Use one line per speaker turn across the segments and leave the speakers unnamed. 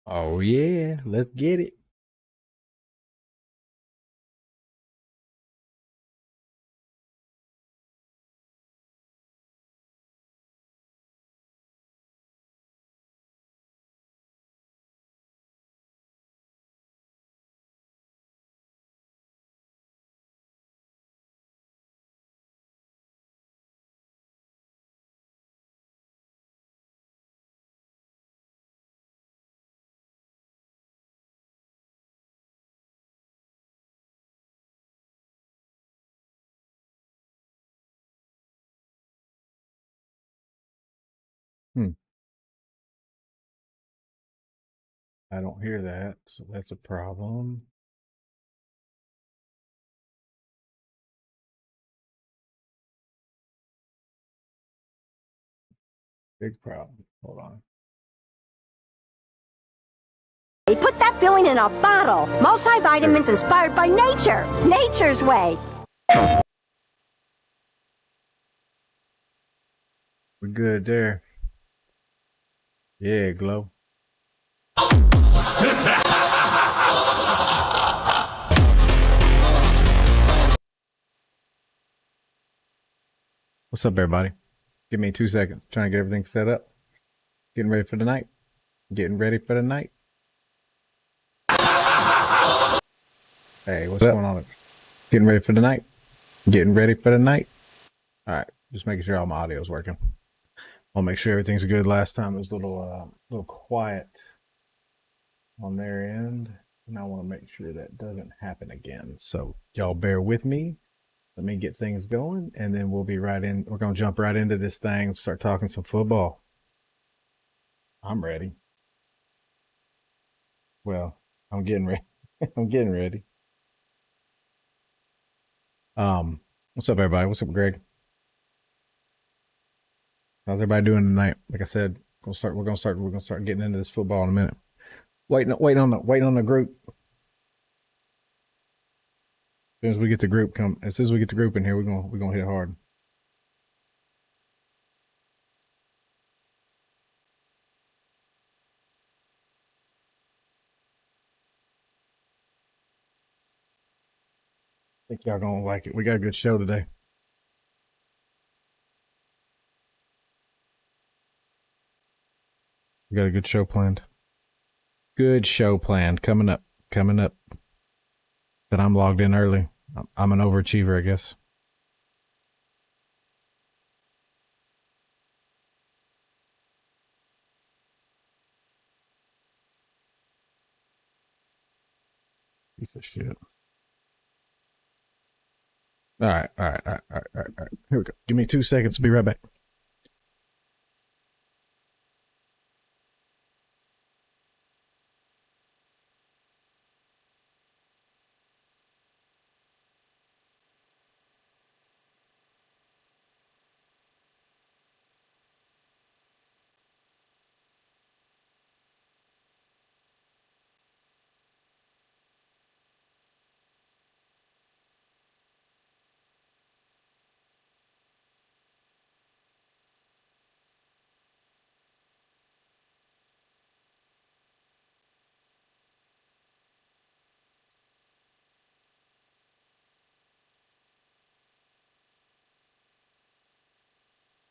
Oh yeah, let's get it. Hmm. I don't hear that, so that's a problem. Big problem. Hold on.
Put that feeling in a bottle. Multivitamins inspired by nature. Nature's way.
We're good there. Yeah, Glow. What's up, everybody? Give me 2 seconds. Trying to get everything set up. Getting ready for the night. Getting ready for the night. Hey, what's going on? Getting ready for the night. Getting ready for the night. All right, just making sure all my audio is working. I'll make sure everything's good. Last time it was a little quiet on their end, and I want to make sure that doesn't happen again. So y'all bear with me. Let me get things going, and then we'll be right in. We're gonna jump right into this thing. Start talking some football. I'm ready. Well, I'm getting ready. I'm getting ready. What's up, everybody? What's up, Greg? How's everybody doing tonight? Like I said, we're gonna start getting into this football in a minute. Waiting on the group. As soon as we get the group in here, we're gonna hit hard. I think y'all gonna like it. We got a good show today. We got a good show planned. Good show planned coming up. But I'm logged in early. I'm an overachiever, I guess. Piece of shit. All right. Here we go. Give me 2 seconds. Be right back.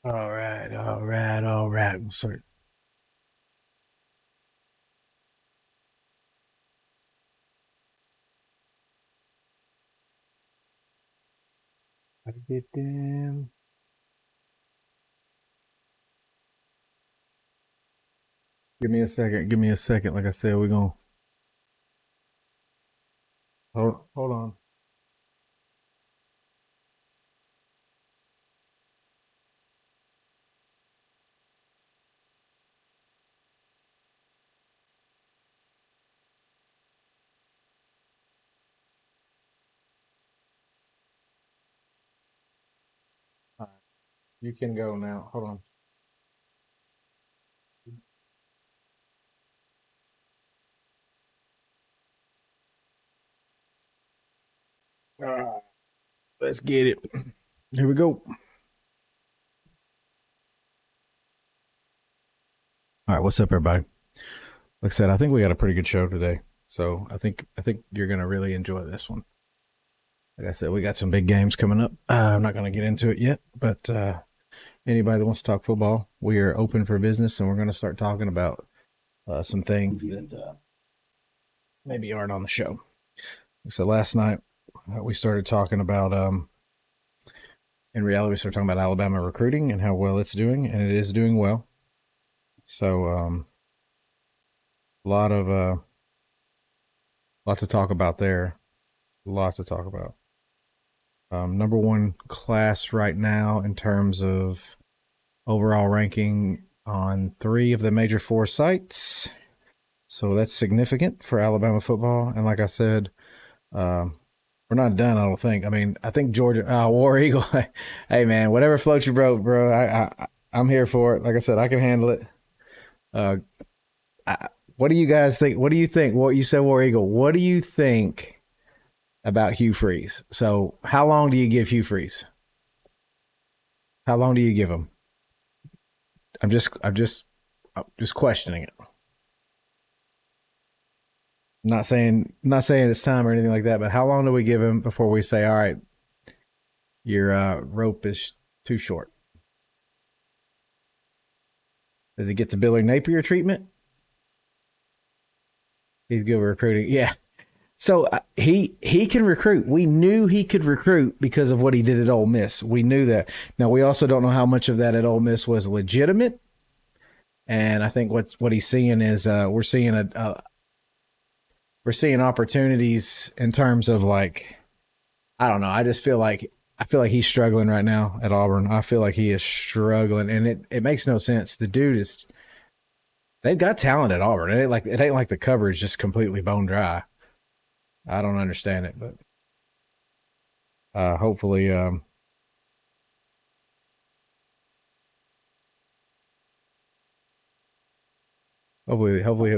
All right. Sorry. Gotta get them. Give me a second. Like I said, we're gonna hold on. All right. You can go now. Hold on. All right. Let's get it. Here we go. All right, what's up, everybody? Like I said, I think we got a pretty good show today. So I think you're gonna really enjoy this one. Like I said, we got some big games coming up. I'm not gonna get into it yet, but anybody that wants to talk football, we are open for business, and we're gonna start talking about some things that maybe aren't on the show. So last night we started talking about in reality we started talking about Alabama recruiting and how well it's doing, and it is doing well. So a lot to talk about there. Lots to talk about. Number one class right now in terms of overall ranking on 3 of the major 4 sites. So that's significant for Alabama football. And like I said, we're not done, I don't think. I mean, I think Georgia, War Eagle. Hey man, whatever floats your boat, bro. I'm here for it. Like I said, I can handle it. What do you guys think? What do you think? What you said, War Eagle. What do you think about Hugh Freeze? So, how long do you give Hugh Freeze? How long do you give him? I'm just questioning it. Not saying it's time or anything like that, but how long do we give him before we say, all right, your rope is too short? Does he get the Billy Napier treatment? He's good with recruiting. Yeah. So he can recruit. We knew he could recruit because of what he did at Ole Miss. We knew that. Now, we also don't know how much of that at Ole Miss was legitimate. And I think what he's seeing is we're seeing opportunities in terms of, like, I don't know. I feel like he's struggling right now at Auburn. I feel like he is struggling, and it makes no sense. The dude is. They've got talent at Auburn. It ain't like the coverage just completely bone dry. I don't understand it, but hopefully he'll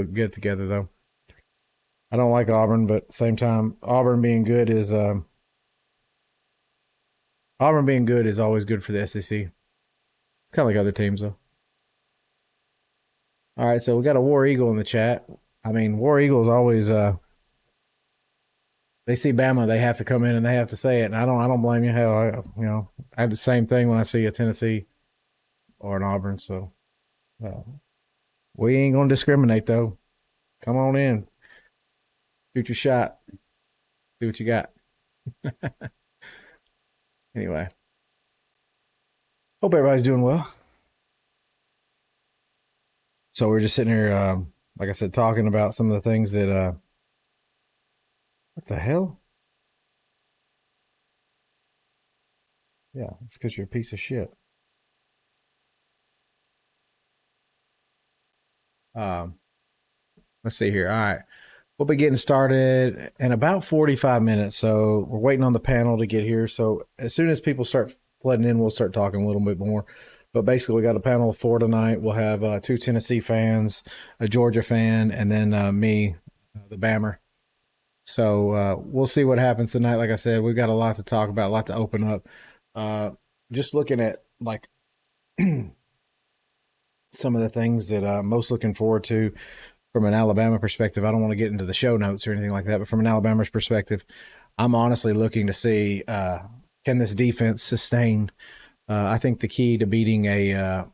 get it together though. I don't like Auburn, but at the same time, Auburn being good is always good for the SEC. Kind of like other teams though. All right, so we got a War Eagle in the chat. I mean, War Eagles always they see Bama, they have to come in and they have to say it, and I don't blame you. Hell, I have the same thing when I see a Tennessee or an Auburn. So we ain't gonna discriminate though. Come on in, shoot your shot, see what you got. Anyway, hope everybody's doing well. So we're just sitting here, like I said, talking about some of the things that, what the hell? Yeah, it's because you're a piece of shit. Let's see here. All right. We'll be getting started in about 45 minutes. So we're waiting on the panel to get here. So as soon as people start flooding in, we'll start talking a little bit more. But basically, we got a panel of 4 tonight. We'll have 2 Tennessee fans, a Georgia fan, and then me, the Bammer. So we'll see what happens tonight. Like I said, we've got a lot to talk about, a lot to open up. Just looking at, like, some of the things that I'm most looking forward to from an Alabama perspective. I don't want to get into the show notes or anything like that, but from an Alabama's perspective, I'm honestly looking to see can this defense sustain. I think the key to beating I'm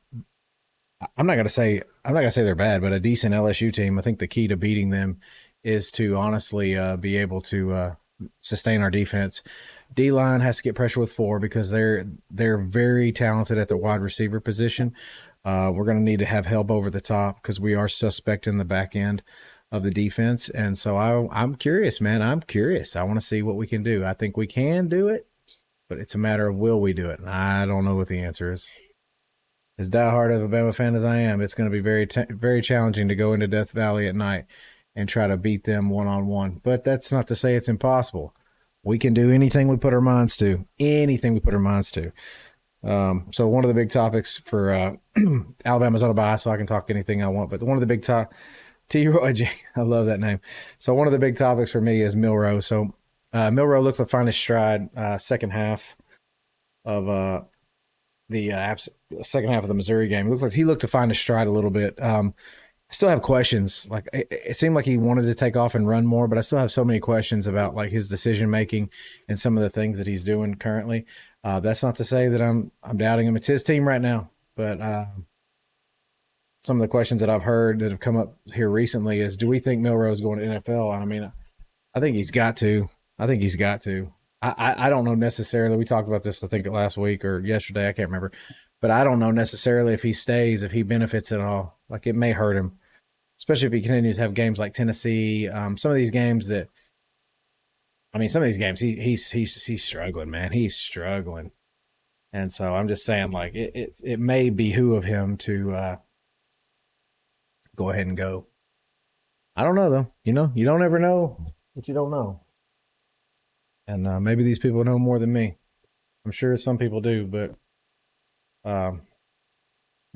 not gonna say they're bad, but a decent LSU team. I think the key to beating them is to honestly be able to sustain our defense. D-line has to get pressure with 4 because they're very talented at the wide receiver position. We're going to need to have help over the top because we are suspect in the back end of the defense. And so I'm curious, man. I'm curious. I want to see what we can do. I think we can do it, but it's a matter of will we do it? And I don't know what the answer is. As diehard of a Bama fan as I am, it's going to be very, very challenging to go into Death Valley at night and try to beat them one-on-one. But that's not to say it's impossible. We can do anything we put our minds to. Anything we put our minds to. So one of the big topics for Alabama's on a bye, so I can talk anything I want. But one of the big T-Roy J, I love that name. So one of the big topics for me is Milroe. So Milroe looked to find his stride second half of the second half of the Missouri game. He looked to find his stride a little bit. still have questions. Like it seemed like he wanted to take off and run more, but I still have so many questions about like his decision making and some of the things that he's doing currently. That's not to say that I'm doubting him. It's his team right now, but some of the questions that I've heard that have come up here recently is, do we think Milroe is going to NFL? And I mean, I think he's got to. I think he's got to. I don't know necessarily. We talked about this, I think, last week or yesterday. I can't remember. But I don't know necessarily if he stays, if he benefits at all. Like, it may hurt him, especially if he continues to have games like Tennessee. Some of these games that, I mean, some of these games, he's struggling, man. He's struggling. And so I'm just saying, like, it may behoove him to go ahead and go. I don't know, though. You don't ever know what you don't know. And maybe these people know more than me. I'm sure some people do, but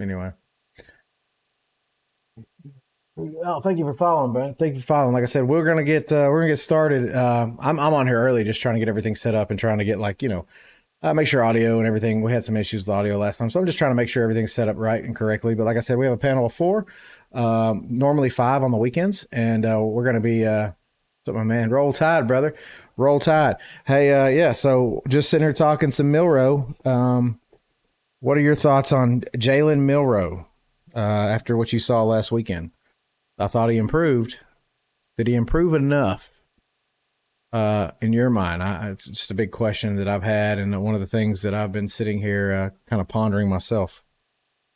anyway. Oh, thank you for following, man. Thank you for following. Like I said, we're gonna get started. I'm on here early, just trying to get everything set up and trying to get make sure audio and everything. We had some issues with audio last time, so I'm just trying to make sure everything's set up right and correctly. But like I said, we have a panel of 4, normally 5 on the weekends, and we're gonna be. So my man, roll tide, brother, roll tide. Hey, yeah. So just sitting here talking some Milroe. What are your thoughts on Jalen Milroe after what you saw last weekend? I thought he improved. Did he improve enough in your mind? It's just a big question that I've had, and one of the things that I've been sitting here kind of pondering myself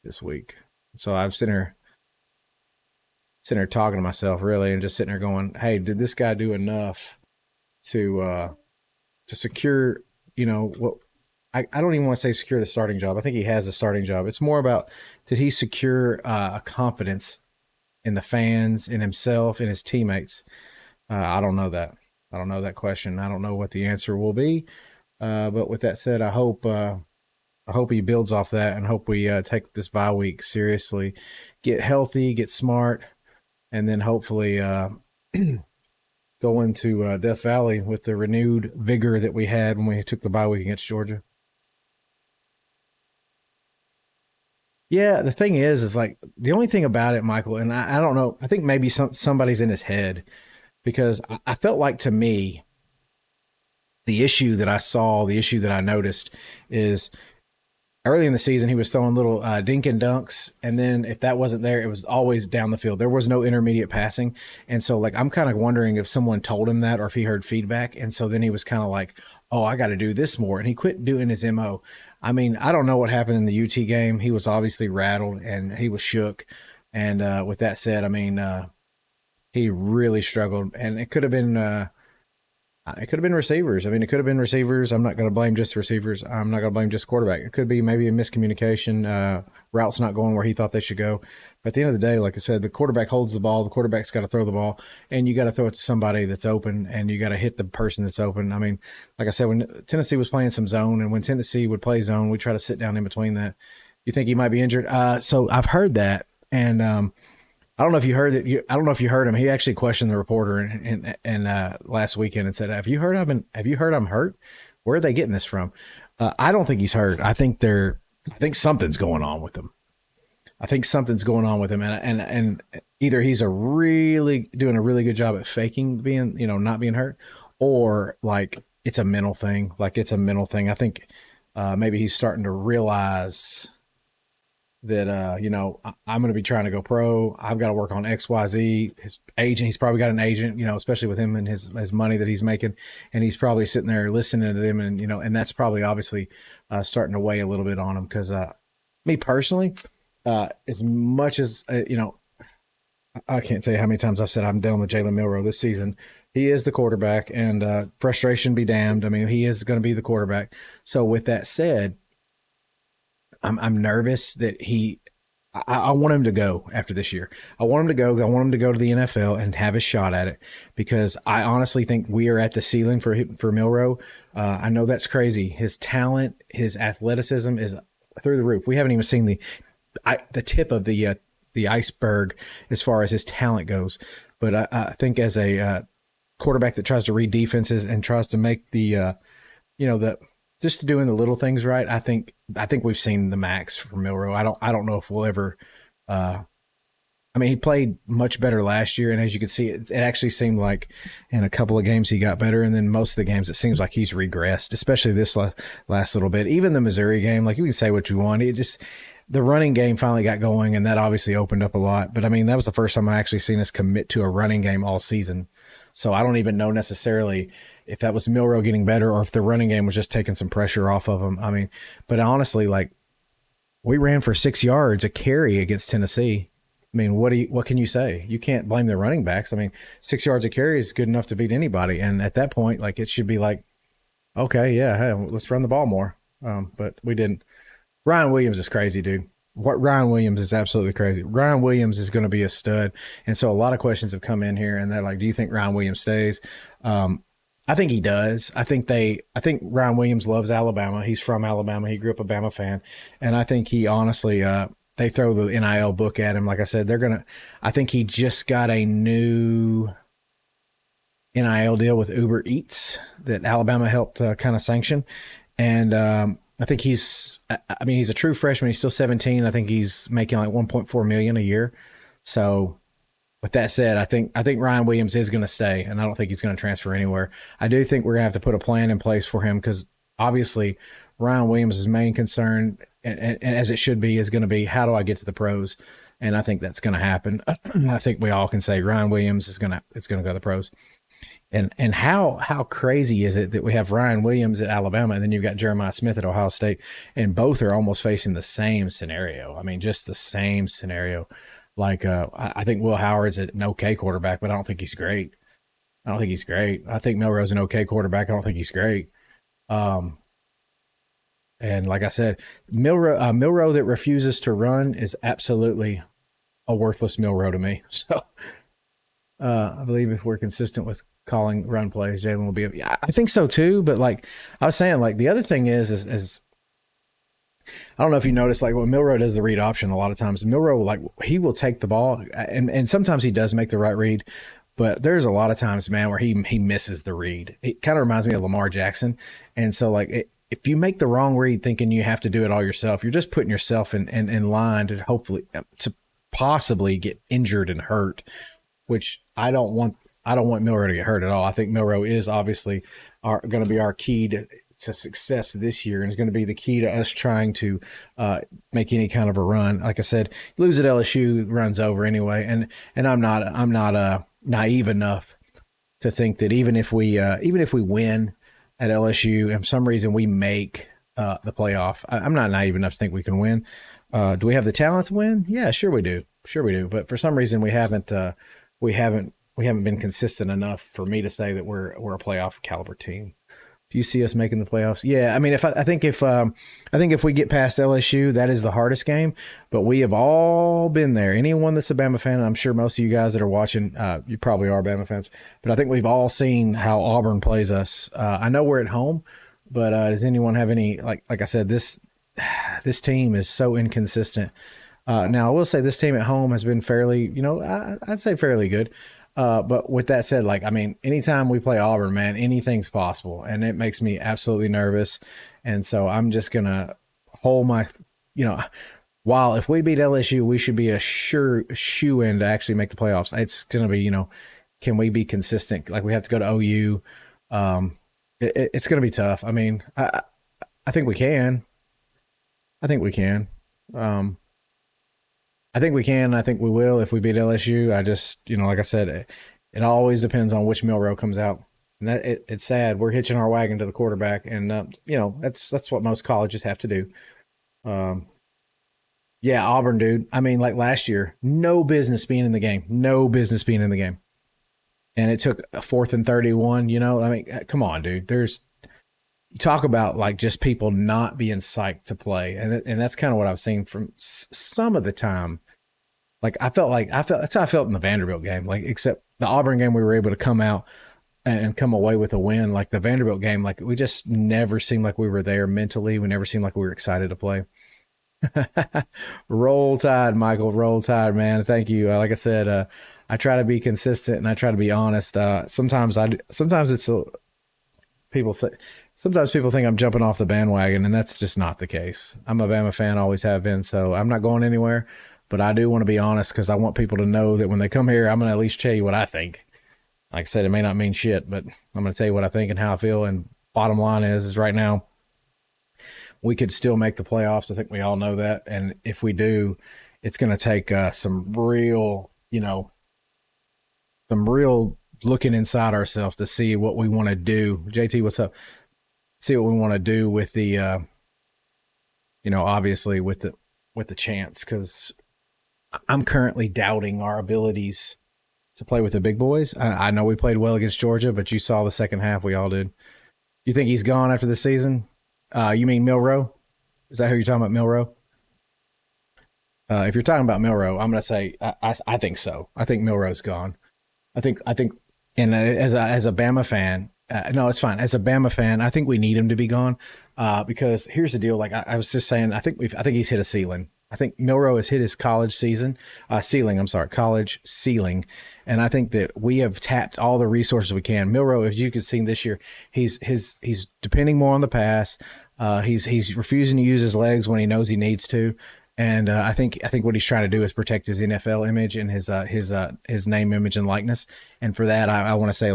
this week. So I've sitting here talking to myself, really, and just sitting there going, hey, did this guy do enough to secure, what I don't even want to say secure the starting job. I think he has the starting job. It's more about, did he secure a confidence in the fans, in himself, in his teammates? I don't know that. I don't know that question. I don't know what the answer will be. But with that said, I hope he builds off that, and hope we take this bye week seriously, get healthy, get smart, and then hopefully go into Death Valley with the renewed vigor that we had when we took the bye week against Georgia. Yeah, the thing is like, the only thing about it, Michael, and I don't know, I think maybe somebody's in his head, because I felt like, to me, the issue that I noticed is early in the season, he was throwing little dink and dunks, and then if that wasn't there, it was always down the field. There was no intermediate passing, and so like, I'm kind of wondering if someone told him that, or if he heard feedback, and so then he was kind of like, oh, I got to do this more, and he quit doing his MO. I mean, I don't know what happened in the UT game. He was obviously rattled and he was shook, and with that said, I mean, he really struggled, and it could have been receivers. I mean, it could have been receivers. I'm not going to blame just receivers. I'm not going to blame just quarterback. It could be maybe a miscommunication, routes not going where he thought they should go. But at the end of the day, like I said, the quarterback holds the ball. The quarterback's got to throw the ball, and you got to throw it to somebody that's open, and you got to hit the person that's open. I mean, like I said, when Tennessee was playing some zone, and when Tennessee would play zone, we try to sit down in between that. You think he might be injured? So I've heard that, and I don't know if you heard it. I don't know if you heard him. He actually questioned the reporter in last weekend and said, "Have you heard I'm hurt? Where are they getting this from?" I don't think he's hurt. I think something's going on with him. And either he's doing a really good job at faking being, not being hurt, or like it's a mental thing. I think maybe he's starting to realize that, I'm going to be trying to go pro. I've got to work on XYZ. His agent, he's probably got an agent, especially with him and his money that he's making. And he's probably sitting there listening to them, and, and that's probably obviously starting to weigh a little bit on him. Cause me personally, as much as, I can't tell you how many times I've said I'm done with Jalen Milroe this season. He is the quarterback, and frustration be damned. I mean, he is going to be the quarterback. So with that said, I'm nervous that I want him to go after this year. I want him to go. I want him to go to the NFL and have a shot at it, because I honestly think we are at the ceiling for Milroe. I know that's crazy. His talent, his athleticism is through the roof. We haven't even seen the tip of the iceberg as far as his talent goes. But I think as a quarterback that tries to read defenses and tries to make the just doing the little things right, I think we've seen the max from Milroe. I don't know if we'll ever I mean, he played much better last year, and as you can see, it actually seemed like in a couple of games he got better, and then most of the games it seems like he's regressed, especially this last little bit. Even the Missouri game, like you can say what you want, it just the running game finally got going, and that obviously opened up a lot. But I mean, that was the first time I actually seen us commit to a running game all season. So I don't even know necessarily if that was Milroe getting better or if the running game was just taking some pressure off of him. I mean, but honestly, like we ran for 6 yards a carry against Tennessee. I mean, what can you say? You can't blame the running backs. I mean, 6 yards a carry is good enough to beat anybody. And at that point, like it should be like, okay, yeah, hey, let's run the ball more. But we didn't. Ryan Williams is crazy, dude. Ryan Williams is absolutely crazy. Ryan Williams is going to be a stud. And so a lot of questions have come in here, and they're like, do you think Ryan Williams stays? I think he does. I think Ryan Williams loves Alabama. He's from Alabama. He grew up a Bama fan. And I think he honestly, they throw the NIL book at him. Like I said, I think he just got a new NIL deal with Uber Eats that Alabama helped kind of sanction. And I think he's a true freshman. He's still 17. I think he's making like $1.4 million a year. So with that said, I think Ryan Williams is going to stay, and I don't think he's going to transfer anywhere. I do think we're going to have to put a plan in place for him because obviously Ryan Williams' main concern, and as it should be, is going to be how do I get to the pros, and I think that's going to happen. I think we all can say Ryan Williams is going to go to the pros. And how crazy is it that we have Ryan Williams at Alabama and then you've got Jeremiah Smith at Ohio State, and both are almost facing the same scenario. I mean, just the same scenario. Like I think Will Howard's an okay quarterback, but I don't think he's great. I think Milroe's an okay quarterback. I don't think he's great. And like I said, Milroe that refuses to run is absolutely a worthless Milroe to me. So I believe if we're consistent with calling run plays, Jalen will be. I think so too. But like I was saying, like the other thing is I don't know if you notice, like when Milroe does the read option, a lot of times Milroe, like he will take the ball and sometimes he does make the right read, but there's a lot of times, man, where he misses the read. It kind of reminds me of Lamar Jackson. And so like if you make the wrong read thinking you have to do it all yourself, you're just putting yourself in line to hopefully to possibly get injured and hurt, which I don't want Milroe to get hurt at all. I think Milroe is obviously going to be our key to success this year, and is going to be the key to us trying to make any kind of a run. Like I said, lose at LSU, runs over anyway. And I'm not naive enough to think that even if we win at LSU and for some reason we make the playoff, I'm not naive enough to think we can win. Do we have the talent to win? Yeah, sure we do. But for some reason we haven't been consistent enough for me to say that we're a playoff caliber team. Do you see us making the playoffs? Yeah, I mean, I think if we get past LSU, that is the hardest game. But we have all been there. Anyone that's a Bama fan, and I'm sure most of you guys that are watching, you probably are Bama fans. But I think we've all seen how Auburn plays us. I know we're at home, but does anyone have any like I said, this team is so inconsistent. Now I will say this team at home has been fairly, I'd say fairly good. But with that said, like, I mean, anytime we play Auburn, man, anything's possible, and it makes me absolutely nervous. And so I'm just going to hold my, while if we beat LSU, we should be a sure shoe-in to actually make the playoffs. It's going to be, can we be consistent? Like we have to go to OU. It's going to be tough. I mean, I think we can. I think we can. I think we can. I think we will if we beat LSU. I just, like I said, it always depends on which Milroe comes out. And that it's sad. We're hitching our wagon to the quarterback, and that's what most colleges have to do. Yeah, Auburn, dude. I mean, like last year, no business being in the game. And it took a 4th and 31. I mean, come on, dude. You talk about like just people not being psyched to play. And that's kind of what I've seen from some of the time. Like I felt that's how I felt in the Vanderbilt game, like, except the Auburn game, we were able to come out and come away with a win. Like the Vanderbilt game, like we just never seemed like we were there mentally. We never seemed like we were excited to play. Roll Tide, Michael, roll Tide, man. Thank you. Like I said, I try to be consistent and I try to be honest. Sometimes people think I'm jumping off the bandwagon, and that's just not the case. I'm a Bama fan, always have been, so I'm not going anywhere. but I do want to be honest because I want people to know that when they come here, I'm going to at least tell you what I think. Like I said, it may not mean shit, but I'm going to tell you what I think and how I feel. And bottom line is right now, we could still make the playoffs. I think we all know that. And if we do, it's going to take some real, some real looking inside ourselves to see what we want to do. JT, what's up? See what we want to do with the, obviously with the chance, because I'm currently doubting our abilities to play with the big boys. I know we played well against Georgia, but you saw the second half. We all did. You think he's gone after the season? You mean Milroe? Is that who you're talking about, Milroe? If you're talking about Milroe, I'm going to say I think so. I think Milroe's gone. I think, and as a Bama fan, no, it's fine. As a Bama fan, I think we need him to be gone because here's the deal. Like I was just saying, I think he's hit a ceiling. I think Milroe has hit his college ceiling. College ceiling. And I think that we have tapped all the resources we can. Milroe, as you can see this year, he's depending more on the pass. He's refusing to use his legs when he knows he needs to. And I think what he's trying to do is protect his NFL image and his name, image, and likeness. And for that, I want to say,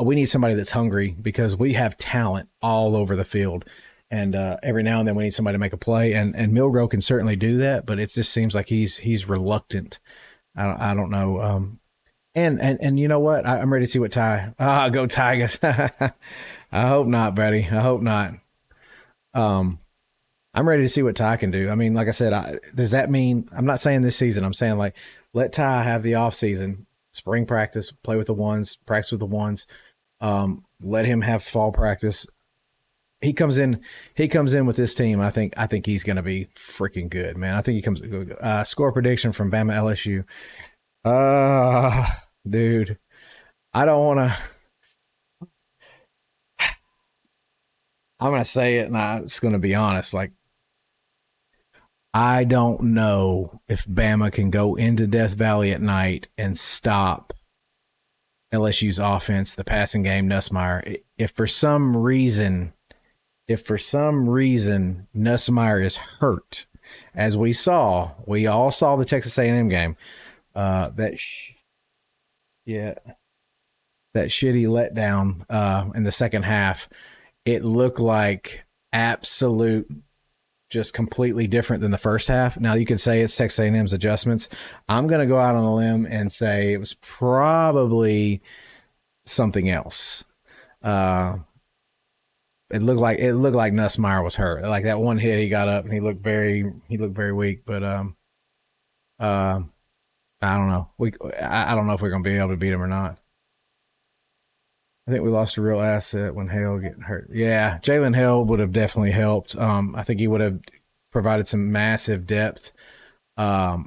we need somebody that's hungry because we have talent all over the field. And every now and then we need somebody to make a play, and Milroe can certainly do that, but it just seems like he's reluctant. I don't know. And you know what? I'm ready to see what Ty. Go Tigers. I hope not, buddy. I hope not. I'm ready to see what Ty can do. I mean, like I said, does that mean I'm not saying this season? I'm saying let Ty have the off season, spring practice, play with the ones, practice with the ones. Let him have fall practice. He comes in with this team. I think he's going to be freaking good, man. I think he comes. Score prediction from Bama LSU. Dude, I don't want to. I'm going to say it, and I'm just going to be honest. I don't know if Bama can go into Death Valley at night and stop LSU's offense, the passing game, Nussmeier. If for some reason Nussmeier is hurt, as we all saw the Texas A&M game, that shitty letdown in the second half, it looked like absolute, just completely different than the first half. Now you can say it's Texas A&M's adjustments. I'm going to go out on a limb and say it was probably something else. It looked like Nussmeier was hurt. Like that one hit, he got up and he looked very weak. But I don't know. I don't know if we're gonna be able to beat him or not. I think we lost a real asset when Hale getting hurt. Yeah, Jalen Hale would have definitely helped. I think he would have provided some massive depth. Yeah,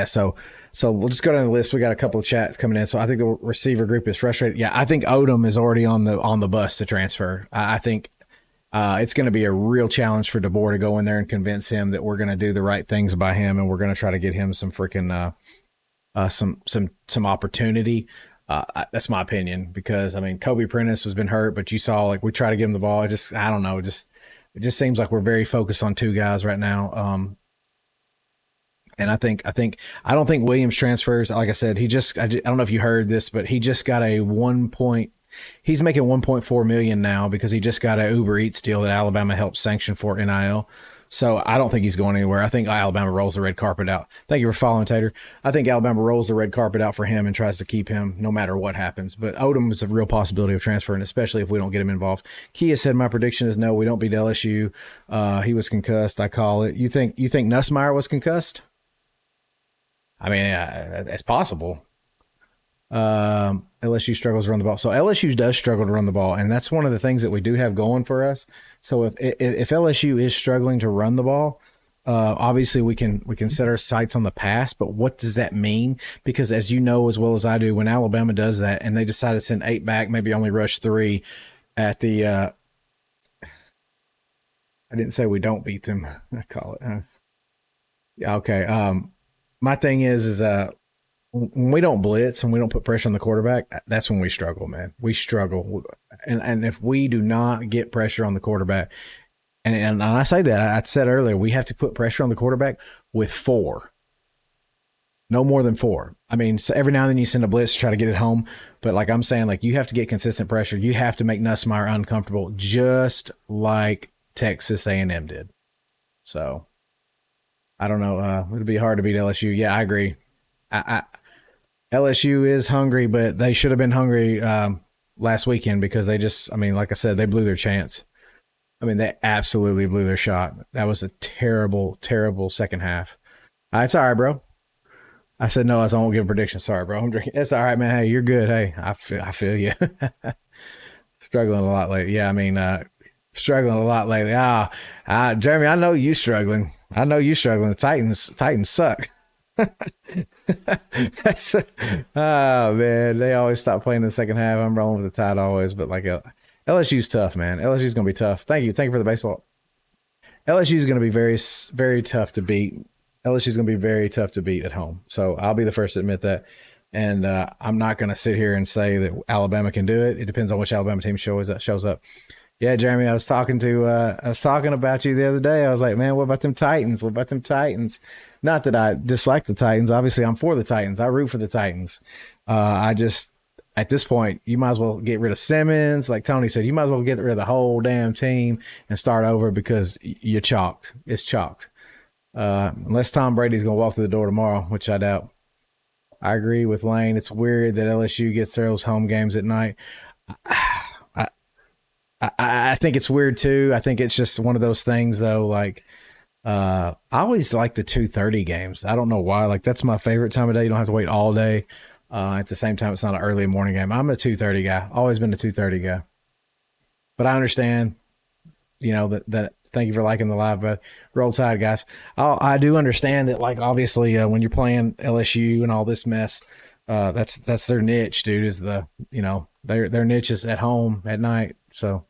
so we'll just go down the list. We got a couple of chats coming in. So I think the receiver group is frustrated. Yeah, I think Odom is already on the bus to transfer. I think it's going to be a real challenge for DeBoer to go in there and convince him that we're going to do the right things by him and we're going to try to get him some freaking some opportunity. That's my opinion because I mean Kobe Prentice has been hurt, but you saw we try to give him the ball. It just seems like we're very focused on two guys right now. And I don't think Williams transfers. Like I said, I don't know if you heard this, but he just got he's making $1.4 million now because he just got an Uber Eats deal that Alabama helped sanction for NIL. So I don't think he's going anywhere. I think Alabama rolls the red carpet out. Thank you for following, Tater. I think Alabama rolls the red carpet out for him and tries to keep him no matter what happens. But Odom is a real possibility of transferring, especially if we don't get him involved. Kia said my prediction is no, we don't beat LSU. He was concussed. I call it. You think Nussmeier was concussed? I mean, it's possible. LSU struggles to run the ball. So LSU does struggle to run the ball, and that's one of the things that we do have going for us. So if LSU is struggling to run the ball, obviously we can set our sights on the pass, but what does that mean? Because as you know as well as I do, when Alabama does that and they decide to send 8 back, maybe only rush 3 at the I didn't say we don't beat them. I call it. Yeah, okay. My thing is when we don't blitz and we don't put pressure on the quarterback, that's when we struggle, man. We struggle. And if we do not get pressure on the quarterback, And I say that, I said earlier, we have to put pressure on the quarterback with 4. No more than 4. I mean, so every now and then you send a blitz to try to get it home. But like I'm saying, like you have to get consistent pressure. You have to make Nussmeier uncomfortable, just like Texas A&M did. So I don't know. It'd be hard to beat LSU. Yeah, I agree. LSU is hungry, but they should have been hungry last weekend because they just, I mean, like I said, they blew their chance. I mean, they absolutely blew their shot. That was a terrible, terrible second half. It's all right, bro. I said no, I won't give a prediction. Sorry, bro. I'm drinking. It's all right, man. Hey, you're good. Hey, I feel you. Struggling a lot lately. Yeah, I mean, struggling a lot lately. Jeremy, I know you struggling. The Titans suck. Oh man, they always stop playing in the second half. I'm rolling with the Tide always, but like LSU's tough, man. LSU's gonna be tough. Thank you for the baseball. LSU's gonna be very, very tough to beat. LSU's gonna be very tough to beat at home. So I'll be the first to admit that. And I'm not gonna sit here and say that Alabama can do it. It depends on which Alabama team shows up. Yeah, Jeremy, I was talking about you the other day. I was like, man, what about them Titans? Not that I dislike the Titans. Obviously, I'm for the Titans. I root for the Titans. I just, at this point, you might as well get rid of Simmons. Like Tony said, you might as well get rid of the whole damn team and start over because you're chalked. It's chalked. Unless Tom Brady's going to walk through the door tomorrow, which I doubt. I agree with Lane. It's weird that LSU gets those home games at night. I think it's weird too. I think it's just one of those things though. Like, I always like the 2:30 games. I don't know why. Like that's my favorite time of day. You don't have to wait all day. At the same time, it's not an early morning game. I'm a 2:30 guy. Always been a 2:30 guy. But I understand, that. Thank you for liking the live, but Roll Tide, guys. I do understand that. Like obviously, when you're playing LSU and all this mess, that's their niche, dude. Is their niche is at home at night. So.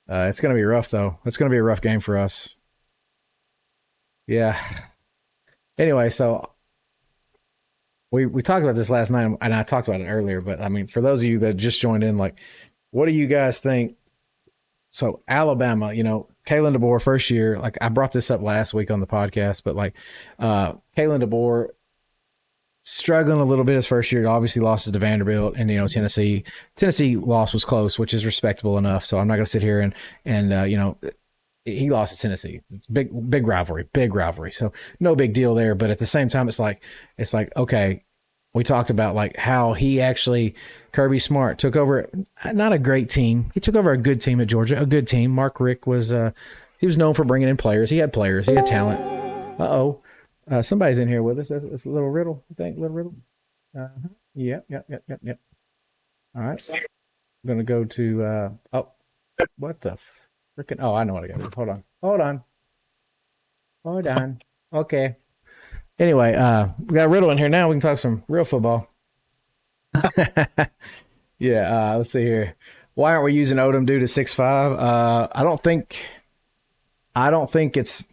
It's going to be rough, though. It's going to be a rough game for us. Yeah. Anyway, so we talked about this last night, and I talked about it earlier, but, I mean, for those of you that just joined in, like, what do you guys think? So, Alabama, Kalen DeBoer, first year, like, I brought this up last week on the podcast, but, like, Kalen DeBoer struggling a little bit his first year. Obviously losses to Vanderbilt and Tennessee. Tennessee loss was close, which is respectable enough. So I'm not going to sit here and he lost to Tennessee. It's big rivalry. So no big deal there. But at the same time, it's like okay, we talked about like how he actually Kirby Smart took over not a great team. He took over a good team at Georgia, a good team. Mark Richt was he was known for bringing in players. He had players. He had talent. Somebody's in here with us. That's a little Riddle. You think little Riddle? Yep. All right. I'm gonna go to. What the freaking? Oh, I know what I got. Hold on. Okay. Anyway, we got Riddle in here now. We can talk some real football. Yeah. Let's see here. Why aren't we using Odom due to 6'5"? I don't think it's.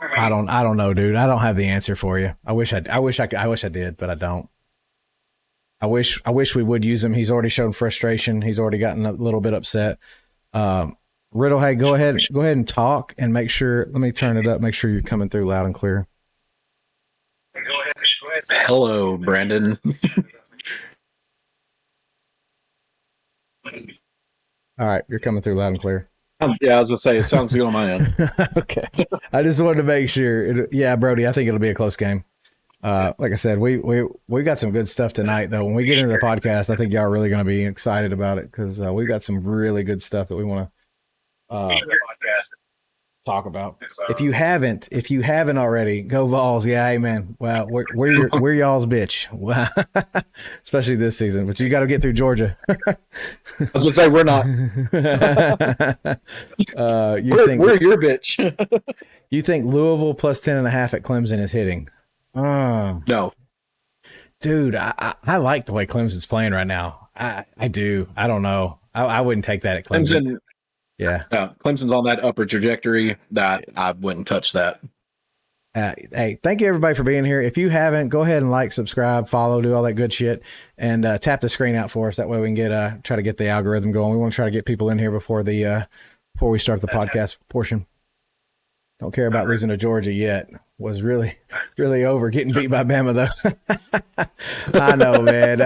I don't know, dude. I don't have the answer for you. I wish I did, but I don't. I wish we would use him. He's already shown frustration. He's already gotten a little bit upset. Riddle, hey, go ahead and talk and make sure. Let me turn it up. Make sure you're coming through loud and clear.
Go ahead. Hello, Brandon.
All right, you're coming through loud and clear.
Yeah, I was going to say, it sounds good on my end.
Okay. I just wanted to make sure. Yeah, Brody, I think it'll be a close game. Like I said, we got some good stuff tonight, though. When we get into the podcast, I think y'all are really going to be excited about it because we've got some really good stuff that we want to talk about. If you haven't already, go Vols. Yeah, amen. Well, we're y'all's bitch. Wow. Especially this season, but you got to get through Georgia.
I was going to say, we're not. We're your bitch.
You think Louisville plus 10.5 at Clemson is hitting?
No.
Dude, I like the way Clemson's playing right now. I do. I don't know. I wouldn't take that at Clemson. Yeah.
Clemson's on that upper trajectory that I wouldn't touch that.
Hey, thank you everybody for being here. If you haven't, go ahead and like, subscribe, follow, do all that good shit, and tap the screen out for us. That way we can try to get the algorithm going. We want to try to get people in here before the before we start the podcast portion. Don't care about losing to Georgia yet. Was really, really over getting beat by Bama though. I know, man.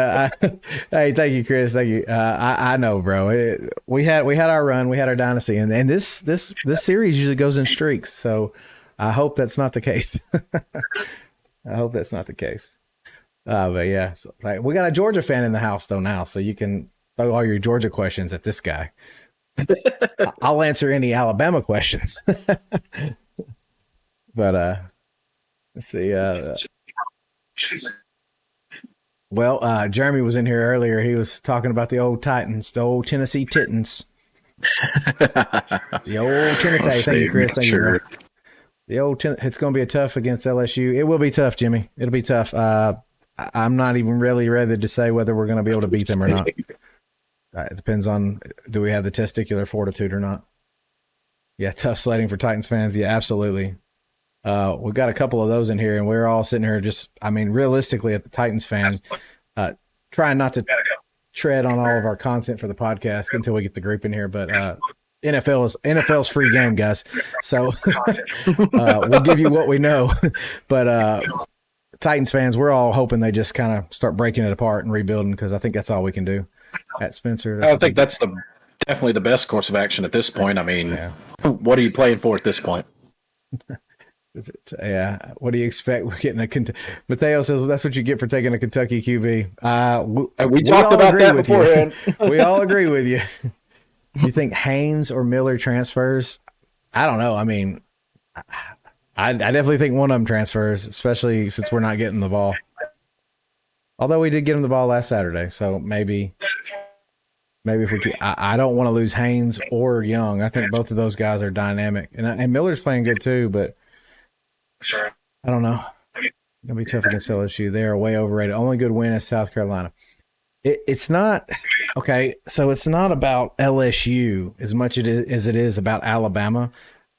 Hey, thank you, Chris. Thank you. I know, bro. We had our run. We had our dynasty, and this series usually goes in streaks. So I hope that's not the case. I hope that's not the case. But yeah, so, like, we got a Georgia fan in the house though now, so you can throw all your Georgia questions at this guy. I'll answer any Alabama questions. But let's see. Jeremy was in here earlier. He was talking about the old Titans, the old Tennessee Titans. The old Tennessee. Thank you, Chris. Thank you. Bro. The old it's going to be a tough against LSU. It will be tough, Jimmy. It'll be tough. I'm not even really ready to say whether we're going to be able to beat them or not. It depends on, do we have the testicular fortitude or not? Yeah, tough sledding for Titans fans. Yeah, absolutely. We've got a couple of those in here, and we're all sitting here realistically at the Titans fans, trying not to tread on all of our content for the podcast until we get the group in here. But NFL's free game, guys. So we'll give you what we know. But Titans fans, we're all hoping they just kind of start breaking it apart and rebuilding, because I think that's all we can do. At Spencer,
I think that's definitely the best course of action at this point. I mean, What are you playing for at this point?
What do you expect? We're getting Mateo says that's what you get for taking a Kentucky QB.
We talked about that beforehand.
We all agree with you. You think Haynes or Miller transfers? I don't know. I mean, I definitely think one of them transfers, especially since we're not getting the ball. Although we did get him the ball last Saturday, so maybe if we could, I don't want to lose Haynes or Young. I think both of those guys are dynamic, and Miller's playing good too. But I don't know. It's gonna be tough against LSU. They are way overrated. Only good win is South Carolina. It's not okay. So it's not about LSU as much as it is about Alabama.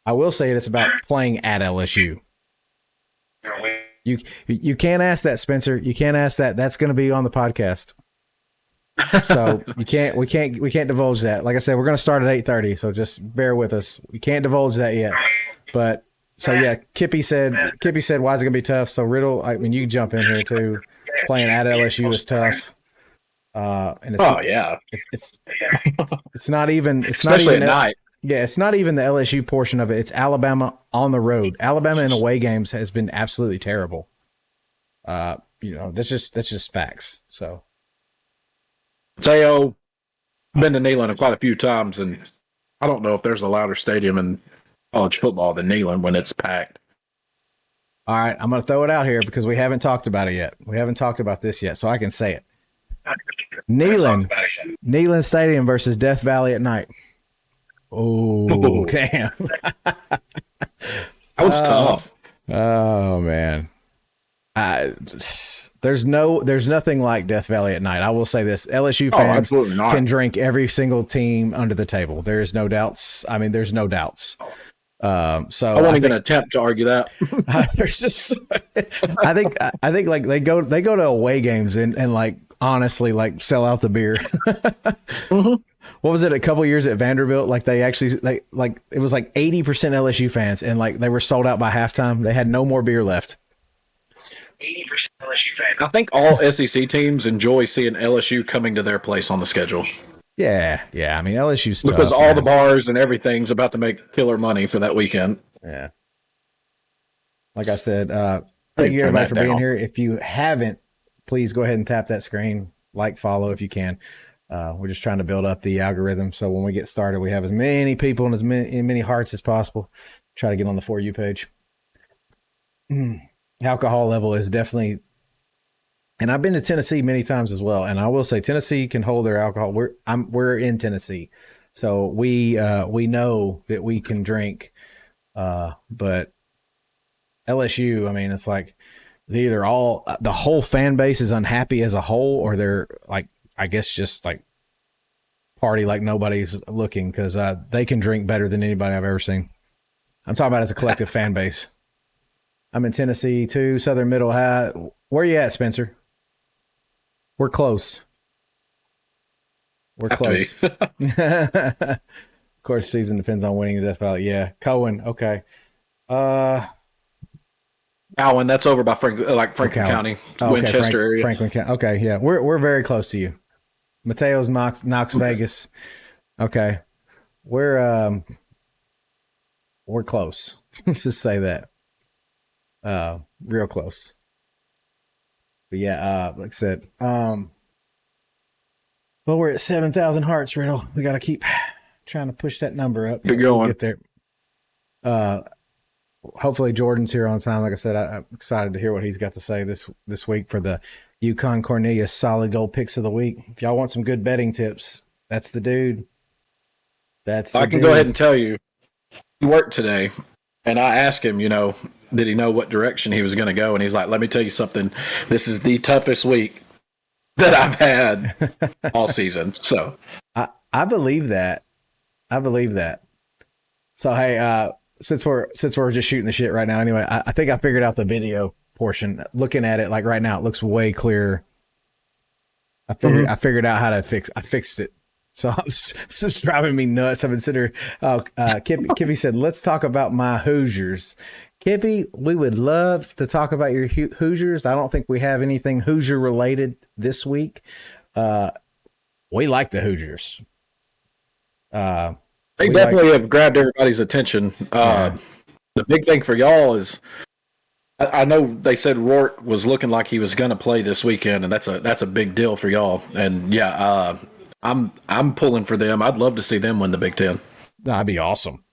I will say it's about playing at LSU. You can't ask that, Spencer. You can't ask that. That's going to be on the podcast. So we can't divulge that. Like I said, we're going to start at 8:30, so just bear with us. We can't divulge that yet. But so yeah, Kippy said, why is it going to be tough? So Riddle, I mean, you jump in here too. Playing at LSU is tough. And it's not even
especially at night.
Yeah, it's not even the LSU portion of it. It's Alabama on the road. Alabama in away games has been absolutely terrible. That's just facts. So,
Mateo, been to Neyland quite a few times, and I don't know if there's a louder stadium in college football than Neyland when it's packed.
All right, I'm going to throw it out here because we haven't talked about it yet. We haven't talked about this yet, so I can say it. Neyland Stadium versus Death Valley at night. Oh, damn.
That was tough.
Oh, man. There's nothing like Death Valley at night. I will say this. LSU fans can drink every single team under the table. There's no doubts. I mean, there's no doubts. So
I won't even attempt to argue that.
There's just, I think like they go to away games and like, honestly, like sell out the beer. Mm-hmm. What was it? A couple years at Vanderbilt, like they actually like it was like 80% LSU fans, and like they were sold out by halftime. They had no more beer left.
80% LSU fans. I think all SEC teams enjoy seeing LSU coming to their place on the schedule.
Yeah. I mean, LSU's tough,
because all the bars and everything's about to make killer money for that weekend.
Yeah. Like I said, thank you everybody for being here. If you haven't, please go ahead and tap that screen, like, follow if you can. We're just trying to build up the algorithm, so when we get started, we have as many people and as many hearts as possible. Try to get on the For You page. Alcohol level is definitely, and I've been to Tennessee many times as well, and I will say Tennessee can hold their alcohol. We're in Tennessee, so we know that we can drink, but LSU, I mean, it's like either the whole fan base is unhappy as a whole, or they're like, I guess just like party like nobody's looking, because they can drink better than anybody I've ever seen. I'm talking about as a collective fan base. I'm in Tennessee too, Southern Middle High. Where are you at, Spencer? We're close. We're close. Of course, season depends on winning the Death Valley. Yeah, Cohen. Okay.
Alwyn, that's over by Franklin
Okay.
County,
Oh, okay,
Winchester area.
Franklin County. Okay, yeah, we're very close to you. Mateo's Knox Vegas. Okay, we're close. Let's just say that. Real close. But yeah, like I said, well, we're at 7,000 hearts, Riddle. We got to keep trying to push that number up.
Keep going.
We'll get there. Hopefully Jordan's here on time. Like I said, I'm excited to hear what he's got to say this week for the Yukon Cornelius solid gold picks of the week. If y'all want some good betting tips, that's the dude.
I can go ahead and tell you, he worked today, and I asked him, did he know what direction he was going to go? And he's like, let me tell you something. This is the toughest week that I've had all season. So
I believe that. So, hey, since we're just shooting the shit right now, anyway, I think I figured out the video portion. Looking at it like right now, it looks way clearer. I figured out how to I fixed it. So it's driving me nuts. I've been sitting here. Kippy said, let's talk about my Hoosiers. Kippy, we would love to talk about your Hoosiers. I don't think we have anything Hoosier related this week. We like the Hoosiers.
They definitely have grabbed everybody's attention. The big thing for y'all is, I know they said Rourke was looking like he was going to play this weekend, and that's a big deal for y'all. And yeah, I'm pulling for them. I'd love to see them win the Big Ten.
That'd be awesome.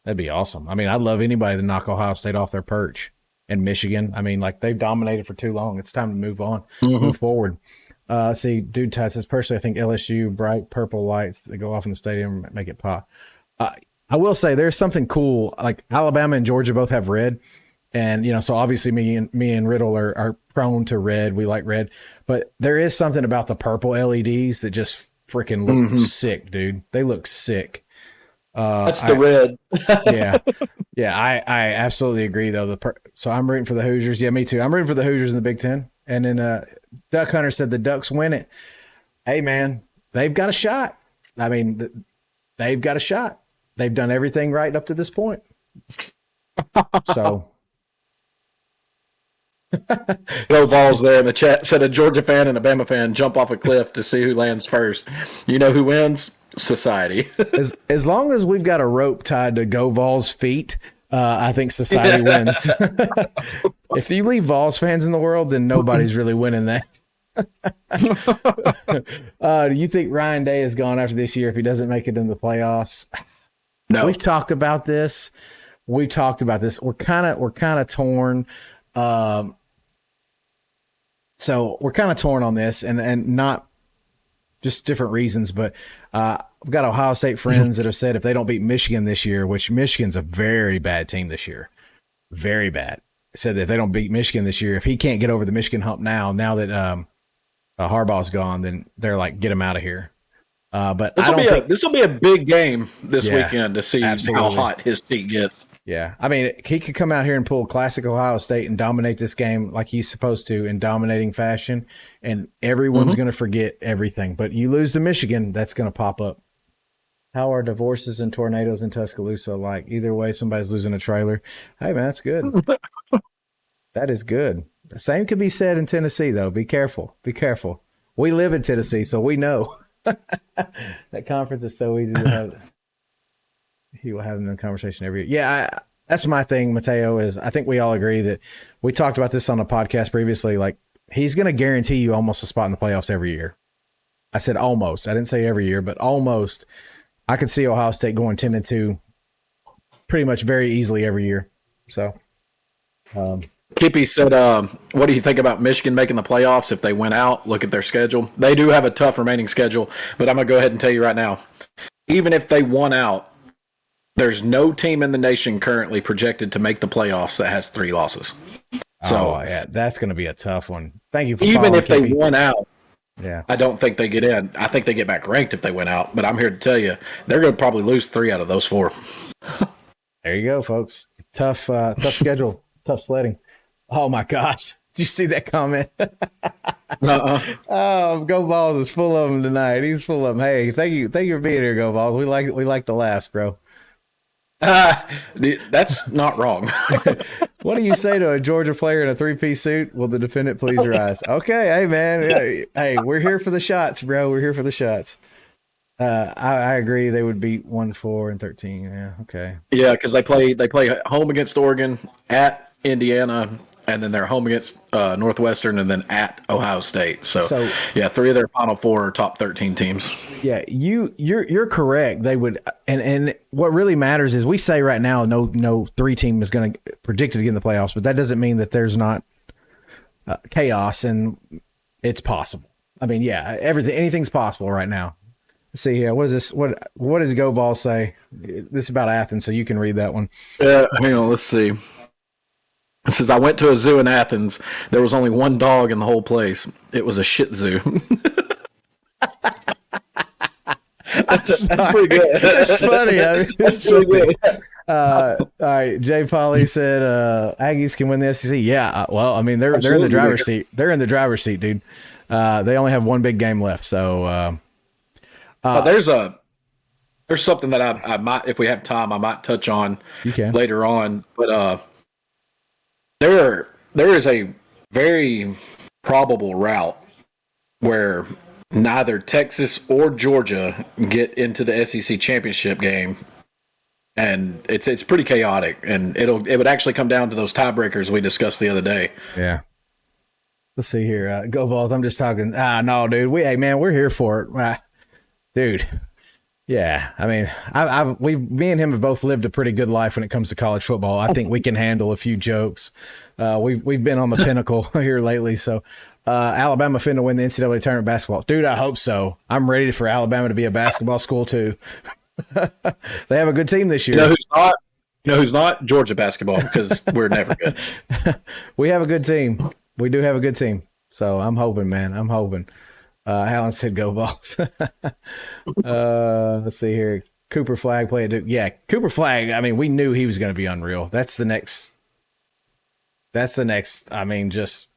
I mean, I'd love anybody to knock Ohio State off their perch. And Michigan, I mean, like they've dominated for too long. It's time to move on, move forward. See, Dude Tide says, personally, I think LSU, bright purple lights that go off in the stadium make it pop. I will say there's something cool. Like Alabama and Georgia both have red. And, so obviously me and Riddle are prone to red. We like red. But there is something about the purple LEDs that just freaking look sick, dude. They look sick.
That's the red.
Yeah. I absolutely agree, though. So I'm rooting for the Hoosiers. Yeah, me too. I'm rooting for the Hoosiers in the Big Ten. And then Duck Hunter said the Ducks win it. Hey, man, they've got a shot. I mean, they've got a shot. They've done everything right up to this point. So.
Go Balls there in the chat said a Georgia fan and a Bama fan jump off a cliff to see who lands first. You know who wins? Society.
as long as we've got a rope tied to Go Vols feet, I think society wins. If you leave Vols fans in the world, then nobody's really winning that. Do you think Ryan Day is gone after this year if he doesn't make it in the playoffs?
No.
We've talked about this. We're kind of torn. So we're kind of torn on this, and not just different reasons, but I've got Ohio State friends that have said if they don't beat Michigan this year, which Michigan's a very bad team this year, very bad, said that if they don't beat Michigan this year, if he can't get over the Michigan hump now that Harbaugh's gone, then they're like, get him out of here. But
this will be a big game this weekend to see
absolutely.
how hot his seat gets.
Yeah, I mean, he could come out here and pull classic Ohio State and dominate this game like he's supposed to in dominating fashion, and everyone's going to forget everything. But you lose to Michigan, that's going to pop up. How are divorces and tornadoes in Tuscaloosa like? Either way, somebody's losing a trailer. Hey, man, that's good. That is good. The same could be said in Tennessee, though. Be careful. Be careful. We live in Tennessee, so we know. That conference is so easy to have. He will have them in conversation every year. Yeah, that's my thing, Mateo, is I think we all agree that we talked about this on a podcast previously. Like, he's going to guarantee you almost a spot in the playoffs every year. I said almost. I didn't say every year, but almost. I could see Ohio State going 10-2 pretty much very easily every year. So,
Kippy said, what do you think about Michigan making the playoffs if they went out? Look at their schedule. They do have a tough remaining schedule, but I'm going to go ahead and tell you right now, even if they won out, there's no team in the nation currently projected to make the playoffs that has 3 losses. So
yeah, that's going to be a tough one. Thank you for
even if
Kippy.
they won out,
yeah,
I don't think they get in. I think they get back ranked if they went out. But I'm here to tell you, they're going to probably lose 3 out of those 4.
There you go, folks. Tough schedule, tough sledding. Oh my gosh, Did you see that comment?
Uh-uh.
Oh, Go Balls is full of them tonight. He's full of them. Hey, thank you for being here, Go Balls. We like the laughs, bro.
That's not wrong.
What do you say to a Georgia player in a 3-piece suit? Will the defendant please rise? Okay, hey man, hey, we're here for the shots, bro. We're here for the shots. I agree. They would beat 1-4 and 13. Yeah, okay.
Yeah, because they play home against Oregon, at Indiana, and then they're home against Northwestern, and then at Ohio State. So yeah, 3 of their Final 4 are top 13 teams.
Yeah, you're correct. They would, and what really matters is we say right now no 3 team is going to predicted to get in the playoffs, but that doesn't mean that there's not chaos, and it's possible. I mean, yeah, anything's possible right now. Let's see here. What is this? What does Go Ball say? This is about Athens, so you can read that one.
Yeah, hang on. Let's see. It says, I went to a zoo in Athens. There was only one dog in the whole place. It was a shit zoo. That's pretty good.
It's funny. I mean, it's pretty good. All right. Jay Polly said Aggies can win the SEC. Yeah. Well, I mean, they're in the driver's seat. They're in the driver's seat, dude. They only have one big game left. So
there's something that I might, if we have time, I might touch on later on. But there is a very probable route where neither Texas or Georgia get into the SEC championship game, and it's pretty chaotic, and it would actually come down to those tiebreakers we discussed the other day.
Yeah. Let's see here. Go Balls. I'm just talking. No, dude. We're here for it, dude. Yeah, I mean, me and him have both lived a pretty good life when it comes to college football. I think we can handle a few jokes. We've been on the pinnacle here lately. So, Alabama finna win the NCAA tournament basketball, dude. I hope so. I'm ready for Alabama to be a basketball school too. They have a good team this year.
You know who's not? Who's not? Georgia basketball, because we're never good.
We have a good team. We do have a good team. So I'm hoping, man. I'm hoping. Alan said, "Go Balls." Let's see here. Cooper Flag played Duke. Yeah, Cooper Flag. I mean, we knew he was going to be unreal. That's the next. I mean, just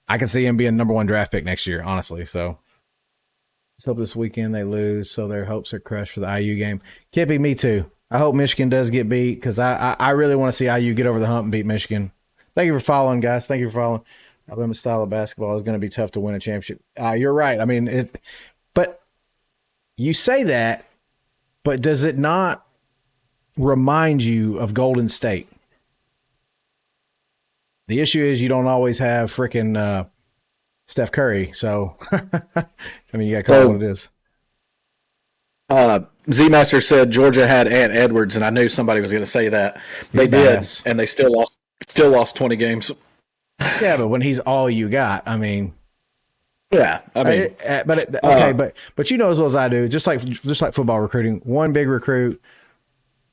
I can see him being number 1 draft pick next year, honestly. So let's hope this weekend they lose, so their hopes are crushed for the IU game. Kippy, me too. I hope Michigan does get beat, because I really want to see IU get over the hump and beat Michigan. Thank you for following, guys. Thank you for following. Alabama's style of basketball is going to be tough to win a championship. You're right. I mean, but you say that, but does it not remind you of Golden State? The issue is you don't always have freaking Steph Curry. So, I mean, you got to call it what it is.
Z-Master said Georgia had Ant Edwards, and I knew somebody was going to say that. They did, and they still lost 20 games.
Yeah, but when he's all you got, I mean,
yeah, I mean,
but you know as well as I do, just like football recruiting, one big recruit,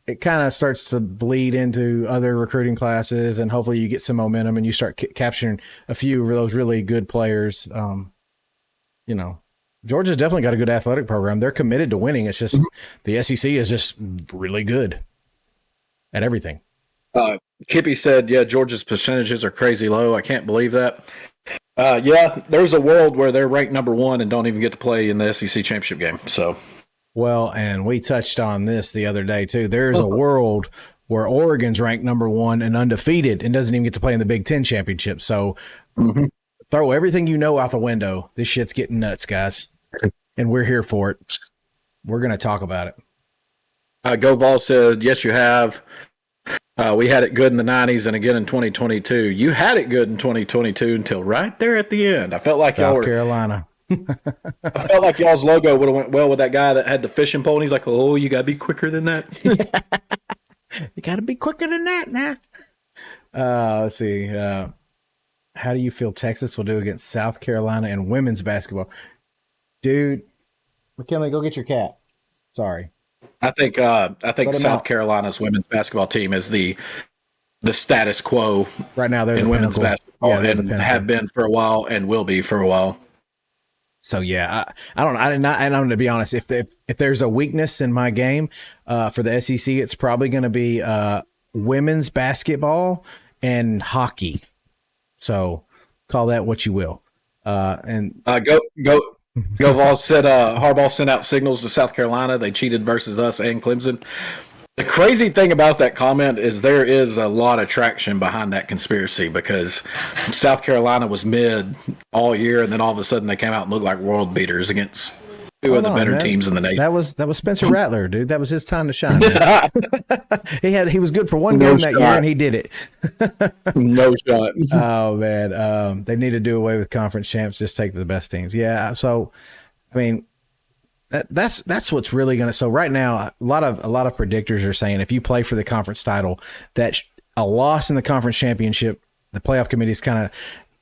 it kind of starts to bleed into other recruiting classes, and hopefully you get some momentum and you start capturing a few of those really good players. You know, Georgia's definitely got a good athletic program. They're committed to winning. It's just the SEC is just really good at everything.
Kippy said, yeah, Georgia's percentages are crazy low. I can't believe that. Yeah, there's a world where they're ranked number 1 and don't even get to play in the SEC championship game. So,
well, and we touched on this the other day too. There's a world where Oregon's ranked number 1 and undefeated and doesn't even get to play in the Big Ten championship. So throw everything you know out the window. This shit's getting nuts, guys. And we're here for it. We're going to talk about it.
Go Ball said, yes, you have. We had it good in the 90s and again in 2022. You had it good in 2022 until right there at the end. I felt like
South Carolina.
I felt like y'all's logo would have went well with that guy that had the fishing pole. And he's like, oh, you got to be quicker than that.
You got to be quicker than that now. Let's see. How do you feel Texas will do against South Carolina in women's basketball? Dude, McKinley, go get your cat. Sorry.
I think South Carolina's women's basketball team is the status quo
right now. They're
in women's basketball, and have been for a while and will be for a while.
So yeah, I don't. To be honest, if there's a weakness in my game for the SEC, it's probably going to be women's basketball and hockey. So call that what you will. And
Go Vols said Harbaugh sent out signals to South Carolina. They cheated versus us and Clemson. The crazy thing about that comment is there is a lot of traction behind that conspiracy because South Carolina was mid all year, and then all of a sudden they came out and looked like world beaters against two of the better teams in the nation.
That was Spencer Rattler, dude. That was his time to shine. he was good for one game that year, and he did it.
No shot.
Oh man, they need to do away with conference champs. Just take the best teams. Yeah. So, I mean, that's what's really going to. So right now, a lot of predictors are saying if you play for the conference title, that a loss in the conference championship, the playoff committee is kind of.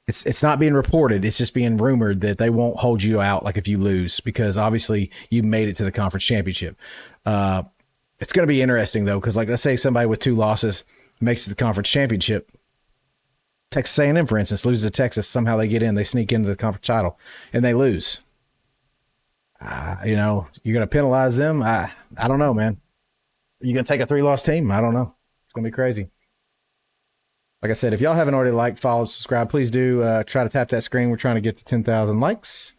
It's not being reported. It's just being rumored that they won't hold you out like if you lose because obviously you made it to the conference championship. It's going to be interesting though because like let's say somebody with 2 losses makes it to the conference championship. Texas A&M, for instance, loses to Texas. Somehow they get in. They sneak into the conference title and they lose. You're going to penalize them. I don't know, man. Are you going to take a 3-loss team? I don't know. It's going to be crazy. Like I said, if y'all haven't already liked, followed, subscribed, please do try to tap that screen. We're trying to get to 10,000 likes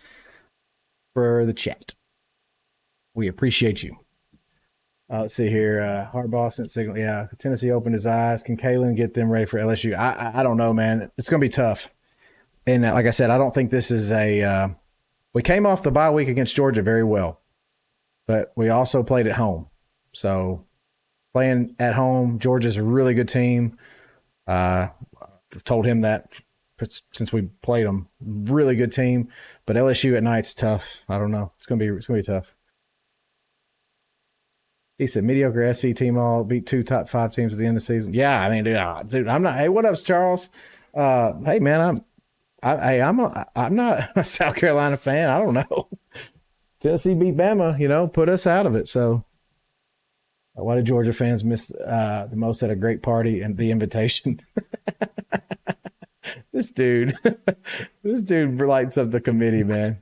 for the chat. We appreciate you. Let's see here. Harbaugh sent signal. Yeah, Tennessee opened his eyes. Can Kalen get them ready for LSU? I don't know, man. It's going to be tough. And like I said, I don't think this is a we came off the bye week against Georgia very well, but we also played at home. So playing at home, Georgia's a really good team. I've told him that since we played them, really good team, but LSU at night's tough. I don't know. It's gonna be tough. He said mediocre SC team all beat 2 top 5 teams at the end of the season. Yeah, I mean, dude, I'm not. Hey, what up, Charles? Hey, man, I'm not a South Carolina fan. I don't know. Tennessee beat Bama, put us out of it. So. Why did Georgia fans miss the most at a great party and the invitation? This dude lights up the committee, man.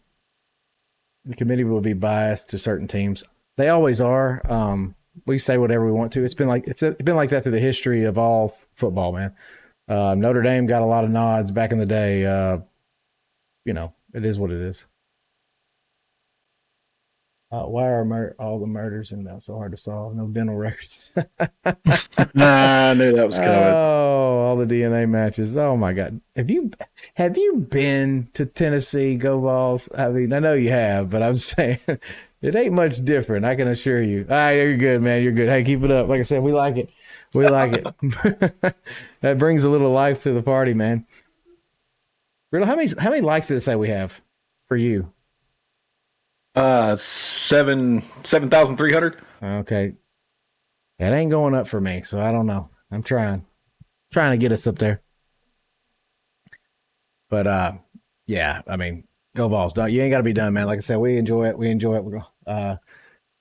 The committee will be biased to certain teams. They always are. We say whatever we want to. It's been like that through the history of all football, man. Notre Dame got a lot of nods back in the day. It is what it is. Why are all the murders and now so hard to solve? No dental records.
I knew that was coming.
Oh, all the DNA matches. Oh my God. Have you been to Tennessee? Go Vols. I mean, I know you have, but I'm saying it ain't much different. I can assure you. All right, you're good, man. You're good. Hey, keep it up. Like I said, we like it. We like it. That brings a little life to the party, man. Riddle, how many likes did it say we have for you?
7,300.
Okay. It ain't going up for me, so I don't know. I'm trying to get us up there. But yeah, I mean, go Vols. You ain't got to be done, man. Like I said, we enjoy it. We're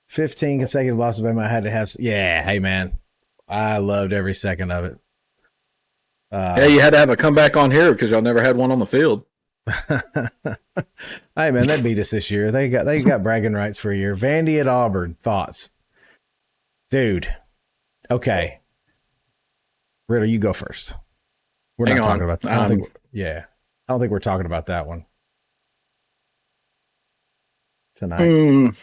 15 consecutive losses. I had to have. Yeah, hey man, I loved every second of it.
Yeah, you had to have a comeback on here because y'all never had one on the field.
Hey man, they beat us this year. They got bragging rights for a year. Vandy at Auburn. Thoughts, dude? Okay, Riddle, you go first. We're not talking about that. I don't think we're talking about that one tonight.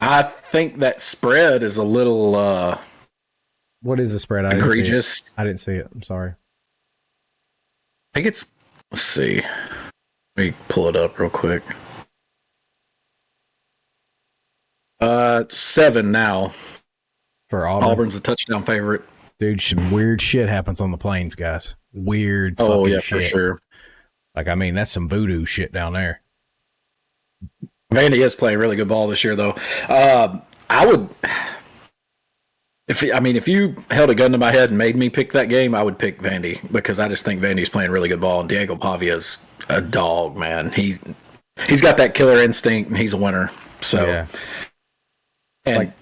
I think that spread is a little
what is the spread?
egregious.
I didn't see it. I'm sorry.
I think it's, let's see. Let me pull it up real quick. 7 now.
For Auburn.
Auburn's a touchdown favorite.
Dude, some weird shit happens on the plains, guys. Weird fucking shit.
For sure.
Like, I mean, that's some voodoo shit down there.
Vandy is playing really good ball this year, though. I would... If you held a gun to my head and made me pick that game, I would pick Vandy because I just think Vandy's playing really good ball. And Diego Pavia's a dog, man. He's got that killer instinct and he's a winner. So,
yeah.
And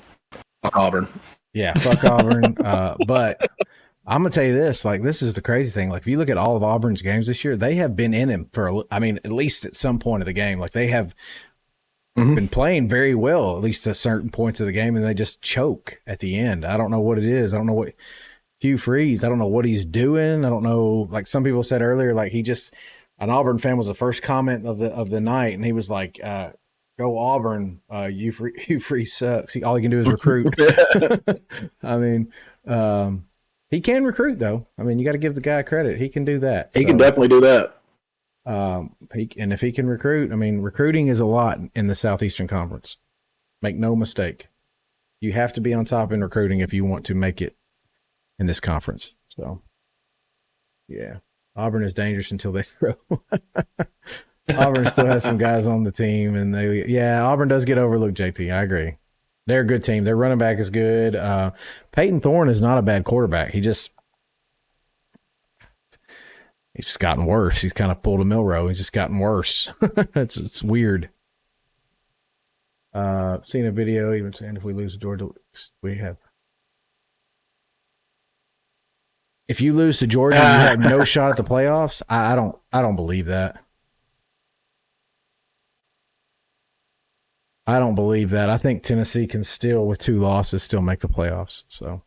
fuck Auburn.
Yeah, fuck Auburn. But I'm gonna tell you this: like, this is the crazy thing. Like, if you look at all of Auburn's games this year, they have been in him for. At least at some point of the game, like they have. Been playing very well, at least to certain points of the game, and they just choke at the end. I don't know what it is. I don't know what Hugh Freeze, I don't know what he's doing. I don't know. Like some people said earlier, like an Auburn fan was the first comment of the night, and he was like, "Go Auburn! Hugh Freeze sucks. All he can do is recruit." I mean, he can recruit though. I mean, you got to give the guy credit. He can do that.
He can definitely do that.
And if he can recruit, I mean, recruiting is a lot in the Southeastern Conference. Make no mistake. You have to be on top in recruiting if you want to make it in this conference. So, yeah, Auburn is dangerous until they throw. Auburn still has some guys on the team, and Auburn does get overlooked, JT. I agree. They're a good team. Their running back is good. Peyton Thorne is not a bad quarterback. He's just gotten worse. He's kind of pulled a Milrow. He's just gotten worse. It's weird. Seen a video even saying if we lose to Georgia, we have. If you lose to Georgia, you have no shot at the playoffs. I don't believe that. I don't believe that. I think Tennessee can still, with 2 losses, still make the playoffs. So,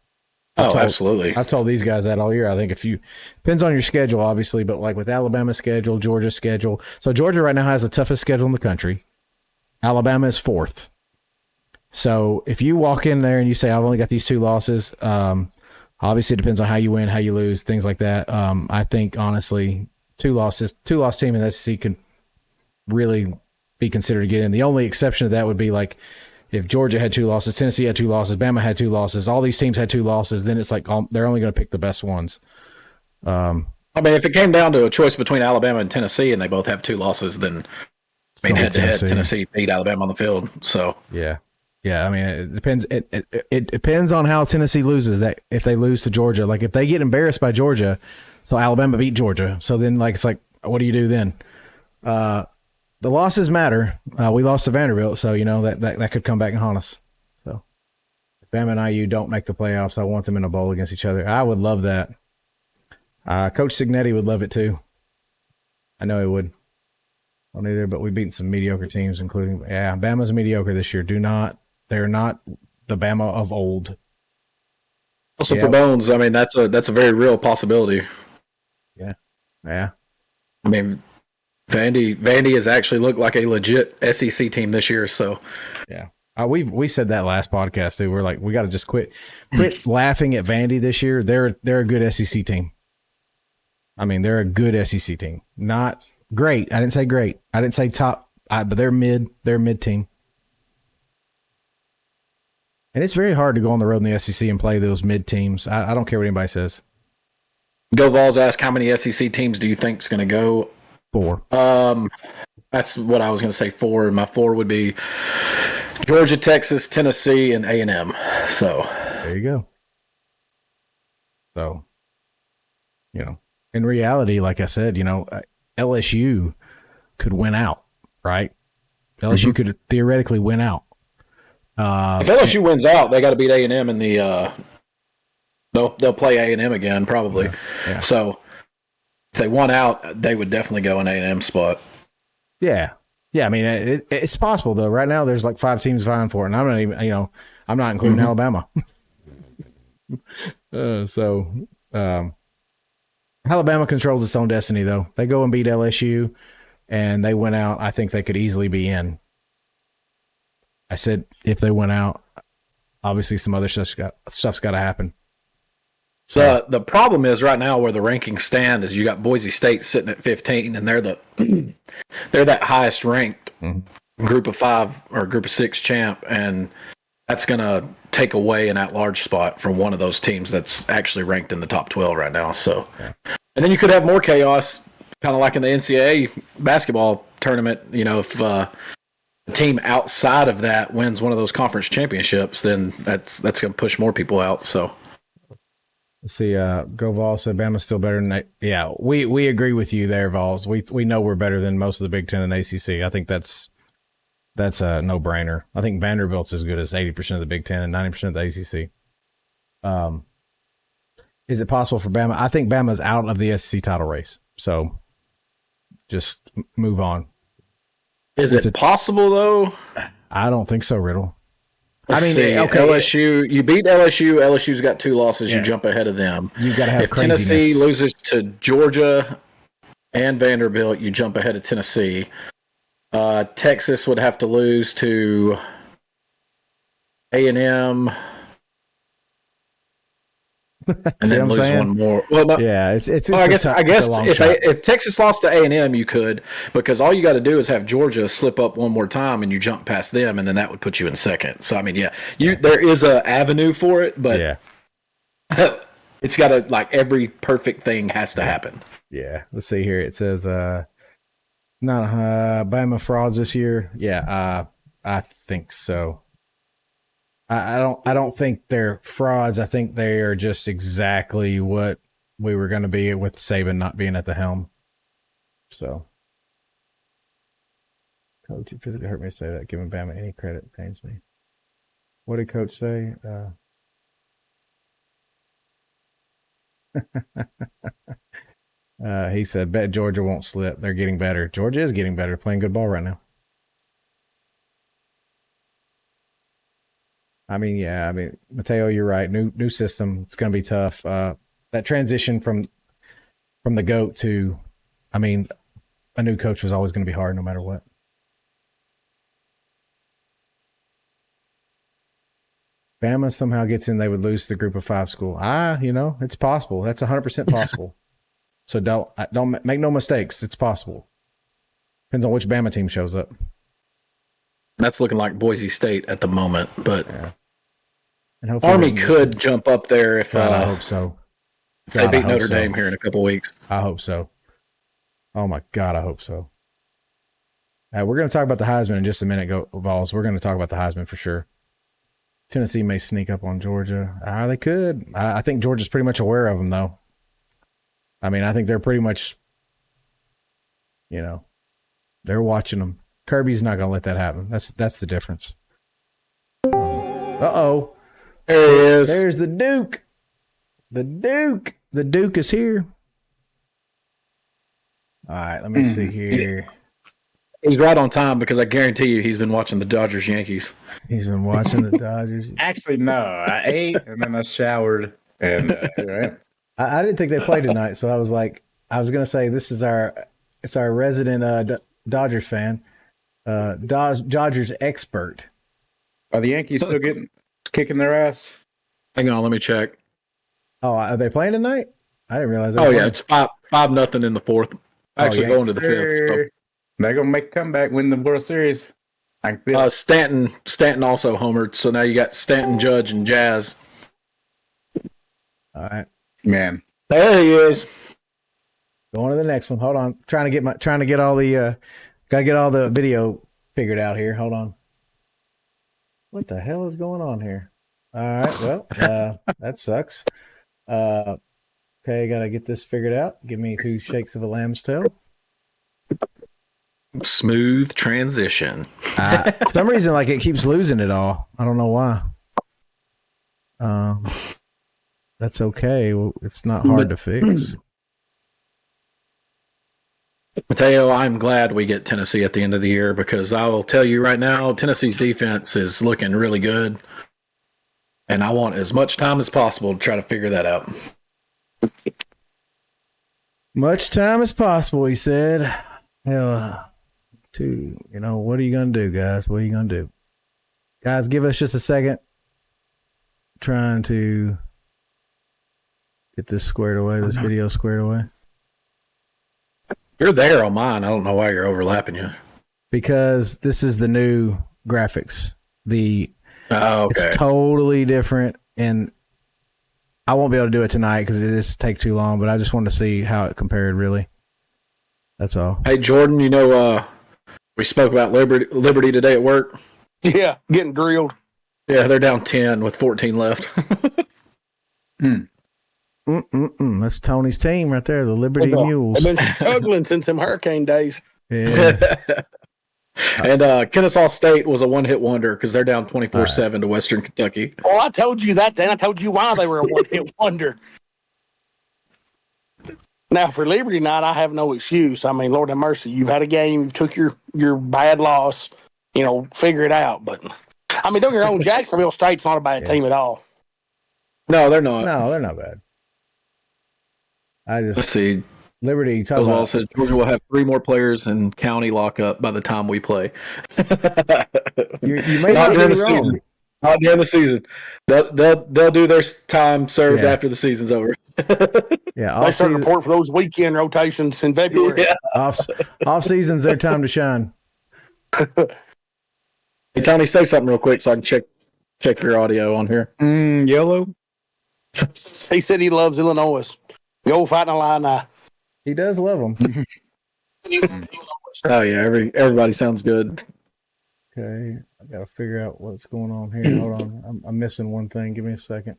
absolutely.
I've told these guys that all year. I think depends on your schedule, obviously, but like with Alabama's schedule, Georgia's schedule. So Georgia right now has the toughest schedule in the country. Alabama is 4th. So if you walk in there and you say, I've only got these 2 losses, obviously it depends on how you win, how you lose, things like that. I think, honestly, 2-loss team in the SEC could really be considered to get in. The only exception to that would be like if Georgia had 2 losses, Tennessee had 2 losses, Bama had 2 losses, all these teams had 2 losses, then it's like they're only going to pick the best ones.
I mean, if it came down to a choice between Alabama and Tennessee and they both have 2 losses, then head-to-head, Tennessee beat Alabama on the field. So
yeah. I mean, it depends. It depends on how Tennessee loses. That if they lose to Georgia, like if they get embarrassed by Georgia, so Alabama beat Georgia. So then, like it's like, what do you do then? The losses matter. We lost to Vanderbilt, so that could come back and haunt us. So if Bama and IU don't make the playoffs, I want them in a bowl against each other. I would love that. Coach Signetti would love it too. I know he would. On either, but we've beaten some mediocre teams, including Bama's mediocre this year. They're not the Bama of old.
Also for Bones, I mean that's a very real possibility.
Yeah.
I mean, Vandy has actually looked like a legit SEC team this year. So
yeah, we said that last podcast too. We're like, we got to just quit laughing at Vandy this year. They're a good SEC team. I mean, they're a good SEC team. Not great. I didn't say great. I didn't say top. But they're mid. They're a mid team. And it's very hard to go on the road in the SEC and play those mid teams. I don't care what anybody says.
Go Vols asked how many SEC teams do you think is going to go?
4.
That's what I was going to say. 4. My 4 would be Georgia, Texas, Tennessee, and A&M. So
there you go. So, in reality, like I said, LSU could win out, right? LSU could theoretically win out.
If LSU wins out, they got to beat A&M in the. They'll play A&M again probably.
Yeah.
So if they won out, they would definitely go in A&M spot.
Yeah. I mean, it's possible though. Right now, there's like 5 teams vying for it, and I'm not even. I'm not including Alabama. Alabama controls its own destiny, though. They go and beat LSU, and they went out. I think they could easily be in. I said if they went out, obviously some other stuff's got to happen.
So the problem is right now where the rankings stand is you got Boise State sitting at 15, and they're that highest ranked group of 5 or group of 6 champ, and that's going to take away an at-large spot from one of those teams that's actually ranked in the top 12 right now. So, and then you could have more chaos, kind of like in the NCAA basketball tournament. If a team outside of that wins one of those conference championships, then that's going to push more people out. So,
let's see. Go Vols said Bama's still better than that. Yeah, we agree with you there, Vols. We know we're better than most of the Big Ten and ACC. I think that's a no-brainer. I think Vanderbilt's as good as 80% of the Big Ten and 90% of the ACC. Is it possible for Bama? I think Bama's out of the SEC title race. So just move on.
Is it possible, though?
I don't think so, Riddle.
Let's
I mean,
see.
okay.
LSU. You beat LSU. LSU's got 2 losses.
Yeah.
You jump ahead of them.
You got to have
If
craziness.
Tennessee loses to Georgia and Vanderbilt, you jump ahead of Tennessee. Texas would have to lose to A&M. And
See
then
what I'm
lose
saying?
one more. Well, no,
Yeah, it's
well, I guess
it's a long shot.
if Texas lost to A&M, you could, because all you got to do is have Georgia slip up one more time, and you jump past them, and then that would put you in second. So I mean, there is a avenue for it, but
yeah.
it's got to, like, every perfect thing has to happen.
Yeah, let's see here. It says not Bama frauds this year. Yeah, I think so. I don't think they're frauds. I think they are just exactly what we were going to be with Saban not being at the helm. So, Coach, it physically hurt me to say that. Giving Bama any credit pains me. What did Coach say? He said, bet Georgia won't slip. They're getting better. Georgia is getting better, playing good ball right now. I mean, Mateo, you're right. New system. It's going to be tough. That transition from the GOAT to, I mean, a new coach was always going to be hard no matter what. Bama somehow gets in, they would lose to the Group of 5 school. It's possible. That's 100% possible. So don't make no mistakes. It's possible. Depends on which Bama team shows up.
That's looking like Boise State at the moment, but
And hopefully
Army could jump up there if
I hope so.
they beat Notre Dame here in a couple weeks.
I hope so. Oh my God, I hope so. We're going to talk about the Heisman in just a minute, Vols. We're going to talk about the Heisman for sure. Tennessee may sneak up on Georgia. They could. I think Georgia's pretty much aware of them, though. I mean, I think they're pretty much, they're watching them. Kirby's not going to let that happen. That's the difference. Uh-oh.
There he is.
There's the Duke. The Duke is here. All right, let me see here.
He's right on time because I guarantee you he's been watching the Dodgers-Yankees.
He's been watching the Dodgers.
Actually, no. I ate and then I showered, and here I am.
I didn't think they played tonight, so I was going to say this is our resident Dodgers fan, Dodgers expert.
Are the Yankees still kicking their ass?
Hang on, let me check.
Oh, are they playing tonight? I didn't realize.
Oh yeah, it's 5-0 in the fourth. Actually, going to the fifth. So.
They're gonna make a comeback, win the World Series.
Stanton also homered, so now you got Stanton, Judge, and Jazz.
All right,
man.
There he is.
Going to the next one. Hold on, trying to get all the gotta get all the video figured out here. Hold on. What the hell is going on here? All right, well, that sucks. Okay, gotta get this figured out. Give me 2 shakes of a lamb's tail.
Smooth transition.
For some reason, like, it keeps losing it all. I don't know why. That's okay. Well, it's not hard to fix.
Mateo, I'm glad we get Tennessee at the end of the year because I will tell you right now, Tennessee's defense is looking really good. And I want as much time as possible to try to figure that out.
Much time as possible, he said. Hell, what are you going to do, guys? What are you going to do? Guys, give us just a second. Trying to get this squared away, this video squared away.
You're there on mine. I don't know why you're overlapping you.
Because this is the new graphics.
Okay.
It's totally different, and I won't be able to do it tonight because it just takes too long, but I just wanted to see how it compared, really. That's all.
Hey, Jordan, we spoke about Liberty today at work.
Yeah, getting grilled.
Yeah, they're down 10 with 14 left.
That's Tony's team right there, the Liberty Mules.
They've been struggling since them hurricane days.
Yeah.
And Kennesaw State was a one-hit wonder because they're down 24-7 to Western Kentucky.
Well, I told you that then. I told you why they were a one-hit wonder. Now, for Liberty night, I have no excuse. I mean, Lord have mercy. You've had a game. You took your bad loss. Figure it out. But I mean, don't get me wrong, Jacksonville State's not a bad team at all.
No, they're not.
No, they're not bad.
Let's see.
Liberty. Talk
Oswald
about,
says Georgia will have 3 more players in county lockup by the time we play.
you may
Not
not
during
be
the
wrong.
season. Not during the season. They'll do their time served after the season's over.
Yeah,
They start report for those weekend rotations in February.
Yeah.
off season's their time to shine.
Hey, Tony, say something real quick so I can check your audio on here.
Yellow.
He said he loves Illinois. Go Fighting Illini.
He does love them.
Oh yeah, everybody sounds good.
Okay, I gotta figure out what's going on here. Hold on, I'm missing one thing. Give me a second.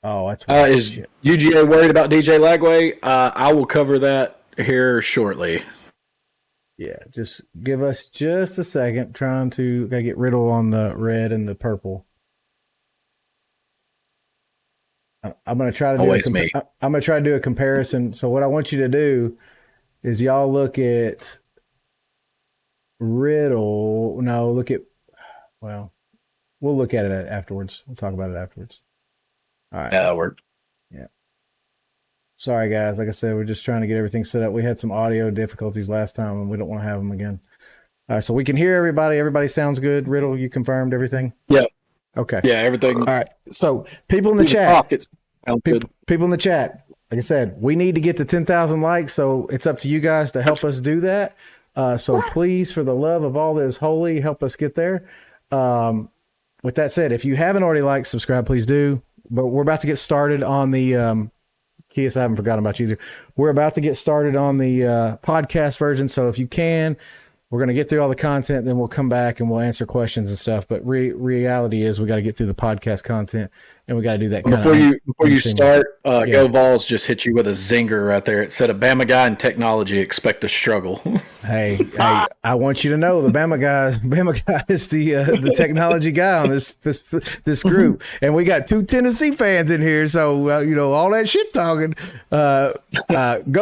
Oh, that's
Is
shit.
UGA worried about DJ Lagway? I will cover that here shortly.
Yeah, just give us just a second. Gotta get Riddle on the red and the purple. I'm gonna try to do I'm gonna try to do a comparison. So what I want you to do is y'all look at Riddle. No, well, we'll look at it afterwards. We'll talk about it afterwards. All right.
Yeah, that worked.
Yeah. Sorry, guys. Like I said, we're just trying to get everything set up. We had some audio difficulties last time, and we don't want to have them again. All right, so we can hear everybody. Everybody sounds good. Riddle, you confirmed everything?
Yeah.
Okay.
Yeah, everything.
All right. So people in the chat,
Sounds good.
people in the chat, like I said, we need to get to 10,000 likes, so it's up to you guys to help us do that. So please, for the love of all that is holy, help us get there. With that said, if you haven't already liked, subscribe, please do. But we're about to get started on the Kias, I haven't forgotten about you either. We're about to get started on the podcast version. So if you can, we're going to get through all the content, then we'll come back and we'll answer questions and stuff. But reality is we got to get through the podcast content, and we got to do that.
Before you start, Go Vols just hit you with a zinger right there. It said a Bama guy in technology expect to struggle.
Hey, I want you to know the Bama guy is the technology guy on this group, and we got 2 Tennessee fans in here, so all that shit talking. Go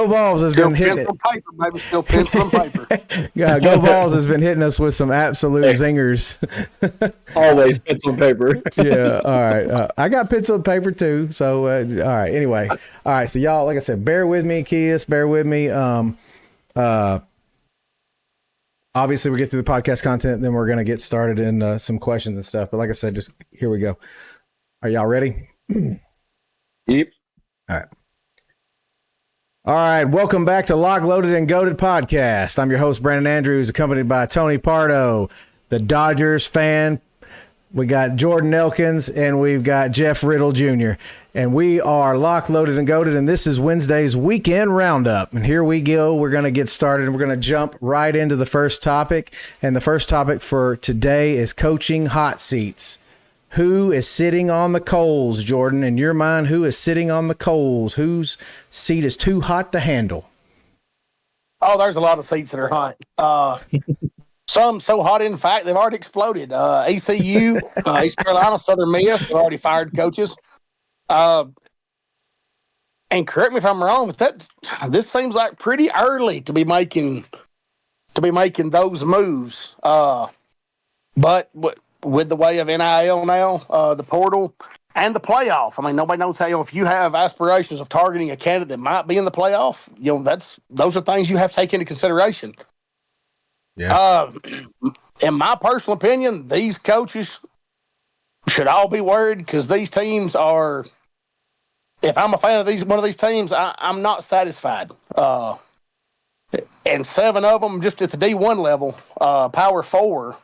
Vols has been hitting it.
Paper, baby. Still pencil and paper.
Go Vols has been hitting us with some absolute zingers.
Always pencil and paper.
Yeah, all right. I got pencil and paper too. So all right. Anyway, all right. So y'all, like I said, bear with me, Kias. Bear with me. Obviously, we get through the podcast content, then we're gonna get started in some questions and stuff. But like I said, just here we go. Are y'all ready?
Yep.
All right. All right, welcome back to Lock, Loaded, and Goated podcast. I'm your host, Brandon Andrews, accompanied by Tony Pardo, the Dodgers fan. We got Jordan Elkins, and we've got Jeff Riddle Jr. And we are Lock, Loaded, and Goated, and this is Wednesday's Weekend Roundup. And here we go. We're going to get started, and we're going to jump right into the first topic. And the first topic for today is coaching hot seats. Who is sitting on the coals, Jordan? In your mind, who is sitting on the coals? Whose seat is too hot to handle?
Oh, there's a lot of seats that are hot. Some so hot, in fact, they've already exploded. ECU, East Carolina, Southern Miss, they've already fired coaches. And correct me if I'm wrong, but this seems like pretty early to be making those moves. But with the way of NIL now, the portal and the playoff. I mean, nobody knows how. If you have aspirations of targeting a candidate that might be in the playoff, those are things you have to take into consideration.
Yeah.
In my personal opinion, these coaches should all be worried because these teams are. If I'm a fan of one of these teams, I'm not satisfied. And 7 of them just at the D1 level, Power 4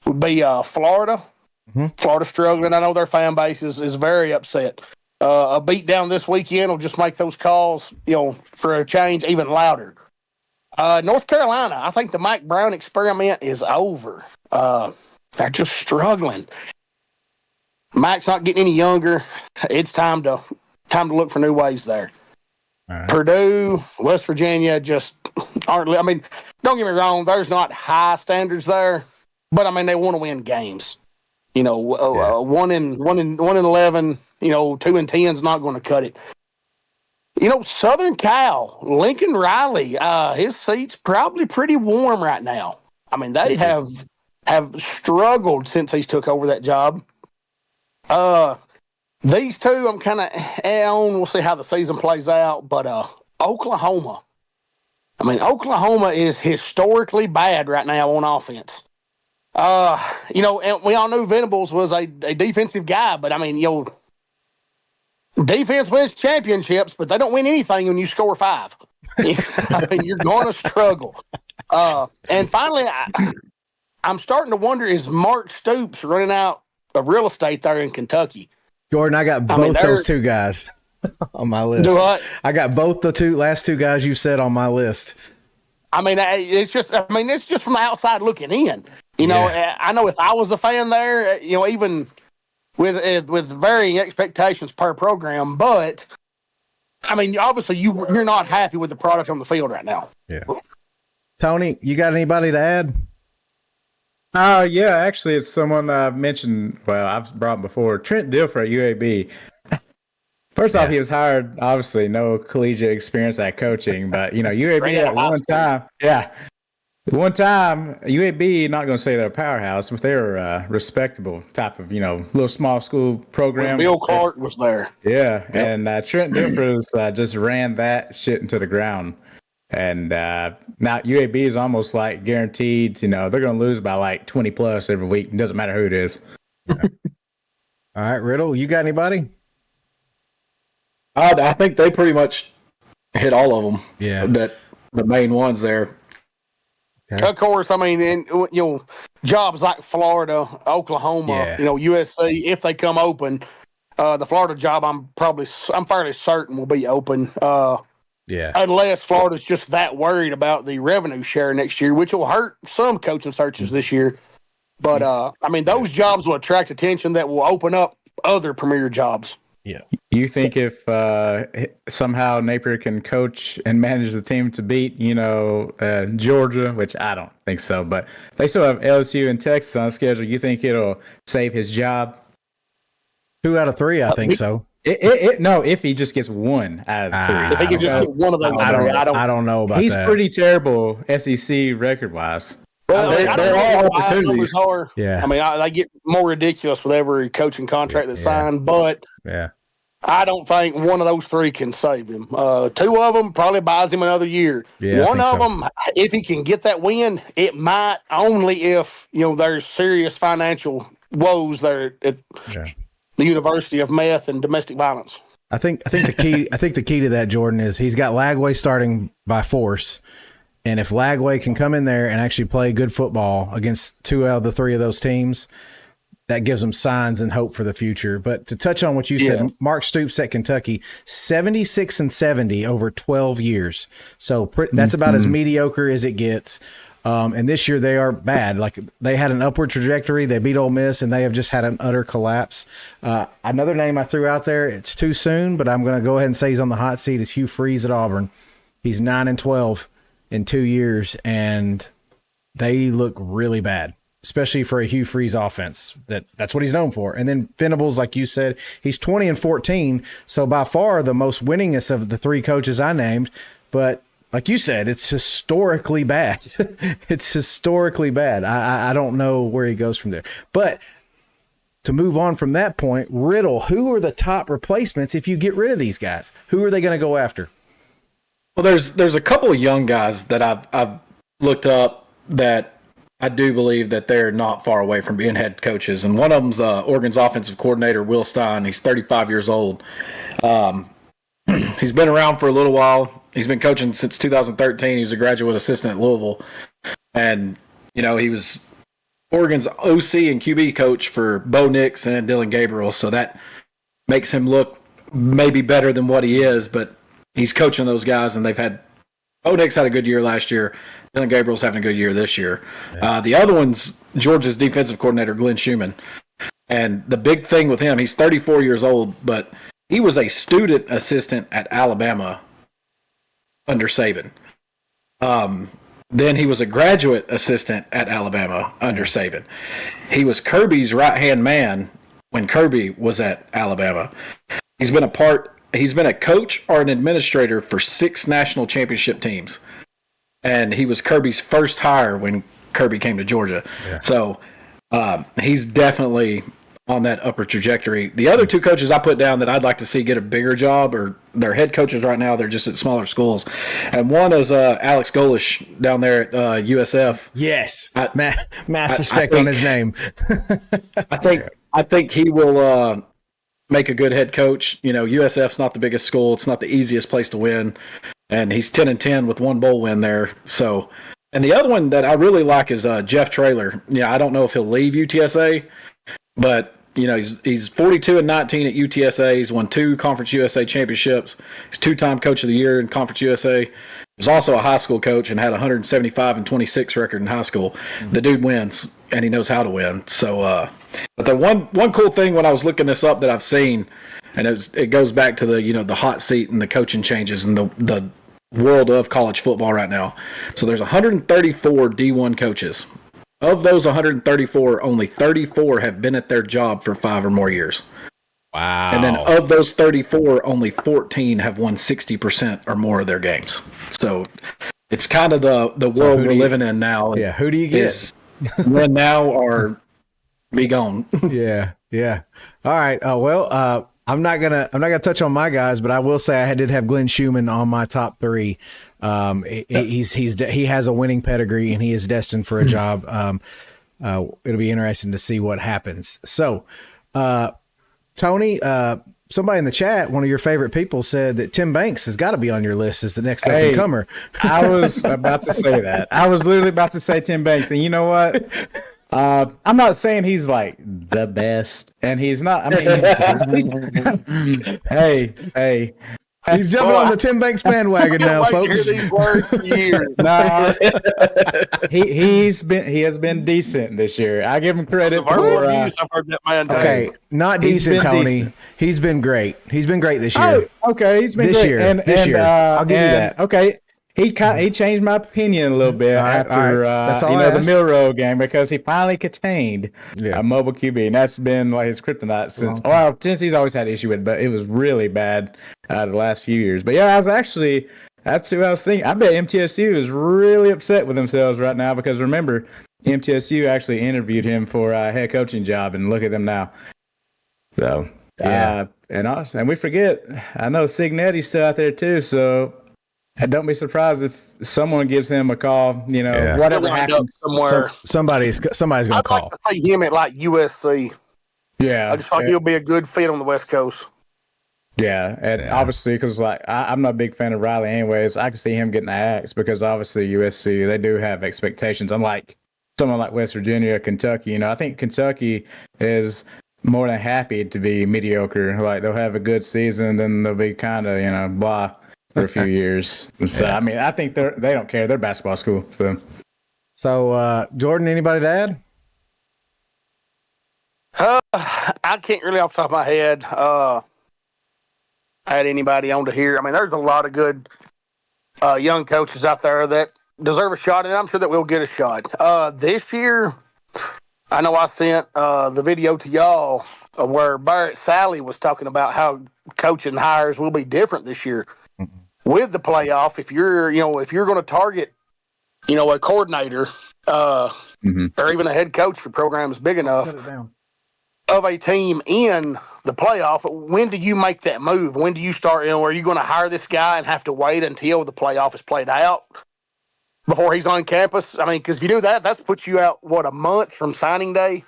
would be Florida. Mm-hmm. Florida struggling. I know their fan base is very upset. A beat down this weekend will just make those calls, for a change even louder. North Carolina, I think the Mike Brown experiment is over. They're just struggling. Mike's not getting any younger. It's time to look for new ways there. Right. Purdue, West Virginia just aren't. I mean, don't get me wrong. There's not high standards there, but I mean they want to win games. 1 in 11. 2 and 10 is not going to cut it. Southern Cal, Lincoln Riley, his seat's probably pretty warm right now. I mean, they have have struggled since he's took over that job. These two, I'm kind of on. We'll see how the season plays out. But Oklahoma, I mean, Oklahoma is historically bad right now on offense. And we all knew Venables was a defensive guy, but I mean, defense wins championships, but they don't win anything when you score 5. I mean, you're going to struggle. And finally, I'm starting to wonder, is Mark Stoops running out of real estate there in Kentucky?
Jordan, I got both those two guys on my list.
Do what?
I got both the last two guys you said on my list.
I mean, it's just from the outside looking in. I know if I was a fan there, even with varying expectations per program, but I mean, obviously you're not happy with the product on the field right now.
Yeah. Tony, you got anybody to add?
Yeah, actually, it's someone I've mentioned. Well, I've brought before. Trent Dilfer at UAB. First off, he was hired. Obviously, no collegiate experience at coaching, but UAB at one time. Yeah, one time UAB. Not going to say they're a powerhouse, but they're a respectable type of little small school program.
Bill Clark was there.
Yeah, yep. And Trent Dilfer just ran that shit into the ground. And now UAB is almost like guaranteed, they're going to lose by like 20 plus every week. It doesn't matter who it is.
All right, Riddle, you got anybody?
I think they pretty much hit all of them.
Yeah.
The main ones there.
Okay. Of course, I mean, jobs like Florida, Oklahoma, USC, if they come open, the Florida job, I'm fairly certain will be open.
Yeah.
Unless Florida's just that worried about the revenue share next year, which will hurt some coaching searches this year. But, I mean, those jobs will attract attention that will open up other premier jobs.
Yeah.
You think if somehow Napier can coach and manage the team to beat, Georgia, which I don't think so, but they still have LSU and Texas on schedule, you think it'll save his job?
2 out of 3, I think so.
No, if he just gets 1 out of 3.
If he can just get one of those,
I don't know about
he's
that.
He's pretty terrible SEC record-wise.
Well,
they're all opportunities.
Yeah.
I mean, they get more ridiculous with every coaching contract that's signed, but I don't think one of those 3 can save him. 2 of them probably buys him another year.
Yeah,
one of them, if he can get that win, it might only if there's serious financial woes there at the University of Meth and Domestic Violence.
I think the key to that, Jordan, is he's got Lagway starting by force, and if Lagway can come in there and actually play good football against 2 out of the 3 of those teams, that gives them signs and hope for the future. But to touch on what you said, Mark Stoops at Kentucky, 76-70 over 12 years. So that's about as mediocre as it gets. And this year they are bad. Like, they had an upward trajectory. They beat Ole Miss, and they have just had an utter collapse. Another name I threw out there, it's too soon, but I'm going to go ahead and say he's on the hot seat, is Hugh Freeze at Auburn. He's 9-12 in 2 years, and they look really bad, especially for a Hugh Freeze offense. That's what he's known for. And then Venables, like you said, he's 20-14, so by far the most winningest of the 3 coaches I named. But like you said, it's historically bad. It's historically bad. I don't know where he goes from there. But to move on from that point, Riddle, who are the top replacements if you get rid of these guys? Who are they going to go after?
Well, there's a couple of young guys that I've looked up that I do believe that they're not far away from being head coaches. And one of them's Oregon's offensive coordinator, Will Stein. He's 35 years old. He's been around for a little while. He's been coaching since 2013. He was a graduate assistant at Louisville. And, he was Oregon's OC and QB coach for Bo Nix and Dylan Gabriel. So that makes him look maybe better than what he is. But he's coaching those guys, and Bo Nix had a good year last year. Dylan Gabriel's having a good year this year. The other one's Georgia's defensive coordinator, Glenn Schumann. And the big thing with him, he's 34 years old, but he was a student assistant at Alabama under Saban. Then he was a graduate assistant at Alabama under Saban. He was Kirby's right-hand man when Kirby was at Alabama. He's been a coach or an administrator for 6 national championship teams. And he was Kirby's first hire when Kirby came to Georgia. So he's definitely on that upper trajectory. The other two coaches I put down that I'd like to see get a bigger job, or they're head coaches right now, they're just at smaller schools. And one is Alex Golish down there at USF.
Yes. Mass respect on his name.
I think he will make a good head coach. You know, USF's not the biggest school. It's not the easiest place to win. And he's 10-10 with one bowl win there. So, and the other one that I really like is Jeff Traylor. Yeah, I don't know if he'll leave UTSA, but you know, he's 42-19 at UTSA. He's won 2 Conference USA championships. He's 2-time Coach of the Year in Conference USA. He was also a high school coach and had a 175-26 record in high school. The dude wins, and he knows how to win. So, but the one cool thing when I was looking this up that I've seen, and it goes back to the hot seat and the coaching changes and the world of college football right now. So there's 134 D1 coaches. Of those 134, only 34 have been at their job for 5 or more years.
Wow.
And then of those 34, only 14 have won 60% or more of their games. So it's kind of the world we're living in now.
Yeah, who do you get?
Win now or be gone.
Yeah. All right. Well, I'm not gonna touch on my guys, but I will say I did have Glenn Schumann on my top 3. He has a winning pedigree and he is destined for a job. It'll be interesting to see what happens. So, Tony, somebody in the chat, one of your favorite people, said that Tim Banks has got to be on your list as the next up and comer.
I was about to say that. I was literally about to say Tim Banks, and you know what? I'm not saying he's like the best, and he's not. I mean, hey.
He's jumping on the Tim Banks bandwagon now, folks.
These words for years.
No, he has been decent this year. I give him credit for.
I've heard that man.
Okay, not decent, Tony.
Decent.
He's been great. He's been great this year.
Oh, okay, he's been
this
great.
year. This year, I'll give you that.
Okay, he changed my opinion a little bit after
That's all
the Milrow game, because he finally contained
Yeah.
a mobile QB, and that's been like his kryptonite since. Tennessee's always had issue with, but it was really bad the last few years. But yeah, that's who I was thinking. I bet MTSU is really upset with themselves right now, because remember, MTSU actually interviewed him for a head coaching job, and look at them now. So
Yeah.
And we forget, I know Signetti's still out there too, so don't be surprised if someone gives him a call. You know,
Yeah.
whatever
Lined up
happens.
somewhere.
Somebody's gonna
I'd
call.
like to see him at like USC.
Yeah,
I just thought he'll be a good fit on the West Coast.
yeah, and obviously, because like I'm not a big fan of Riley, anyways. I can see him getting the axe, because obviously USC, they do have expectations. Unlike someone like West Virginia, Kentucky. You know, I think Kentucky is more than happy to be mediocre. Like, they'll have a good season, then they'll be kind of blah for a few years. So I mean, I think they don't care. They're a basketball school.
So Jordan, anybody to add?
I can't really off the top of my head add anybody on to here. I mean, there's a lot of good young coaches out there that deserve a shot, and I'm sure that we'll get a shot. This year, I know I sent the video to y'all where Barrett Sally was talking about how coaching hires will be different this year with the playoff. If you're going to target, a coordinator or even a head coach for programs big enough of a team in the playoff, when do you make that move? When do you start? Are you going to hire this guy and have to wait until the playoff is played out before he's on campus? I mean, because if you do that, that's puts you out, a month from signing day?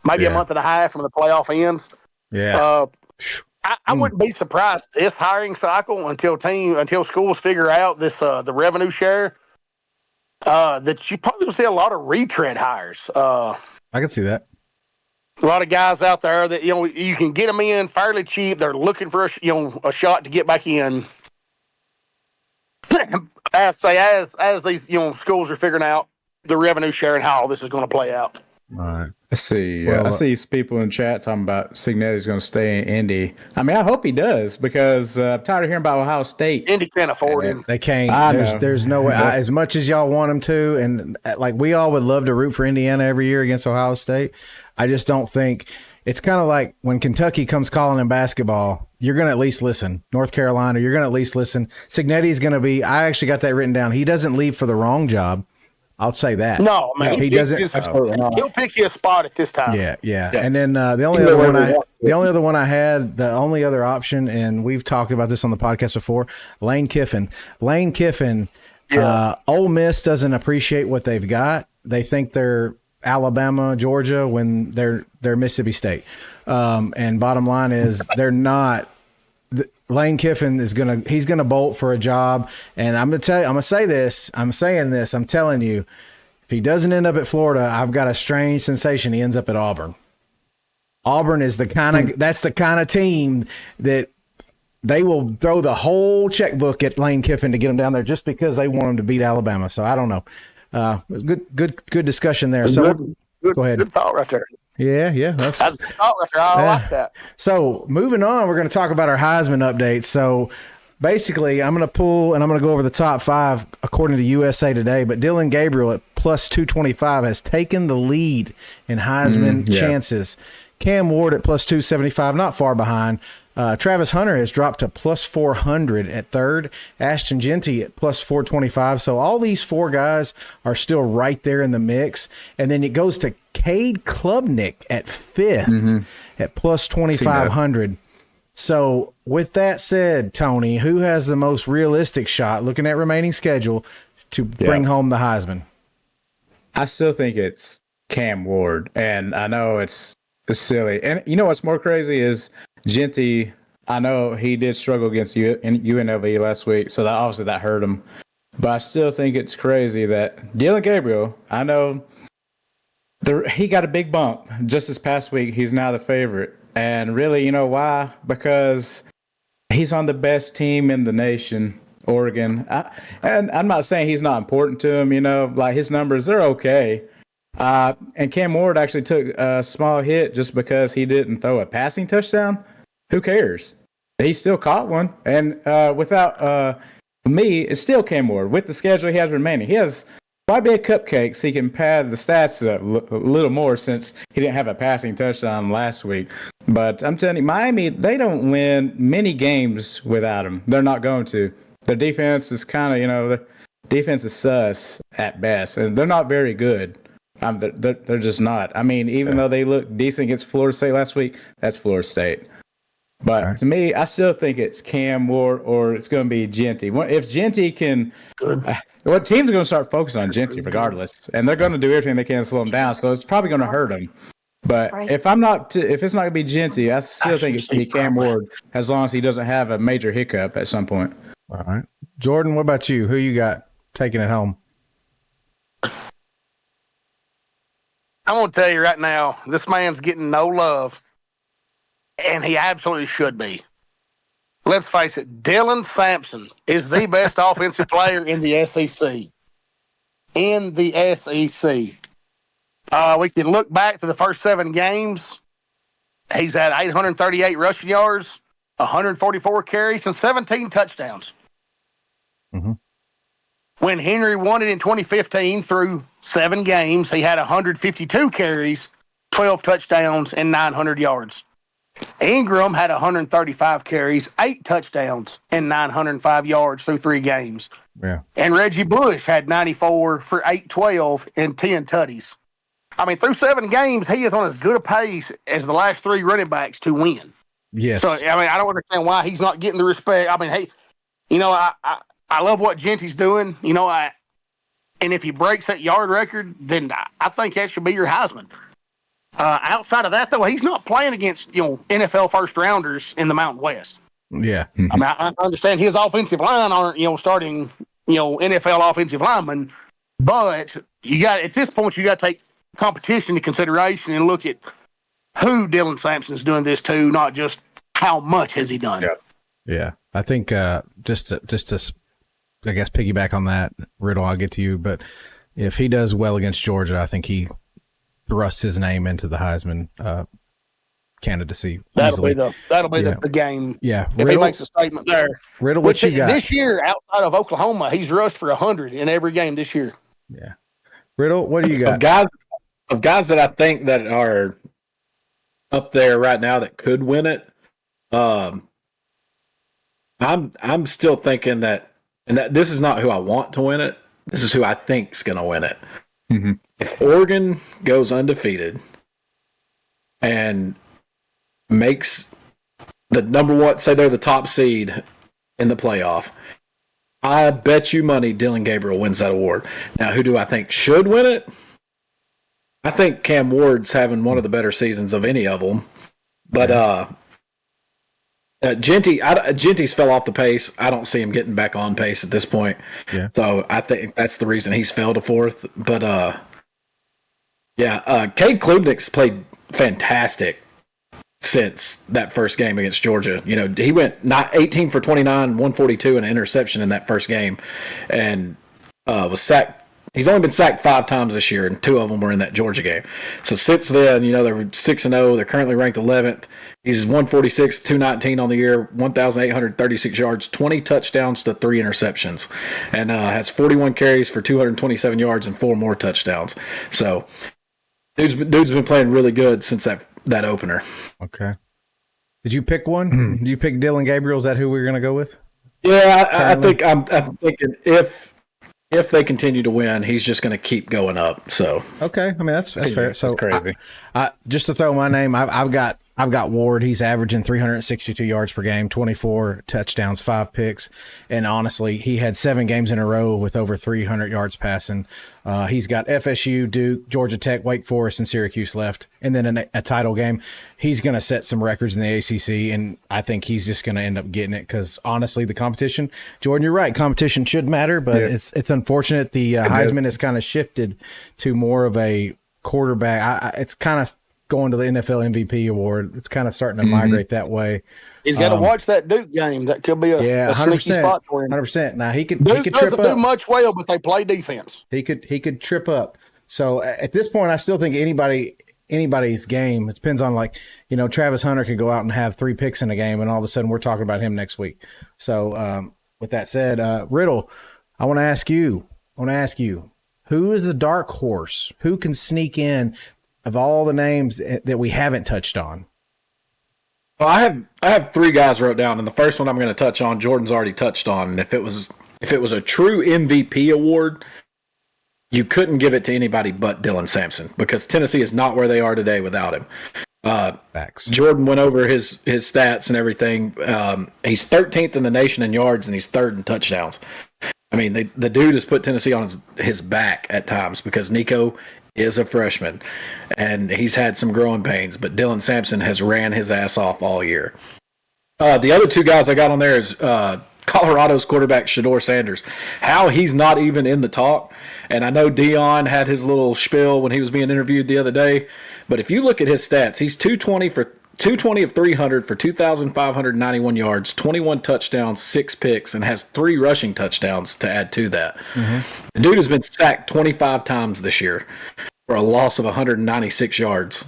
Maybe a month and a half from the playoff ends.
Yeah.
I wouldn't be surprised this hiring cycle until schools figure out this the revenue share that you probably will see a lot of retread hires.
I can see that.
A lot of guys out there that you can get them in fairly cheap. They're looking for a shot to get back in. As these schools are figuring out the revenue share and how all this is going to play out.
All right.
I see.
Well,
I see people in chat talking about Signetti's going to stay in Indy. I mean, I hope he does, because I'm tired of hearing about Ohio State.
Indy can't afford him.
They can't. There's no way. As much as y'all want them to, and like we all would love to root for Indiana every year against Ohio State, I just don't think it's kind of like when Kentucky comes calling in basketball, you're going to at least listen. North Carolina, you're going to at least listen. Signetti's going to be. I actually got that written down. He doesn't leave for the wrong job. I'll say that.
No, man,
he doesn't.
Absolutely not.
He'll pick you a spot at this time.
Yeah.
Yeah.
And then the only
Either
other
way
one
we want
the only other option, and we've talked about this on the podcast before, Lane Kiffin. Lane Kiffin. Ole Miss doesn't appreciate what they've got. They think they're Alabama, Georgia when they're Mississippi State. And bottom line is they're not. Lane Kiffin he's gonna bolt for a job, and I'm gonna say this. I'm telling you, if he doesn't end up at Florida, I've got a strange sensation he ends up at Auburn. Auburn is that's the kind of team that they will throw the whole checkbook at Lane Kiffin to get him down there just because they want him to beat Alabama. So I don't know. Good discussion there. So go ahead.
Good thought right there.
Yeah.
That's a good thought right there. I like that.
So moving on, we're going to talk about our Heisman update. So basically, I'm going to pull and I'm going to go over the top 5 according to USA Today. But Dylan Gabriel at plus 225 has taken the lead in Heisman chances. Cam Ward at plus 275, not far behind. Travis Hunter has dropped to plus 400 at third. Ashton Jeanty at plus 425. So all these 4 guys are still right there in the mix. And then it goes to Cade Klubnik at 5th at plus 2,500. So with that said, Tony, who has the most realistic shot, looking at remaining schedule, to bring home the Heisman?
I still think it's Cam Ward, and I know it's silly. And you know what's more crazy is Jeanty. I know he did struggle against UNLV last week, so that hurt him. But I still think it's crazy that Dylan Gabriel, I know he got a big bump just this past week. He's now the favorite. And really, you know why? Because he's on the best team in the nation, Oregon. And I'm not saying he's not important to him, like his numbers, they're okay. And Cam Ward actually took a small hit just because he didn't throw a passing touchdown. Who cares? He still caught one. And without me, it's still Cam Ward. With the schedule he has remaining, he has 5 big cupcakes. He can pad the stats a little more since he didn't have a passing touchdown last week. But I'm telling you, Miami, they don't win many games without him. They're not going to. Their defense is kind of, the defense is sus at best. And they're not very good. They're just not. I mean, even though they look decent against Florida State last week, that's Florida State. But to me, I still think it's Cam Ward or it's going to be Jeanty. If Jeanty can, teams are going to start focusing on Jeanty regardless, and they're going to do everything they can to slow him down. So it's probably going to hurt him. But if it's not going to be Jeanty, I still think it's going to be Cam Ward as long as he doesn't have a major hiccup at some point.
All right, Jordan, what about you? Who you got taking it home?
I'm going to tell you right now, this man's getting no love, and he absolutely should be. Let's face it, Dylan Sampson is the best offensive player in the SEC. In the SEC. We can look back to the first 7 games. He's had 838 rushing yards, 144 carries, and 17 touchdowns.
Mm-hmm.
When Henry won it in 2015 through 7 games, he had 152 carries, 12 touchdowns, and 900 yards. Ingram had 135 carries, 8 touchdowns, and 905 yards through 3 games.
Yeah.
And Reggie Bush had 94 for 812 and 10 tutties. I mean, through 7 games, he is on as good a pace as the last 3 running backs to win.
Yes.
So, I mean, I don't understand why he's not getting the respect. I mean, hey, I love what Jeanty's doing, and if he breaks that yard record, then I think that should be your Heisman. Outside of that, though, he's not playing against, NFL first rounders in the Mountain West.
Yeah.
I mean, I understand his offensive line aren't, starting, NFL offensive linemen, but at this point, you got to take competition into consideration and look at who Dylan Sampson's doing this to, not just how much has he done.
Yeah. I think just to I guess piggyback on that, Riddle, I'll get to you, but if he does well against Georgia, I think he thrusts his name into the Heisman candidacy easily.
That'll be the game.
Yeah.
If he makes a statement there.
Riddle, what you got?
This year, outside of Oklahoma, he's rushed for 100 in every game this year.
Yeah. Riddle, what do you got?
Of guys that I think that are up there right now that could win it, I'm still thinking that, and that this is not who I want to win it, This is who I think's going to win it.
Mm-hmm.
If Oregon goes undefeated and makes the number one, say they're the top seed in the playoff, I bet you money Dylan Gabriel wins that award. Now, who do I think should win it? I think Cam Ward's having one of the better seasons of any of them. But Genty's fell off the pace. I don't see him getting back on pace at this point.
Yeah.
So I think that's the reason he's fell to fourth. But Cade Klubnik's played fantastic since that first game against Georgia. You know, he went 18 for 29, 142, and an interception in that first game, and was sacked. He's only been sacked 5 times this year, and 2 of them were in that Georgia game. So since then, you know, they were 6-0. They're currently ranked 11th. He's 146, 219 on the year, 1,836 yards, 20 touchdowns to 3 interceptions, and has 41 carries for 227 yards and 4 more touchdowns. So dude's been playing really good since that opener.
Okay. Did you pick one? Did you pick Dylan Gabriel? Is that who we're going to go with?
Yeah, I'm thinking if they continue to win, he's just going to keep going up. So
Okay, I mean that's fair. So
crazy.
I just to throw my name, I've got Ward. He's averaging 362 yards per game, 24 touchdowns, 5 picks, and honestly, he had 7 games in a row with over 300 yards passing. He's got FSU, Duke, Georgia Tech, Wake Forest, and Syracuse left, and then a title game. He's going to set some records in the ACC, and I think he's just going to end up getting it because honestly, the competition. Jordan, you're right. Competition should matter, but it's unfortunate the Heisman has kind of shifted to more of a quarterback. It's kind of going to the NFL MVP award. It's kind of starting to migrate that way.
He's got to watch that Duke game. That could be a sneaky
100%.
spot for him.
100%. Now he could
Duke
trip
doesn't do
up.
much well, but they play defense.
He could trip up. So at this point, I still think anybody's game. It depends on, like, you know, Travis Hunter could go out and have 3 picks in a game, and all of a sudden we're talking about him next week. So with that said, Riddle, I want to ask you, who is the dark horse? Who can sneak in of all the names that we haven't touched on?
Well, I have 3 guys wrote down, and the first one I'm going to touch on, Jordan's already touched on. And if it was a true MVP award, you couldn't give it to anybody but Dylan Sampson because Tennessee is not where they are today without him.
Facts.
Jordan went over his stats and everything. He's 13th in the nation in yards, and he's 3rd in touchdowns. I mean, the dude has put Tennessee on his back at times because Nico is a freshman, and he's had some growing pains, but Dylan Sampson has ran his ass off all year. The other 2 guys I got on there is Colorado's quarterback, Shedeur Sanders. How he's not even in the talk, and I know Dion had his little spiel when he was being interviewed the other day, but if you look at his stats, he's 220 of 300 for 2,591 yards, 21 touchdowns, 6 picks, and has 3 rushing touchdowns to add to that. Mm-hmm. The dude has been sacked 25 times this year for a loss of 196 yards.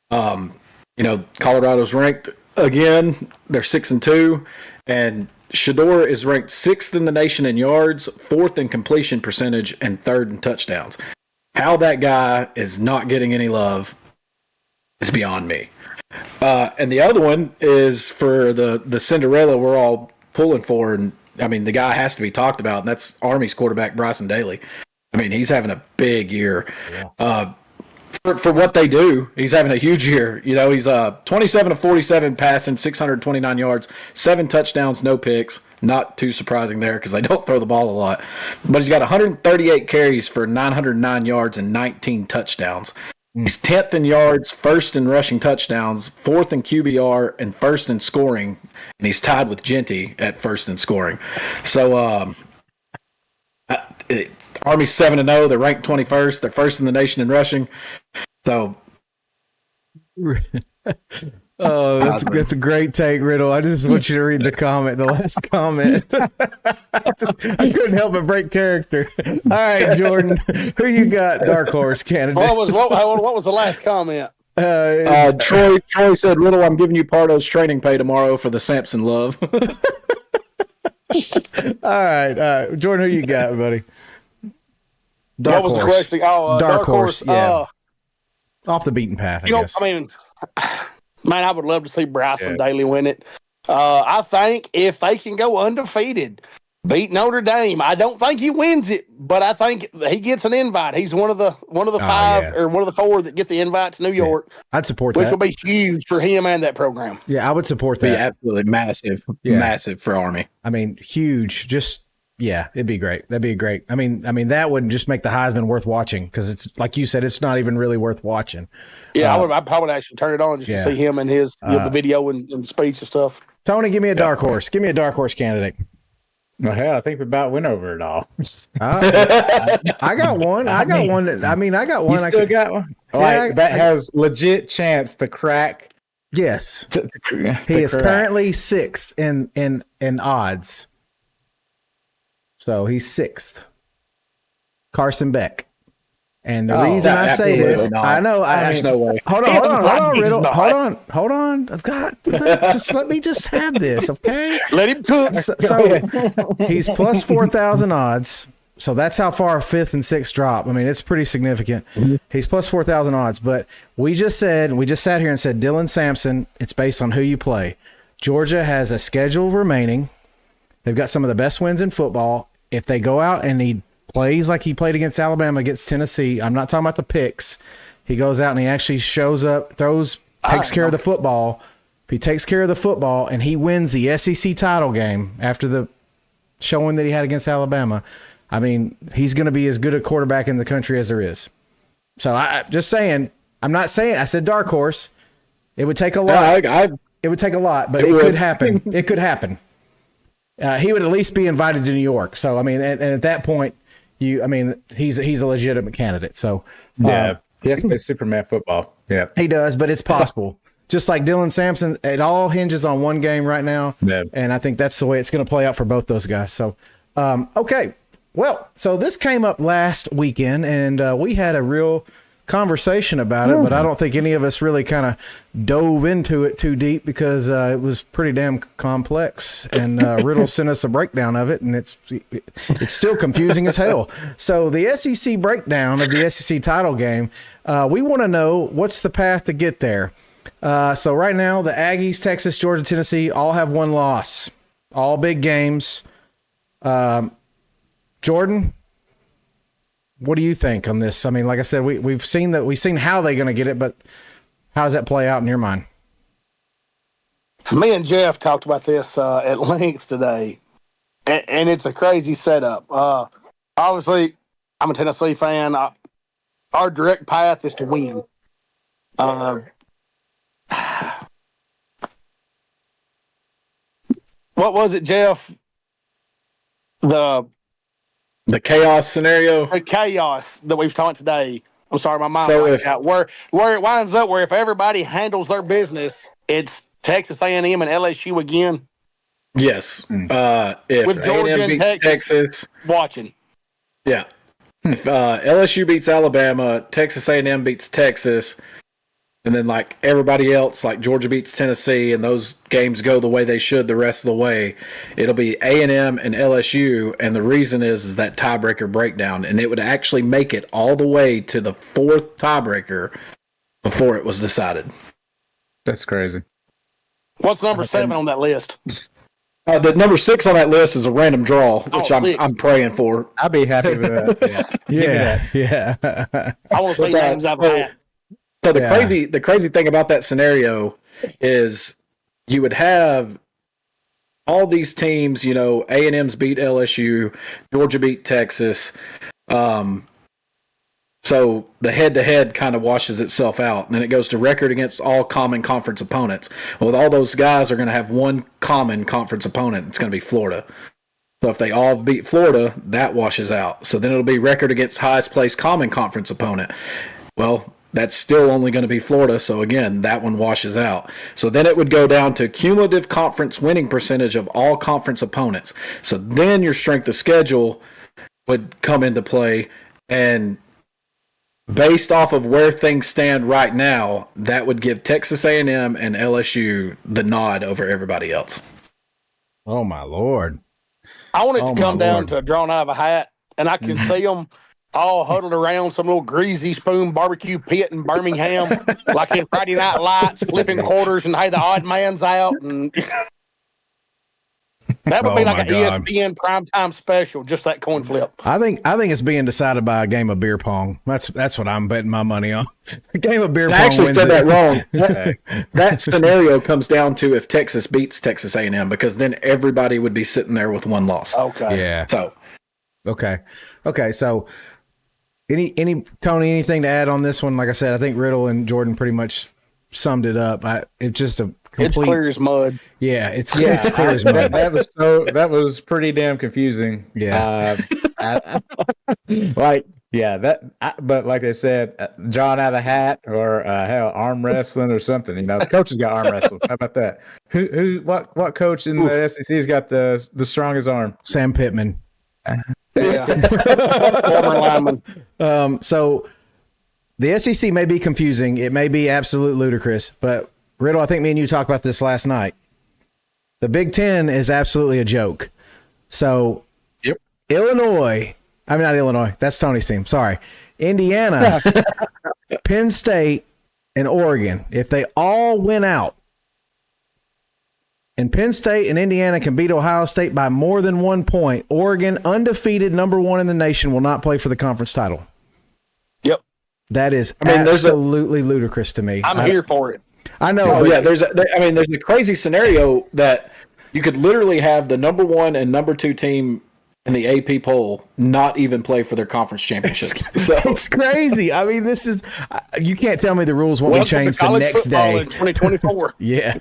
You know, Colorado's ranked again. They're 6-2, and Shedeur is ranked 6th in the nation in yards, 4th in completion percentage, and 3rd in touchdowns. How that guy is not getting any love is beyond me. And the other one is for the Cinderella we're all pulling for, and I mean the guy has to be talked about, and that's Army's quarterback Bryson Daly. I mean he's having a big year. Yeah. For what they do, he's having a huge year. You know, he's 27 of 47 passing, 629 yards, 7 touchdowns, no picks. Not too surprising there because they don't throw the ball a lot. But he's got 138 carries for 909 yards and 19 touchdowns. He's 10th in yards, 1st in rushing touchdowns, 4th in QBR, and 1st in scoring. And he's tied with Genty at 1st in scoring. So Army's 7-0. They're ranked 21st. They're 1st in the nation in rushing. So,
that's a great take, Riddle. I just want you to read the last comment. I couldn't help but break character. All right, Jordan, who you got? Dark horse candidate.
What was the last comment?
Troy said, "Riddle, I'm giving you Pardo's training pay tomorrow for the Sampson love."
All right, Jordan, who you got, buddy?
What was the question?
Dark horse. Yeah. Off the beaten path, I guess.
I mean, man, I would love to see Bryson Daly win it. I think if they can go undefeated, beat Notre Dame. I don't think he wins it, but I think he gets an invite. He's one of the five
yeah.
or one of the four that get the invite to New York,
I'd support
which
that.
will be huge for him and that program.
Yeah, I would support
Be
that.
absolutely massive,
Yeah.
massive for Army.
I mean, huge. Just yeah, it'd be great. That'd be great. I mean, that would just make the Heisman worth watching because it's like you said, it's not even really worth watching.
Yeah, I probably actually turn it on just
yeah.
to see him and his the video and speech and stuff.
Tony, give me a dark horse. Give me a dark horse candidate.
Well, hell, I think we about went over it all.
I got one. I got one. I got one.
You still got one? Like, that has legit chance to crack.
Yes.
To
He is
crack.
currently sixth in odds. So he's sixth. Carson Beck. And the reason I say this,
not.
I know.
There's no way.
Hold on, Riddle. Hold on. I've got. Just let me just have this, okay?
Let him cook.
So he's plus 4,000 odds. So that's how far fifth and sixth drop. I mean, it's pretty significant. He's plus 4,000 odds. But we just sat here and said, Dylan Sampson, it's based on who you play. Georgia has a schedule remaining. They've got some of the best wins in football. If they go out and he plays like he played against Alabama, against Tennessee, I'm not talking about the picks. He goes out and he actually shows up, takes care of the football. If he takes care of the football and he wins the SEC title game after the showing that he had against Alabama, I mean, he's going to be as good a quarterback in the country as there is. So I just saying, I'm not saying, I said dark horse. It would take a lot. It would take a lot, but it could happen. It could happen. He would at least be invited to New York. So, I mean, and at that point, he's a legitimate candidate. So,
yeah, he has to play Superman football. Yeah,
he does, but it's possible. Just like Dylan Sampson, it all hinges on one game right now.
Yeah.
And I think that's the way it's going to play out for both those guys. So, okay. Well, so this came up last weekend, and we had a real conversation about it, but I don't think any of us really kind of dove into it too deep because it was pretty damn complex, and Riddle sent us a breakdown of it, and it's still confusing as hell. So the SEC breakdown of the SEC title game, we want to know what's the path to get there. So right now, the Aggies, Texas, Georgia, Tennessee all have one loss, all big games. Jordan, what do you think on this? I mean, like I said, we've seen how they're going to get it, but how does that play out in your mind?
Me and Jeff talked about this at length today, and it's a crazy setup. Obviously, I'm a Tennessee fan. Our direct path is to win. What was it, Jeff?
The chaos scenario.
The chaos that we've talked today. I'm sorry, my mind.
So
where it winds up, where if everybody handles their business, it's Texas A&M and LSU again.
Yes. If
With Georgia
A&M
and
beats Texas,
watching.
yeah. If LSU beats Alabama, Texas A&M beats Texas, and then like everybody else, like Georgia beats Tennessee, and those games go the way they should the rest of the way, it'll be A&M and LSU, and the reason is that tiebreaker breakdown, and it would actually make it all the way to the fourth tiebreaker before it was decided.
that's crazy.
What's number 7 on that list?
The number 6 on that list is a random draw, which I'm praying for.
I'd be happy with that.
Yeah.
I want to see names out of that.
So the crazy thing about that scenario is you would have all these teams, A&M's beat LSU, Georgia beat Texas. So the head-to-head kind of washes itself out, and then it goes to record against all common conference opponents. Well, all those guys are going to have one common conference opponent. It's going to be Florida. So if they all beat Florida, that washes out. So then it'll be record against highest placed common conference opponent. Well, that's still only going to be Florida. So again, that one washes out. So then it would go down to cumulative conference winning percentage of all conference opponents. So then your strength of schedule would come into play, and based off of where things stand right now, that would give Texas A&M and LSU the nod over everybody else.
Oh my Lord.
I want it to come down
Lord.
to a drawn out of a hat, and I can see them all huddled around some little greasy spoon barbecue pit in Birmingham, like in Friday Night Lights, flipping quarters, and hey, the odd man's out. And That would
Oh
be like
my
an
God.
ESPN primetime special, just that coin flip.
I think it's being decided by a game of beer pong. That's what I'm betting my money on. A game of beer pong.
I actually
wins
said
it.
that wrong. That scenario comes down to if Texas beats Texas A&M, because then everybody would be sitting there with one loss.
Okay.
Yeah.
So
Okay. So, any Tony, anything to add on this one? Like I said, I think Riddle and Jordan pretty much summed it up. It's just a complete.
It's clear as mud.
Yeah, it's clear as mud.
That was pretty damn confusing.
Yeah.
But like I said, John out of the hat or hell, arm wrestling or something. You know, the coach has got arm wrestled. How about that? What coach in the SEC's got the strongest arm?
Sam Pittman.
Yeah. Former lineman.
So the SEC may be confusing. It may be absolute ludicrous, but Riddle, I think me and you talked about this last night. The Big Ten is absolutely a joke. So Illinois, not Illinois. That's Tony's team. Sorry. Indiana, Penn State, and Oregon. If they all win out, and Penn State and Indiana can beat Ohio State by more than 1 point, Oregon, undefeated number 1 in the nation, will not play for the conference title.
Yep.
That is
there's
absolutely ludicrous to me.
I'm here for it.
I know.
Oh,
but
yeah, there's a crazy scenario that you could literally have the number 1 and number 2 team in the AP poll not even play for their conference championship.
It's crazy. This is you can't tell me the rules won't be changed the next day.
In 2024.
Yeah.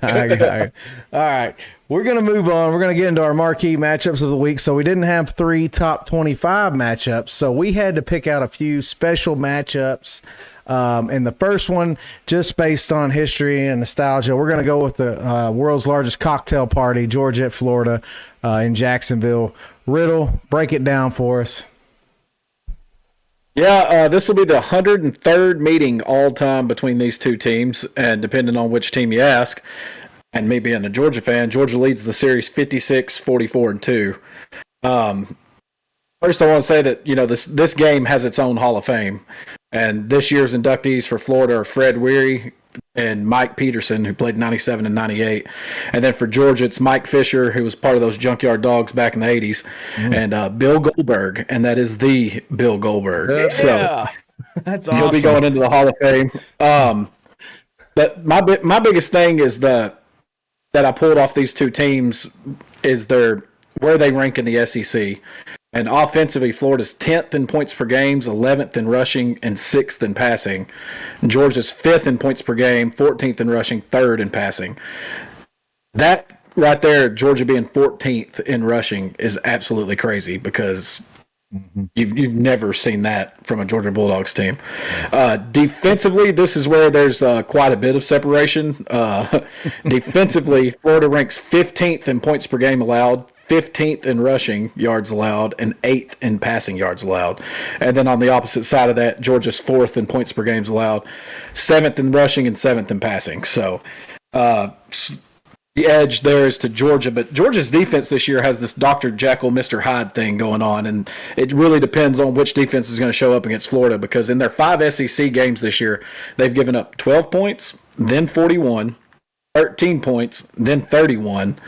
All right. We're going to move on. We're going to get into our marquee matchups of the week. So we didn't have 3 top 25 matchups. So we had to pick out a few special matchups. And the first one, just based on history and nostalgia, we're going to go with the world's largest cocktail party, Georgia at Florida, in Jacksonville. Riddle, break it down for us.
Yeah, this will be the 103rd meeting all time between these two teams, and depending on which team you ask, and me being a Georgia fan, Georgia leads the series 56-44-2. First, I want to say that this game has its own Hall of Fame, and this year's inductees for Florida are Fred Weary and Mike Peterson, who played 97 and 98. And then for Georgia, it's Mike Fisher, who was part of those Junkyard Dogs back in the 80s, and Bill Goldberg, and that is the Bill Goldberg.
Yeah.
So
That's
he'll
awesome.
be going into the Hall of Fame. But my biggest thing is that I pulled off these two teams is where they rank in the SEC. And offensively, Florida's 10th in points per game, 11th in rushing, and 6th in passing. And Georgia's 5th in points per game, 14th in rushing, 3rd in passing. That right there, Georgia being 14th in rushing, is absolutely crazy because you've never seen that from a Georgia Bulldogs team. Defensively, this is where there's quite a bit of separation. Defensively, Florida ranks 15th in points per game allowed, 15th in rushing yards allowed, and 8th in passing yards allowed. And then on the opposite side of that, Georgia's 4th in points per games allowed, 7th in rushing, and 7th in passing. So the edge there is to Georgia. But Georgia's defense this year has this Dr. Jekyll, Mr. Hyde thing going on. And it really depends on which defense is going to show up against Florida, because in their 5 SEC games this year, they've given up 12 points, then 41, 13 points, then 31,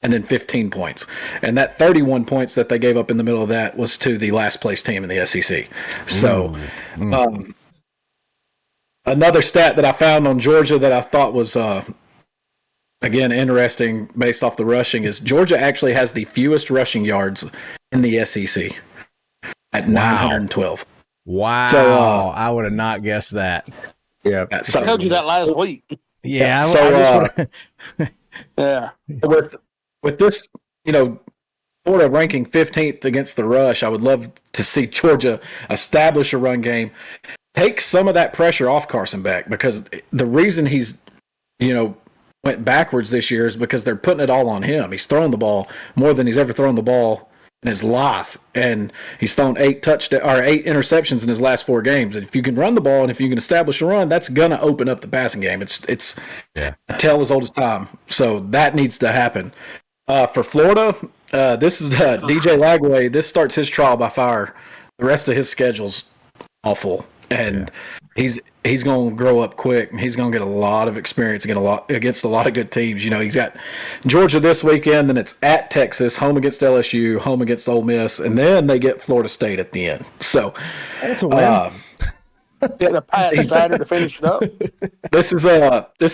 and then 15 points. And that 31 points that they gave up in the middle of that was to the last place team in the SEC. So another stat that I found on Georgia that I thought was, again, interesting based off the rushing is Georgia actually has the fewest rushing yards in the SEC at 912.
Wow.
So,
I would have not guessed that.
Yeah.
I told you that last week.
Yeah.
So,
Yeah.
With this, Florida ranking 15th against the rush, I would love to see Georgia establish a run game, take some of that pressure off Carson Beck, because the reason he's, went backwards this year is because they're putting it all on him. He's throwing the ball more than he's ever thrown the ball in his life, and he's thrown 8 interceptions in his last 4 games. And if you can run the ball and if you can establish a run, that's gonna open up the passing game. It's a tale as old as time. So that needs to happen. For Florida, this is DJ Lagway. This starts his trial by fire. The rest of his schedule's awful. And he's going to grow up quick. He's going to get a lot of experience against a lot of good teams. You know, he's got Georgia this weekend, then it's at Texas, home against LSU, home against Ole Miss, and then they get Florida State at the end. So
That's a win.
Get a pat Saturday to finish it up.
This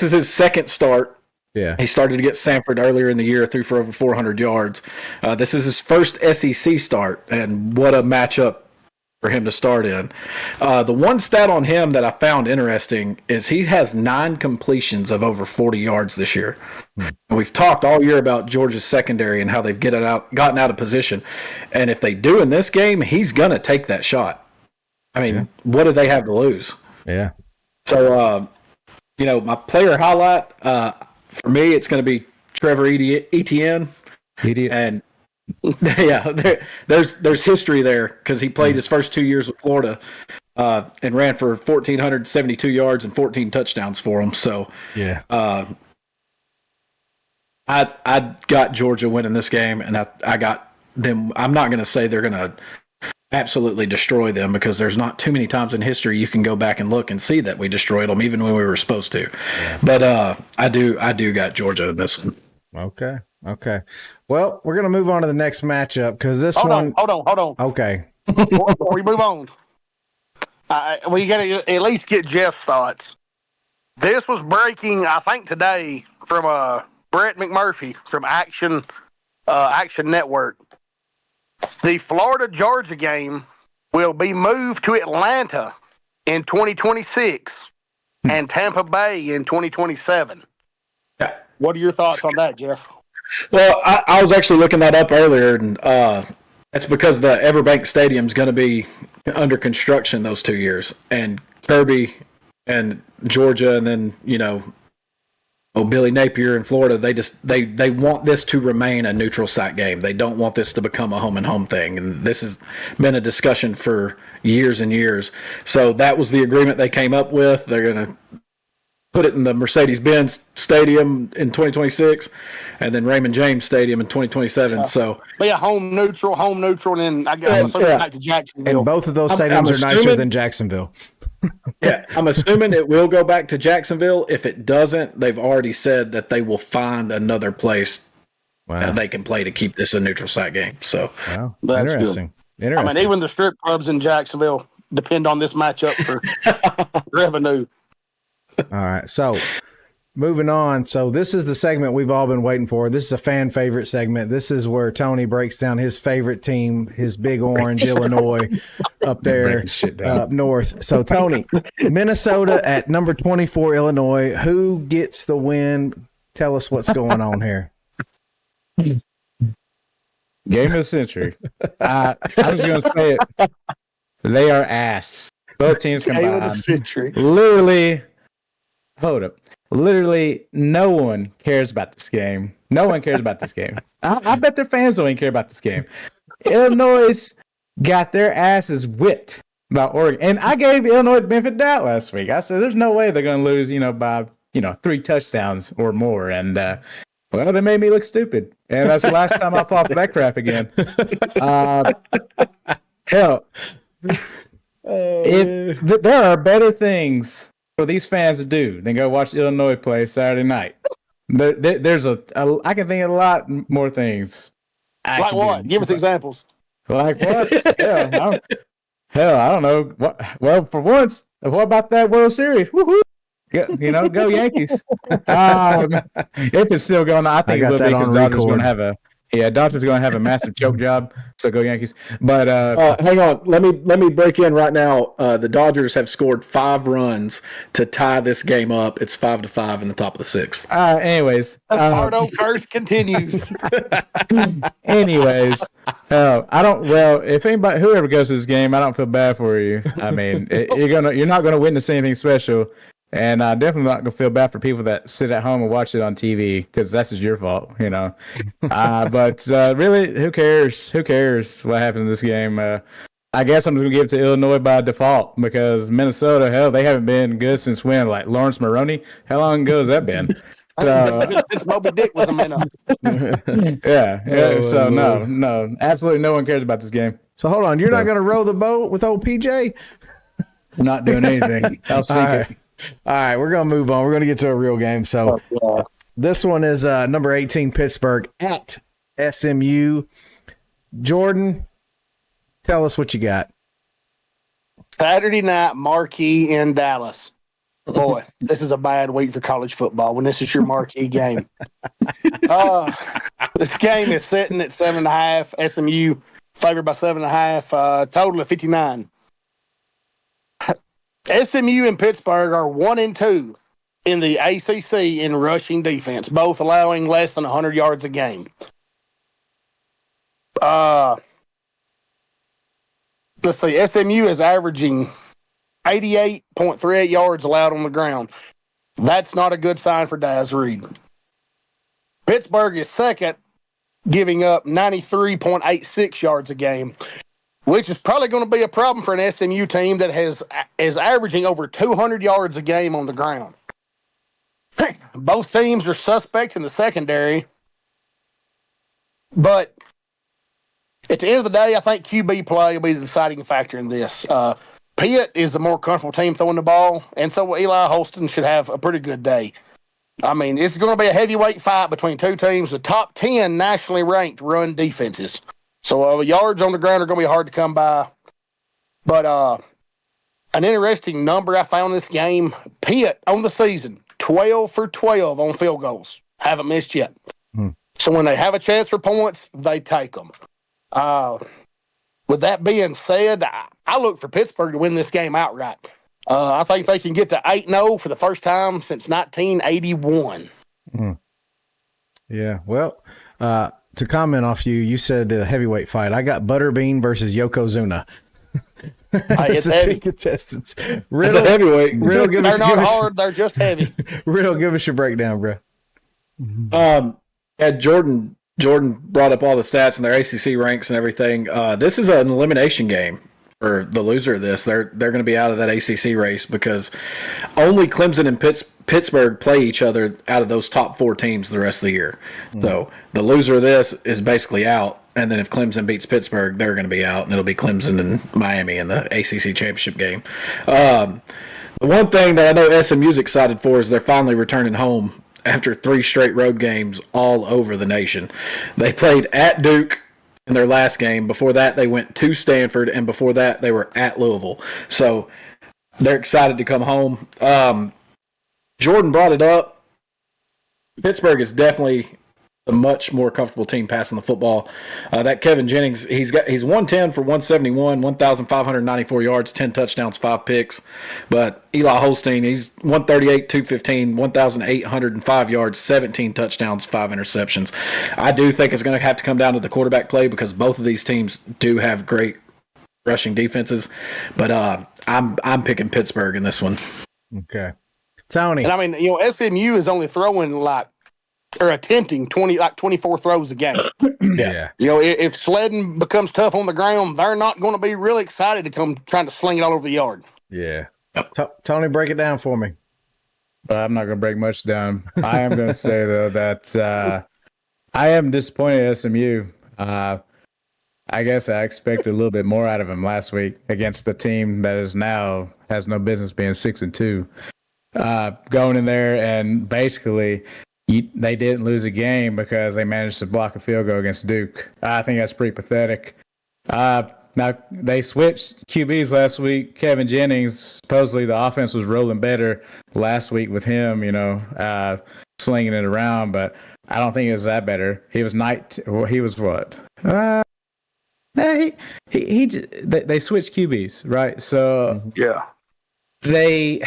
is his second start.
Yeah.
He started against Samford earlier in the year, threw for over 400 yards. This is his first SEC start, and what a matchup for him to start in. The one stat on him that I found interesting is he has 9 completions of over 40 yards this year. And we've talked all year about Georgia's secondary and how they've gotten out of position. And if they do in this game, he's going to take that shot. I mean, what do they have to lose?
Yeah.
So, my player highlight, for me, it's going to be Trevor Etienne. And there's history there because he played his first 2 years with Florida and ran for 1,472 yards and 14 touchdowns for him. So, I got Georgia winning this game, and I got them. I'm not going to say they're going to absolutely destroy them because there's not too many times in history you can go back and look and see that we destroyed them even when we were supposed to. But I do got Georgia in this one.
Okay. Well, we're gonna move on to the next matchup because this
Hold
one.
on.
Okay.
Before we move on, we got to at least get Jeff's thoughts. This was breaking, I think, today from Brett McMurphy from Action Network. The Florida-Georgia game will be moved to Atlanta in 2026 and Tampa Bay in 2027.
Yeah.
What are your thoughts on that, Jeff?
Well, I was actually looking that up earlier, and that's because the Everbank Stadium is going to be under construction those 2 years, and Kirby and Georgia, and then Billy Napier in Florida. They want this to remain a neutral site game. They don't want this to become a home and home thing, and this has been a discussion for years and years. So that was the agreement they came up with. They're going to put it in the Mercedes-Benz Stadium in 2026, and then Raymond James Stadium in 2027. So
be a home neutral, and then I guess back to Jacksonville.
And both of those stadiums are nicer than Jacksonville.
Yeah, I'm assuming it will go back to Jacksonville. If it doesn't, they've already said that they will find another place that they can play to keep this a neutral site game. So,
wow,
that's
interesting.
Good. I mean, even the strip clubs in Jacksonville depend on this matchup for revenue.
All right, so moving on. So this is the segment we've all been waiting for. This is a fan favorite segment. This is where Tony breaks down his favorite team, his Big Orange, Illinois, up there up north. So Tony, Minnesota at number 24, Illinois. Who gets the win? Tell us what's going on here.
Game of the century. I was going to say it. They are ass. Both teams combined.
Game of the century.
Literally, hold up. Literally, no one cares about this game. No one cares about this game. I bet their fans don't even care about this game. Illinois got their asses whipped by Oregon. And I gave Illinois the benefit of the doubt last week. I said, there's no way they're going to lose, by 3 touchdowns or more. And, well, they made me look stupid. And that's the last time I fall for that crap again. Hell, there are better things for these fans to do than go watch Illinois play Saturday night. There's I can think of a lot more things.
Like what? Give us examples.
Like what? Hell, I don't know. What? Well, for once, what about that World Series? Woohoo! Go Yankees. If it's still going on, I think it will be because Dodgers going to have Dodgers going to have a massive choke job. So go Yankees. But
hang on, let me break in right now. The Dodgers have scored 5 runs to tie this game up. It's 5-5 in the top of the 6th.
Anyways,
Pardo curse continues.
Anyways, I don't. Well, if anybody, whoever goes to this game, I don't feel bad for you. I mean, you're not gonna witness anything special. And definitely not going to feel bad for people that sit at home and watch it on TV because that's just your fault, But really, who cares? Who cares what happens in this game? I guess I'm going to give it to Illinois by default because Minnesota, hell, they haven't been good since when? Like Lawrence Maroney? How long ago has that been? So,
since Moby Dick was a minnow.
Yeah. So, no, absolutely no one cares about this game.
So hold on. You're not going to row the boat with old PJ?
I'm not doing anything. I'll seek
All
it.
right. All right, we're going to move on. We're going to get to a real game. So this one is number 18 Pittsburgh at SMU. Jordan, tell us what you got.
Saturday night marquee in Dallas. Boy, this is a bad week for college football when this is your marquee game. This game is sitting at 7.5. SMU favored by 7.5. Total of 59. SMU and Pittsburgh are 1-2 in the ACC in rushing defense, both allowing less than 100 yards a game. Let's see. SMU is averaging 88.38 yards allowed on the ground. That's not a good sign for Daz Reed. Pittsburgh is second, giving up 93.86 yards a game, which is probably going to be a problem for an SMU team that is averaging over 200 yards a game on the ground. Both teams are suspects in the secondary, but at the end of the day, I think QB play will be the deciding factor in this. Pitt is the more comfortable team throwing the ball, and so Eli Holston should have a pretty good day. I mean, it's going to be a heavyweight fight between two teams, the top 10 nationally ranked run defenses. So yards on the ground are going to be hard to come by. But an interesting number I found in this game, Pitt on the season, 12 for 12 on field goals. Haven't missed yet. So when they have a chance for points, they take them. With that being said, I look for Pittsburgh to win this game outright. I think they can get to 8-0 for the first time since 1981.
Yeah, well, to comment off you, you said a heavyweight fight. I got Butterbean versus Yokozuna.
It's
the
heavy.
two contestants.
It's
Riddle,
a heavyweight.
Riddle, give
They're
us,
not hard, they're just heavy.
Riddle, give us your breakdown, bro.
Yeah, Jordan brought up all the stats and their ACC ranks and everything. This is an elimination game for the loser of this. They're going to be out of that ACC race because only Clemson and Pittsburgh play each other out of those top four teams the rest of the year. So the loser of this is basically out. And then if Clemson beats Pittsburgh, they're going to be out, and it'll be Clemson and Miami in the ACC championship game. The one thing that I know SMU's excited for is they're finally returning home after 3 straight road games all over the nation. They played at Duke in their last game. Before that, they went to Stanford, and before that, they were at Louisville. So they're excited to come home. Jordan brought it up. Pittsburgh is definitely a much more comfortable team passing the football. That Kevin Jennings, he's 110 for 171, 1,594 yards, 10 touchdowns, 5 picks. But Eli Holstein, he's 138, 215, 1,805 yards, 17 touchdowns, 5 interceptions. I do think it's going to have to come down to the quarterback play because both of these teams do have great rushing defenses. But I'm picking Pittsburgh in this one.
Okay. Tony.
And I mean, SMU is only throwing attempting 24 throws a game.
Yeah.
If sledding becomes tough on the ground, they're not going to be really excited to come trying to sling it all over the yard.
Yeah. Tony, break it down for me.
I'm not going to break much down. I am going to say, though, that I am disappointed at SMU. I guess I expected a little bit more out of him last week against the team that is now has no business being 6-2. Going in there and basically they didn't lose a game because they managed to block a field goal against Duke. I think that's pretty pathetic. Now, they switched QBs last week. Kevin Jennings, supposedly the offense was rolling better last week with him, slinging it around, but I don't think it was that better. He was he was what? They switched QBs, right? So
Yeah.
the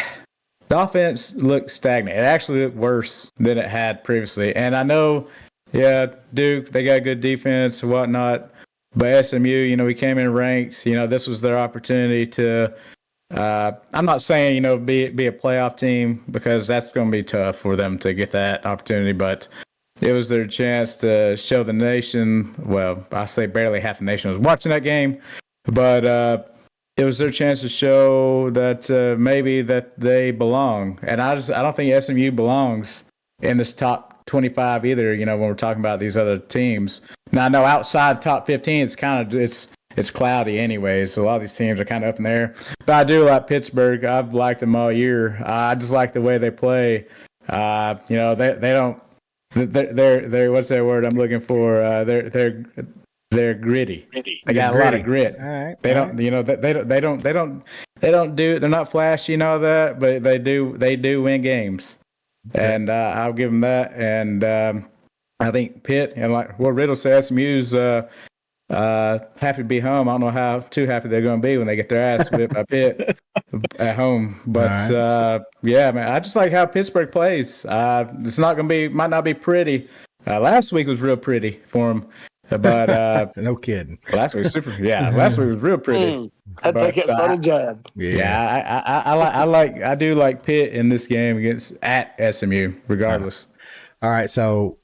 offense looked stagnant. It actually looked worse than it had previously. And I know, Duke, they got good defense and whatnot. But SMU, we came in ranked. This was their opportunity to. I'm not saying be a playoff team because that's going to be tough for them to get that opportunity. But it was their chance to show the nation. Well, I say barely half the nation was watching that game, but it was their chance to show that maybe that they belong. And I don't think SMU belongs in this top 25 either. When we're talking about these other teams. Now I know outside top 15, it's it's cloudy anyway, so a lot of these teams are kind of up in the air. But I do like Pittsburgh. I've liked them all year. I just like the way they play. You know, they don't. They're what's that word I'm looking for? They're gritty. They got a lot of grit.
All right.
They don't, you know, they don't do. They're not flashy and all that, but they do win games, and I'll give them that. And I think Pitt, and like what Riddle says, SMU's happy to be home. I don't know how too happy they're going to be when they get their ass whipped by Pitt at home. But yeah, man, I just like how Pittsburgh plays. It's not going to be, might not be pretty. Last week was real pretty for them. But
no kidding.
last week was super. Yeah, last week was real pretty.
I'd take it subtle jab.
I do like Pitt in this game at SMU, regardless.
All right, so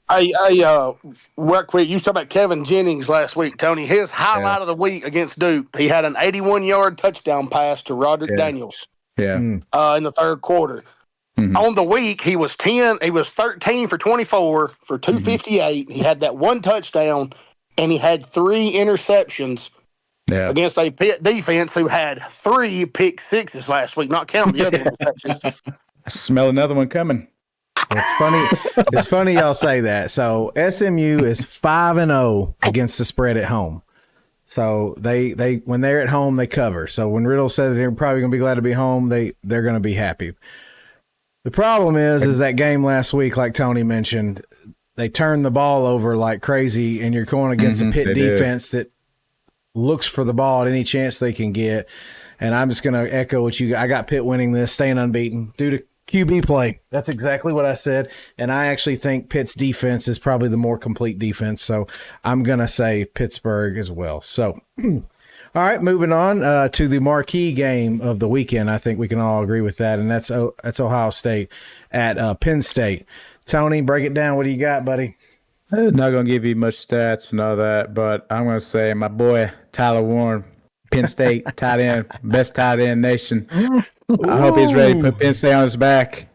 Real quick, you talked about Kevin Jennings last week, Tony. His highlight of the week against Duke, he had an 81-yard touchdown pass to Roderick Daniels.
Yeah.
In the third quarter. Mm-hmm. On the week, he was 13 for 24 for 258. Mm-hmm. He had that one touchdown, and he had 3 interceptions against a Pitt defense who had 3 pick sixes last week, not counting the other interceptions.
I smell another one coming.
It's funny. It's funny y'all say that. So SMU is 5-0 against the spread at home. So they when they're at home they cover. So when Riddle said that they're probably going to be glad to be home, they're going to be happy. The problem is that game last week, like Tony mentioned, they turned the ball over like crazy, and you're going against a Pitt defense that looks for the ball at any chance they can get. And I'm just going to echo what I got Pitt winning this, staying unbeaten due to QB play. That's exactly what I said. And I actually think Pitt's defense is probably the more complete defense. So I'm going to say Pittsburgh as well. So, all right, moving on to the marquee game of the weekend. I think we can all agree with that. And that's Ohio State at Penn State. Tony, break it down. What do you got, buddy?
I'm not going to give you much stats and all that, but I'm going to say my boy, Tyler Warren, Penn State tight end, best tight end nation. I hope he's ready to put Penn State on his back.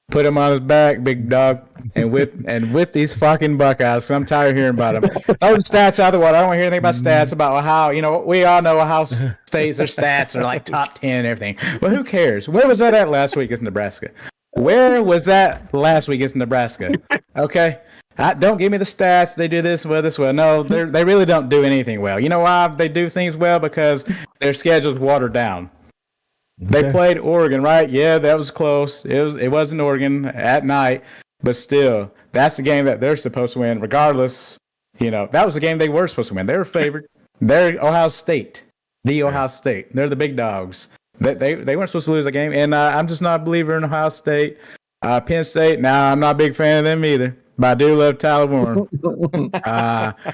Put him on his back, big dog, and whip these fucking Buckeyes. I'm tired of hearing about them. Throw the stats out the water. I don't want to hear anything about stats about how, you know, we all know Ohio State's their stats are like top 10 and everything. But who cares? Where was that at last week against Nebraska? Where was that last week against Nebraska? Okay. Don't give me the stats. They do this well, this well. No, they really don't do anything well. You know why they do things well? Because their schedule's watered down. Okay. They played Oregon, right? Yeah, that was close. It wasn't Oregon at night, but still, that's the game that they're supposed to win. Regardless, you know, that was the game they were supposed to win. They were favored. They're Ohio State, Ohio State. They're the big dogs. They weren't supposed to lose the game, and I'm just not a believer in Ohio State. Penn State. Now I'm not a big fan of them either. But I do love Tyler Warren.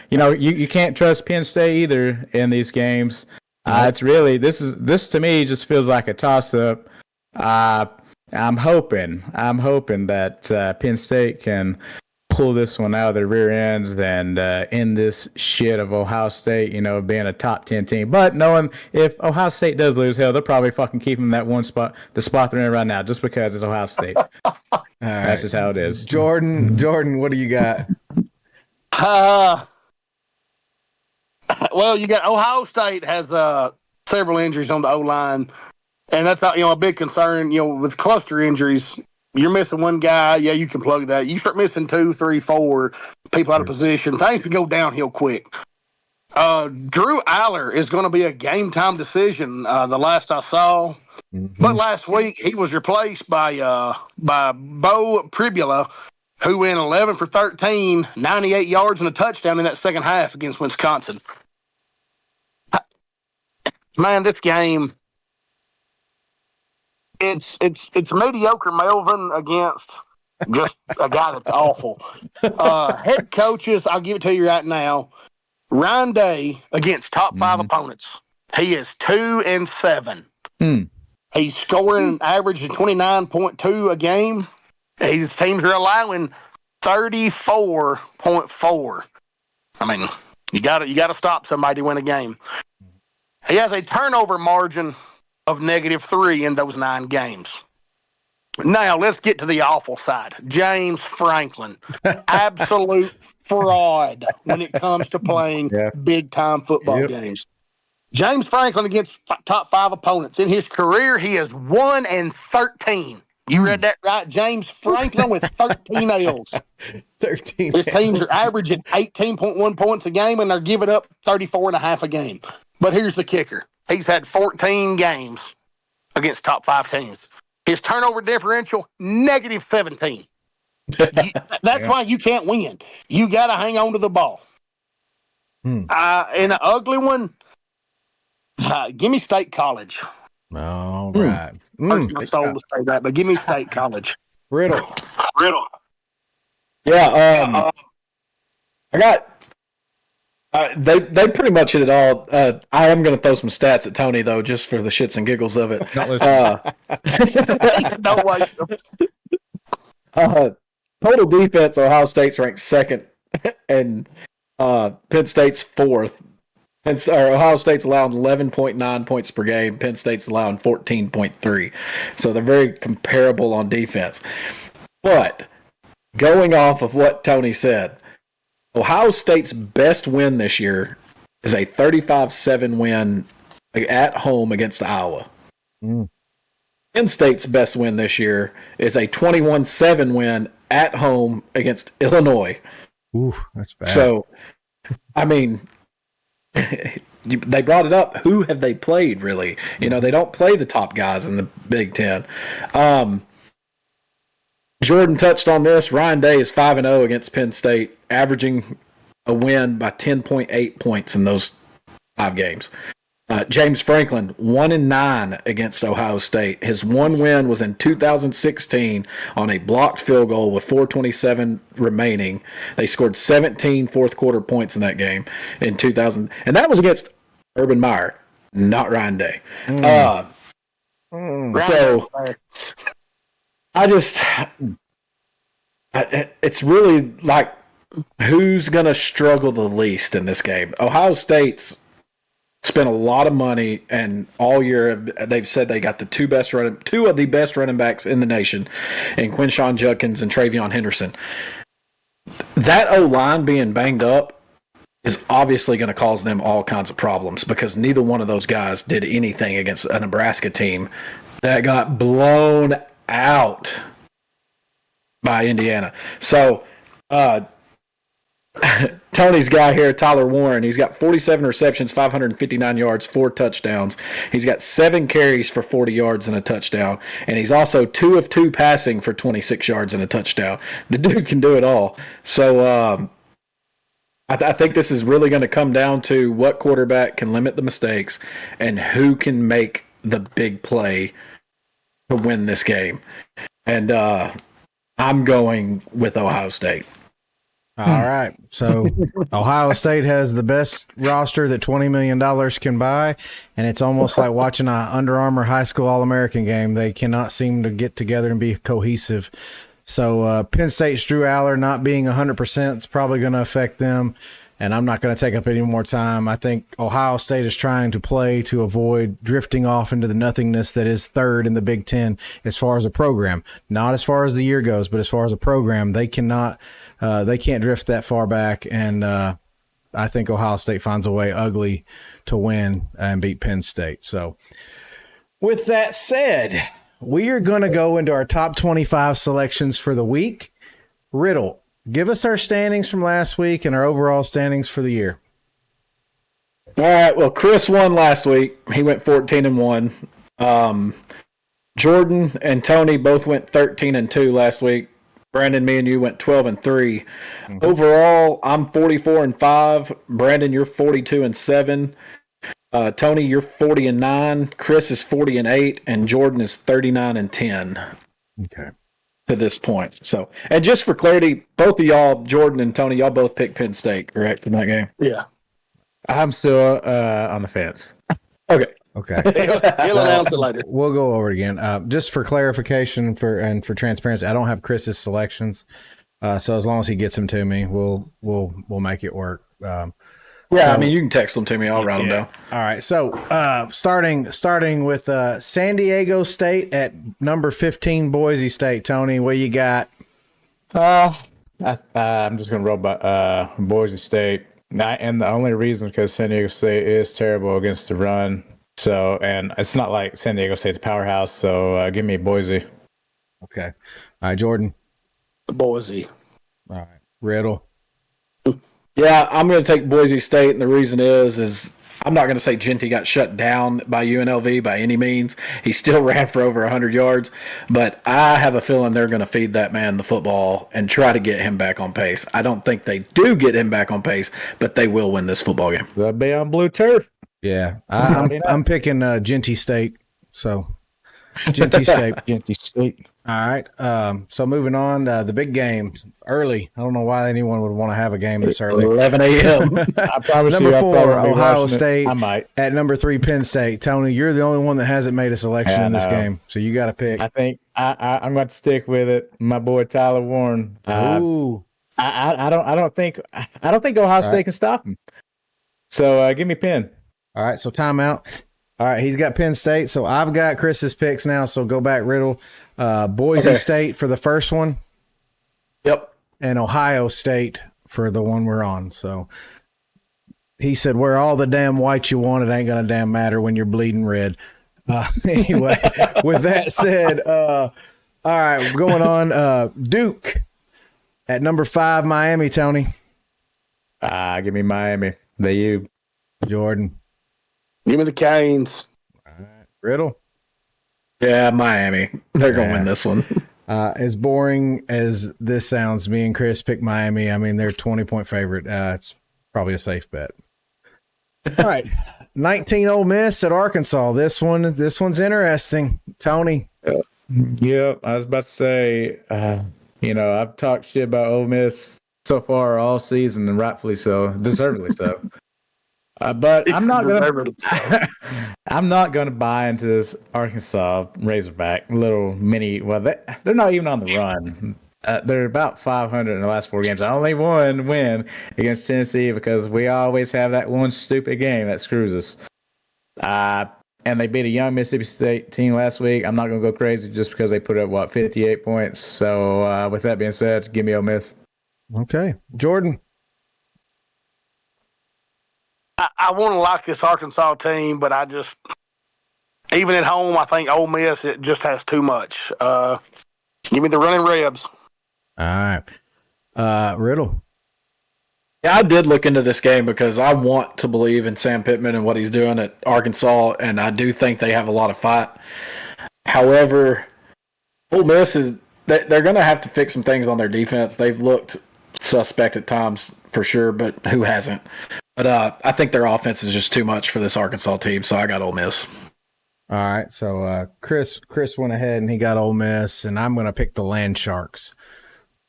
You know, you can't trust Penn State either in these games. It's really this to me just feels like a toss up. I'm hoping that Penn State can pull this one out of their rear ends and end this shit of Ohio State, you know, being a top 10 team. But knowing if Ohio State does lose, hell, they'll probably fucking keep them that one spot, the spot they're in right now, just because it's Ohio State. That's just how it is.
Jordan, what do you got?
Well, you got Ohio State has several injuries on the O-line, and that's not, you know, a big concern. You know, with cluster injuries, you're missing one guy. Yeah, you can plug that. You start missing 2, 3, 4 people out of position. Things can go downhill quick. Drew Aller is going to be a game time decision. The last I saw, but last week he was replaced by Bo Pribula, who went 11 for 13, 98 yards and a touchdown in that second half against Wisconsin. Man, this game, it's mediocre Melvin against just a guy that's awful. Head coaches, I'll give it to you right now. Ryan Day against top 5 opponents. He is 2-7. He's scoring an average of 29.2 a game. His teams are allowing 34.4. I mean, you gotta stop somebody to win a game. He has a turnover margin of -3 in those 9 games. Now let's get to the awful side. James Franklin, absolute fraud when it comes to playing big time football games. James Franklin against top 5 opponents. In his career, he is 1-13. You read that right? James Franklin with 13 L's.
13.
His teams
L's.
are averaging 18.1 points a game, and they're giving up 34.5 a game. But here's the kicker. He's had 14 games against top 5 teams. His turnover differential, -17. That's why you can't win. You got to hang on to the ball. In an ugly one, give me State College.
All right.
Hurts my soul to say that, but give me State College.
Riddle.
Yeah, I got. They pretty much hit it all. I am going to throw some stats at Tony though, just for the shits and giggles of it.
Not listening.
No way.
Total defense, Ohio State's ranked second, and Penn State's fourth. Ohio State's allowing 11.9 points per game. Penn State's allowing 14.3. So they're very comparable on defense. But going off of what Tony said, Ohio State's best win this year is a 35-7 win at home against Iowa. Penn State's best win this year is a 21-7 win at home against Illinois.
Ooh, that's bad.
So, I mean, they brought it up. Who have they played, really? You know, they don't play the top guys in the Big Ten. Jordan touched on this. Ryan Day is 5-0 against Penn State, averaging a win by 10.8 points in those 5 games. James Franklin, 1-9 against Ohio State. His one win was in 2016 on a blocked field goal with 4:27 remaining. They scored 17 fourth-quarter points in that game in 2000, and that was against Urban Meyer, not Ryan Day. So it's really like, who's going to struggle the least in this game? Ohio State's spent a lot of money, and all year they've said they got the two of the best running backs in the nation, in Quinshon Judkins and Travion Henderson. That O-line being banged up is obviously going to cause them all kinds of problems, because neither one of those guys did anything against a Nebraska team that got blown out by Indiana. So, Tony's guy here, Tyler Warren, he's got 47 receptions, 559 yards, 4 touchdowns. He's got 7 carries for 40 yards and a touchdown. And he's also 2 of 2 passing for 26 yards and a touchdown. The dude can do it all. So I think this is really going to come down to what quarterback can limit the mistakes and who can make the big play to win this game. And I'm going with Ohio State.
All right. So Ohio State has the best roster that $20 million can buy, and it's almost like watching a Under Armour high school All-American game. They cannot seem to get together and be cohesive. So Penn State's Drew Aller not being 100% is probably going to affect them, and I'm not going to take up any more time. I think Ohio State is trying to play to avoid drifting off into the nothingness that is third in the Big Ten as far as a program. Not as far as the year goes, but as far as a program, they cannot – they can't drift that far back, and I think Ohio State finds a way ugly to win and beat Penn State. So with that said, we are going to go into our top 25 selections for the week. Riddle, give us our standings from last week and our overall standings for the year.
All right. Well, Chris won last week. He went 14-1. Jordan and Tony both went 13-2 last week. Brandon, me and you went 12-3. Mm-hmm. Overall, I'm 44-5. Brandon, you're 42-7. Tony, you're 40-9. Chris is 40-8, and Jordan is 39-10.
Okay.
To this point. So, and just for clarity, both of y'all, Jordan and Tony, y'all both picked Penn State, correct, in that game?
Yeah.
I'm still on the fence.
Okay.
Okay.
He'll announce it later.
We'll go over it again. Just for clarification and for transparency, I don't have Chris's selections. So as long as he gets them to me, we'll make it work.
Yeah, I mean, you can text them to me. I'll write them down.
All right. So starting with San Diego State at number 15, Boise State. Tony, what you got?
I'm just going to roll by Boise State. And the only reason because San Diego State is terrible against the run. So, and it's not like San Diego State's a powerhouse. So, give me Boise.
Okay. All right, Jordan.
Boise.
All right, Riddle.
Yeah, I'm going to take Boise State, and the reason is I'm not going to say Genty got shut down by UNLV by any means. He still ran for over 100 yards, but I have a feeling they're going to feed that man the football and try to get him back on pace. I don't think they do get him back on pace, but they will win this football game.
They'll be on blue turf.
Yeah, I'm picking Genty State. So, Genty State.
Genty State.
All right. So moving on, the big game early. I don't know why anyone would want to have a game this early.
11 a.m.
I promise
Number
you, I'll
4,
probably be
Ohio
watching it.
State.
I might.
At number 3, Penn State. Tony, you're the only one that hasn't made a selection
Yeah,
in this
no.
game, so you got to pick.
I think I'm going to stick with it. My boy Tyler Warren.
Ooh.
I don't think Ohio State can stop him. So give me Penn.
All right. So timeout. All right. He's got Penn State. So I've got Chris's picks now. So go back, Riddle. Boise
Okay.
State for the first one,
Yep.
and Ohio State for the one we're on. So he said, wear all the damn white you want. It ain't going to damn matter when you're bleeding red. Anyway, with that said, all right, going on. Duke at number 5, Miami, Tony.
Give me Miami. The U.
Jordan.
Give me the Canes.
Riddle.
Yeah, Miami. They're going to
Yeah.
win this one.
As boring as this sounds, me and Chris pick Miami. I mean, they're 20-point favorite. It's probably a safe bet. All right. 19 Ole Miss at Arkansas. This one's interesting. Tony.
Yep, I was about to say, I've talked shit about Ole Miss so far all season, and rightfully so, deservedly so. But I'm not gonna buy into this Arkansas Razorback little mini. Well, they're not even on the run. They're about 500 in the last 4 games. I only one win against Tennessee because we always have that one stupid game that screws us. And they beat a young Mississippi State team last week. I'm not going to go crazy just because they put up, 58 points. So, with that being said, give me Ole Miss.
Okay. Jordan.
I want to like this Arkansas team, but I just, even at home, I think Ole Miss, it just has too much. Give me the running Rebs.
All right. Riddle.
Yeah, I did look into this game because I want to believe in Sam Pittman and what he's doing at Arkansas, and I do think they have a lot of fight. However, Ole Miss they're going to have to fix some things on their defense. They've looked suspect at times for sure, but who hasn't? But I think their offense is just too much for this Arkansas team, so I got Ole Miss.
All right. So Chris went ahead and he got Ole Miss, and I'm going to pick the Land Sharks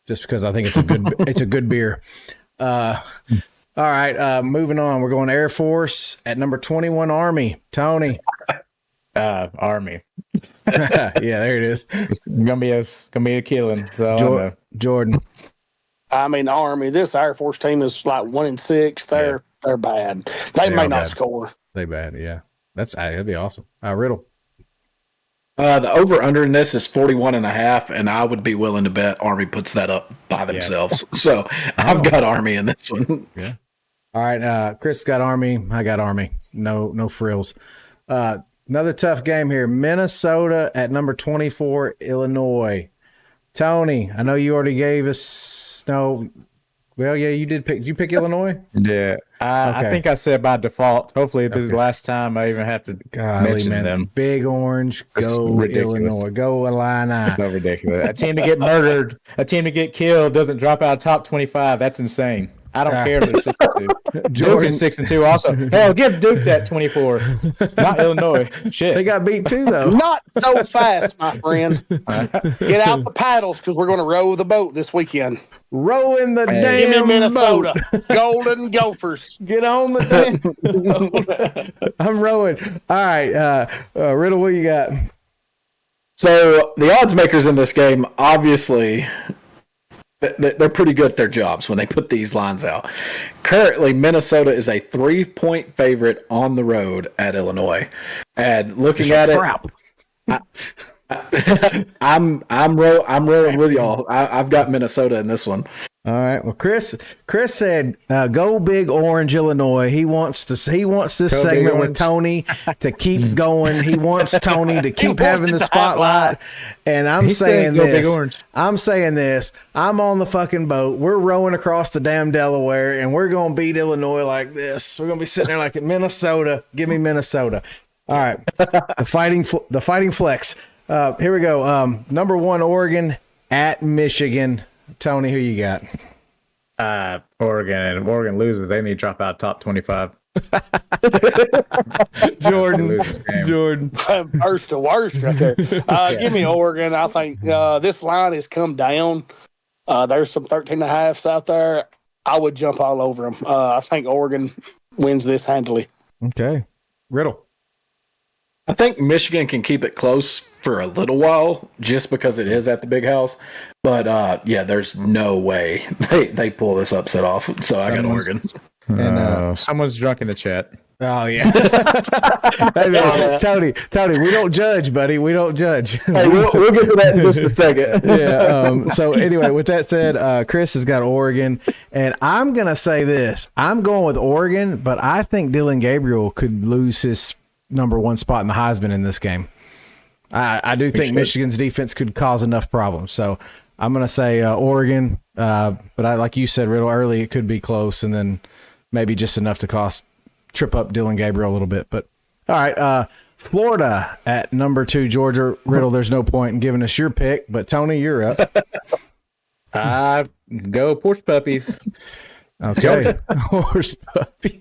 just because I think it's a good beer. All right. Moving on. We're going Air Force at number 21, Army. Tony.
Army.
Yeah, there it is.
It's gonna be a killing. So
Jordan.
I mean, Army, this Air Force team is like 1-6. They're bad. They may not score.
They bad, yeah. That'd be awesome. Riddle.
The over-under in this is 41.5, and I would be willing to bet Army puts that up by themselves. So I've got Army in this one.
Yeah. All right. Chris got Army. I got Army. No frills. Another tough game here. Minnesota at number 24, Illinois. Tony, I know you already gave us. No. Well, yeah, you did pick. Did you pick Illinois?
Yeah. I think I said by default. Hopefully, this is the last time I even have to mention them.
Big Orange, go Illinois, go Illini.
It's so ridiculous. A team to get murdered, a team to get killed doesn't drop out of top 25. That's insane. I don't care if they're 6-2. Duke is 6-2 also. Hell, give Duke that 24. Not Illinois. Shit.
They got beat too, though.
Not so fast, my friend. Get out the paddles because we're going to row the boat this weekend.
Row in the
Give me
damn
Minnesota.
boat.
Golden Gophers.
Get on the damn. I'm rowing. All right, Riddle, what you got?
So the odds makers in this game, obviously, they're pretty good at their jobs when they put these lines out. Currently, Minnesota is a 3-point favorite on the road at Illinois. And looking at it, I'm rolling with y'all. I've got Minnesota in this one.
All right. Well, Chris said, "Go Big Orange, Illinois." He wants this
Go
segment
Big
with
Orange.
Tony to keep going. He wants Tony to keep having the spotlight. And I'm
He said
saying
go Big
this.
Orange.
I'm saying this. I'm on the fucking boat. We're rowing across the damn Delaware, and we're gonna beat Illinois like this. We're gonna be sitting there like in Minnesota. Give me Minnesota. All right. The fighting flex. Here we go. Number 1, Oregon at Michigan. Tony, who you got?
Oregon, and Oregon lose, but they need to drop out top 25.
Jordan.
Lose this game.
Jordan.
First to worst right there. Give me Oregon. I think this line has come down. There's some 13.5s out there. I would jump all over them. I think Oregon wins this handily.
Okay. Riddle.
I think Michigan can keep it close for a little while just because it is at the big house. But yeah, there's no way they pull this upset off. So I got Oregon.
And
Someone's drunk in the chat.
oh yeah. Hey, man, Tony, we don't judge, buddy. We don't judge.
Hey, we'll get to that in just a second.
Yeah. So anyway, with that said, Chris has got Oregon, and I'm gonna say this. I'm going with Oregon, but I think Dylan Gabriel could lose his number 1 spot in the Heisman in this game. I do think Michigan's defense could cause enough problems. So I'm going to say Oregon. But like you said, Riddle, early it could be close, and then maybe just enough to trip up Dylan Gabriel a little bit. But all right, Florida at number 2, Georgia. Riddle, there's no point in giving us your pick, but Tony, you're up.
Go Porch Puppies.
Okay. Horse puppy.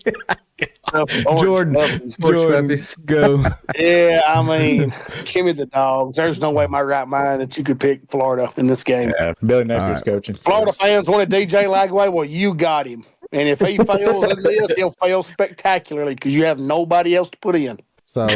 Jordan,
Puppies.
go.
Yeah, I mean, give me the dogs. There's no way in my right mind that you could pick Florida in this game.
Yeah, Billy Napier's
All right.
coaching.
Florida fans wanted DJ Lagway. Well, you got him. And if he fails in this, he'll fail spectacularly because you have nobody else to put in.
So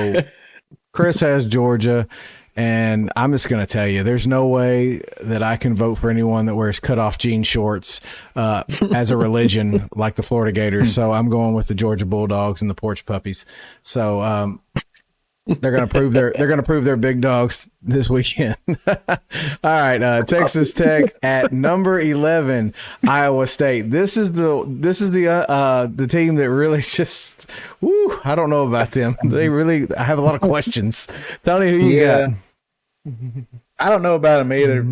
Chris has Georgia, and I'm just going to tell you, there's no way that I can vote for anyone that wears cutoff jean shorts as a religion like the Florida Gators. So I'm going with the Georgia Bulldogs and the Porch Puppies. So they're going to prove they're big dogs this weekend. All right, Texas Tech at number 11, Iowa State. This is the team that really just I don't know about them. I have a lot of questions. Tony, who you got?
I don't know about them either.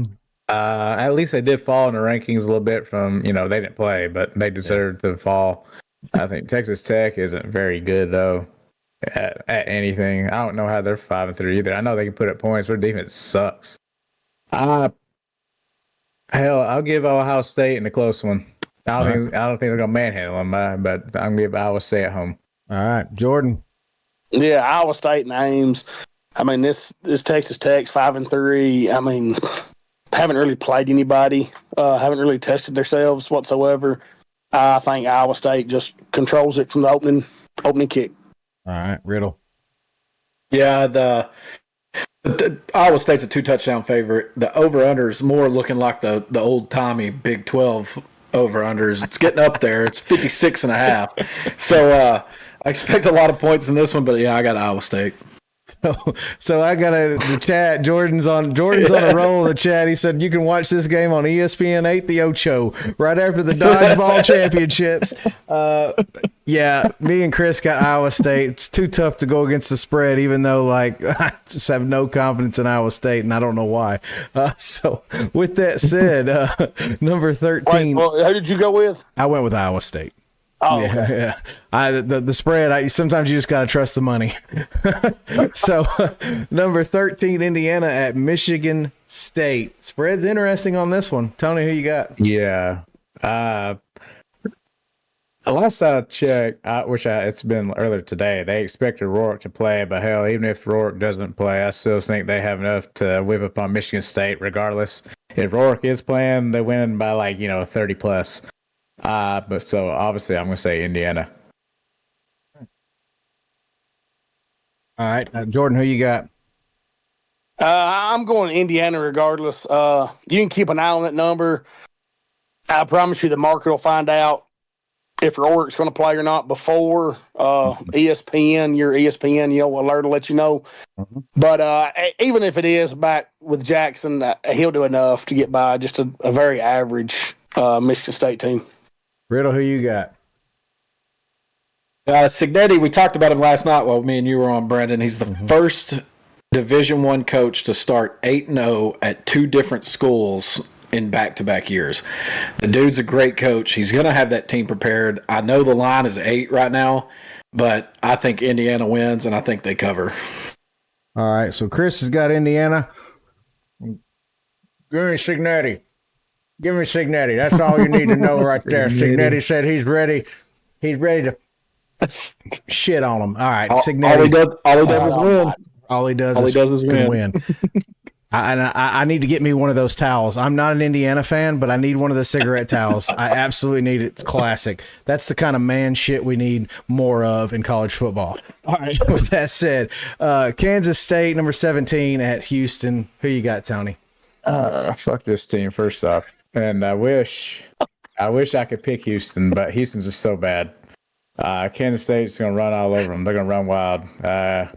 At least they did fall in the rankings a little bit from, they didn't play, but they deserved to fall. I think Texas Tech isn't very good, though, at anything. I don't know how they're 5-3 either. I know they can put up points. Their defense sucks. Hell, I'll give Ohio State in a close one. I don't think they're going to manhandle them, but I'm going to give Iowa State at home.
All right, Jordan.
Yeah, Iowa State and Ames. I mean, this Texas Tech's 5-3. I mean, haven't really played anybody. Haven't really tested themselves whatsoever. I think Iowa State just controls it from the opening kick.
All right, Riddle.
Yeah, the Iowa State's a 2-touchdown favorite. The over-under is more looking like the old-timey Big 12 over-unders. It's getting up there. It's 56.5. So I expect a lot of points in this one, but yeah, I got Iowa State.
So I got the chat. Jordan's on a roll in the chat. He said you can watch this game on ESPN 8 The Ocho right after the dodgeball championships. Yeah, me and Chris got Iowa State. It's too tough to go against the spread, even though I just have no confidence in Iowa State, and I don't know why. So with that said, number 13.
Well, who did you go with?
I went with Iowa State.
Oh,
Yeah. The spread, sometimes you just got to trust the money. So, number 13, Indiana at Michigan State. Spread's interesting on this one. Tony, who you got?
Yeah. Last I checked, it's been earlier today, they expected Rourke to play, but hell, even if Rourke doesn't play, I still think they have enough to whip up on Michigan State regardless. If Rourke is playing, they win by 30 plus. But so obviously I'm going to say Indiana.
All right. Jordan, who you got?
I'm going Indiana regardless. You can keep an eye on that number. I promise you the market will find out if Rourke's going to play or not before ESPN, your ESPN, alert will let you know.
Mm-hmm.
But even if it is back with Jackson, he'll do enough to get by just a very average Michigan State team.
Riddle, who you got?
Cignetti, we talked about him last night while me and you were on, Brandon. He's the first Division I coach to start 8-0 at 2 different schools in back-to-back years. The dude's a great coach. He's going to have that team prepared. I know the line is 8 right now, but I think Indiana wins, and I think they cover.
All right, so Chris has got Indiana. Give me Cignetti. Give me Cignetti. That's all you need to know right there. Cignetti said he's ready. He's ready to shit on him. All right, Cignetti.
All he does is win.
All he does is win. I need to get me one of those towels. I'm not an Indiana fan, but I need one of the cigarette towels. I absolutely need it. It's classic. That's the kind of man shit we need more of in college football. All right. With that said, Kansas State, number 17 at Houston. Who you got, Tony?
Fuck this team, first off. And I wish I could pick Houston, but Houston's just so bad. Kansas State's going to run all over them. They're going to run wild.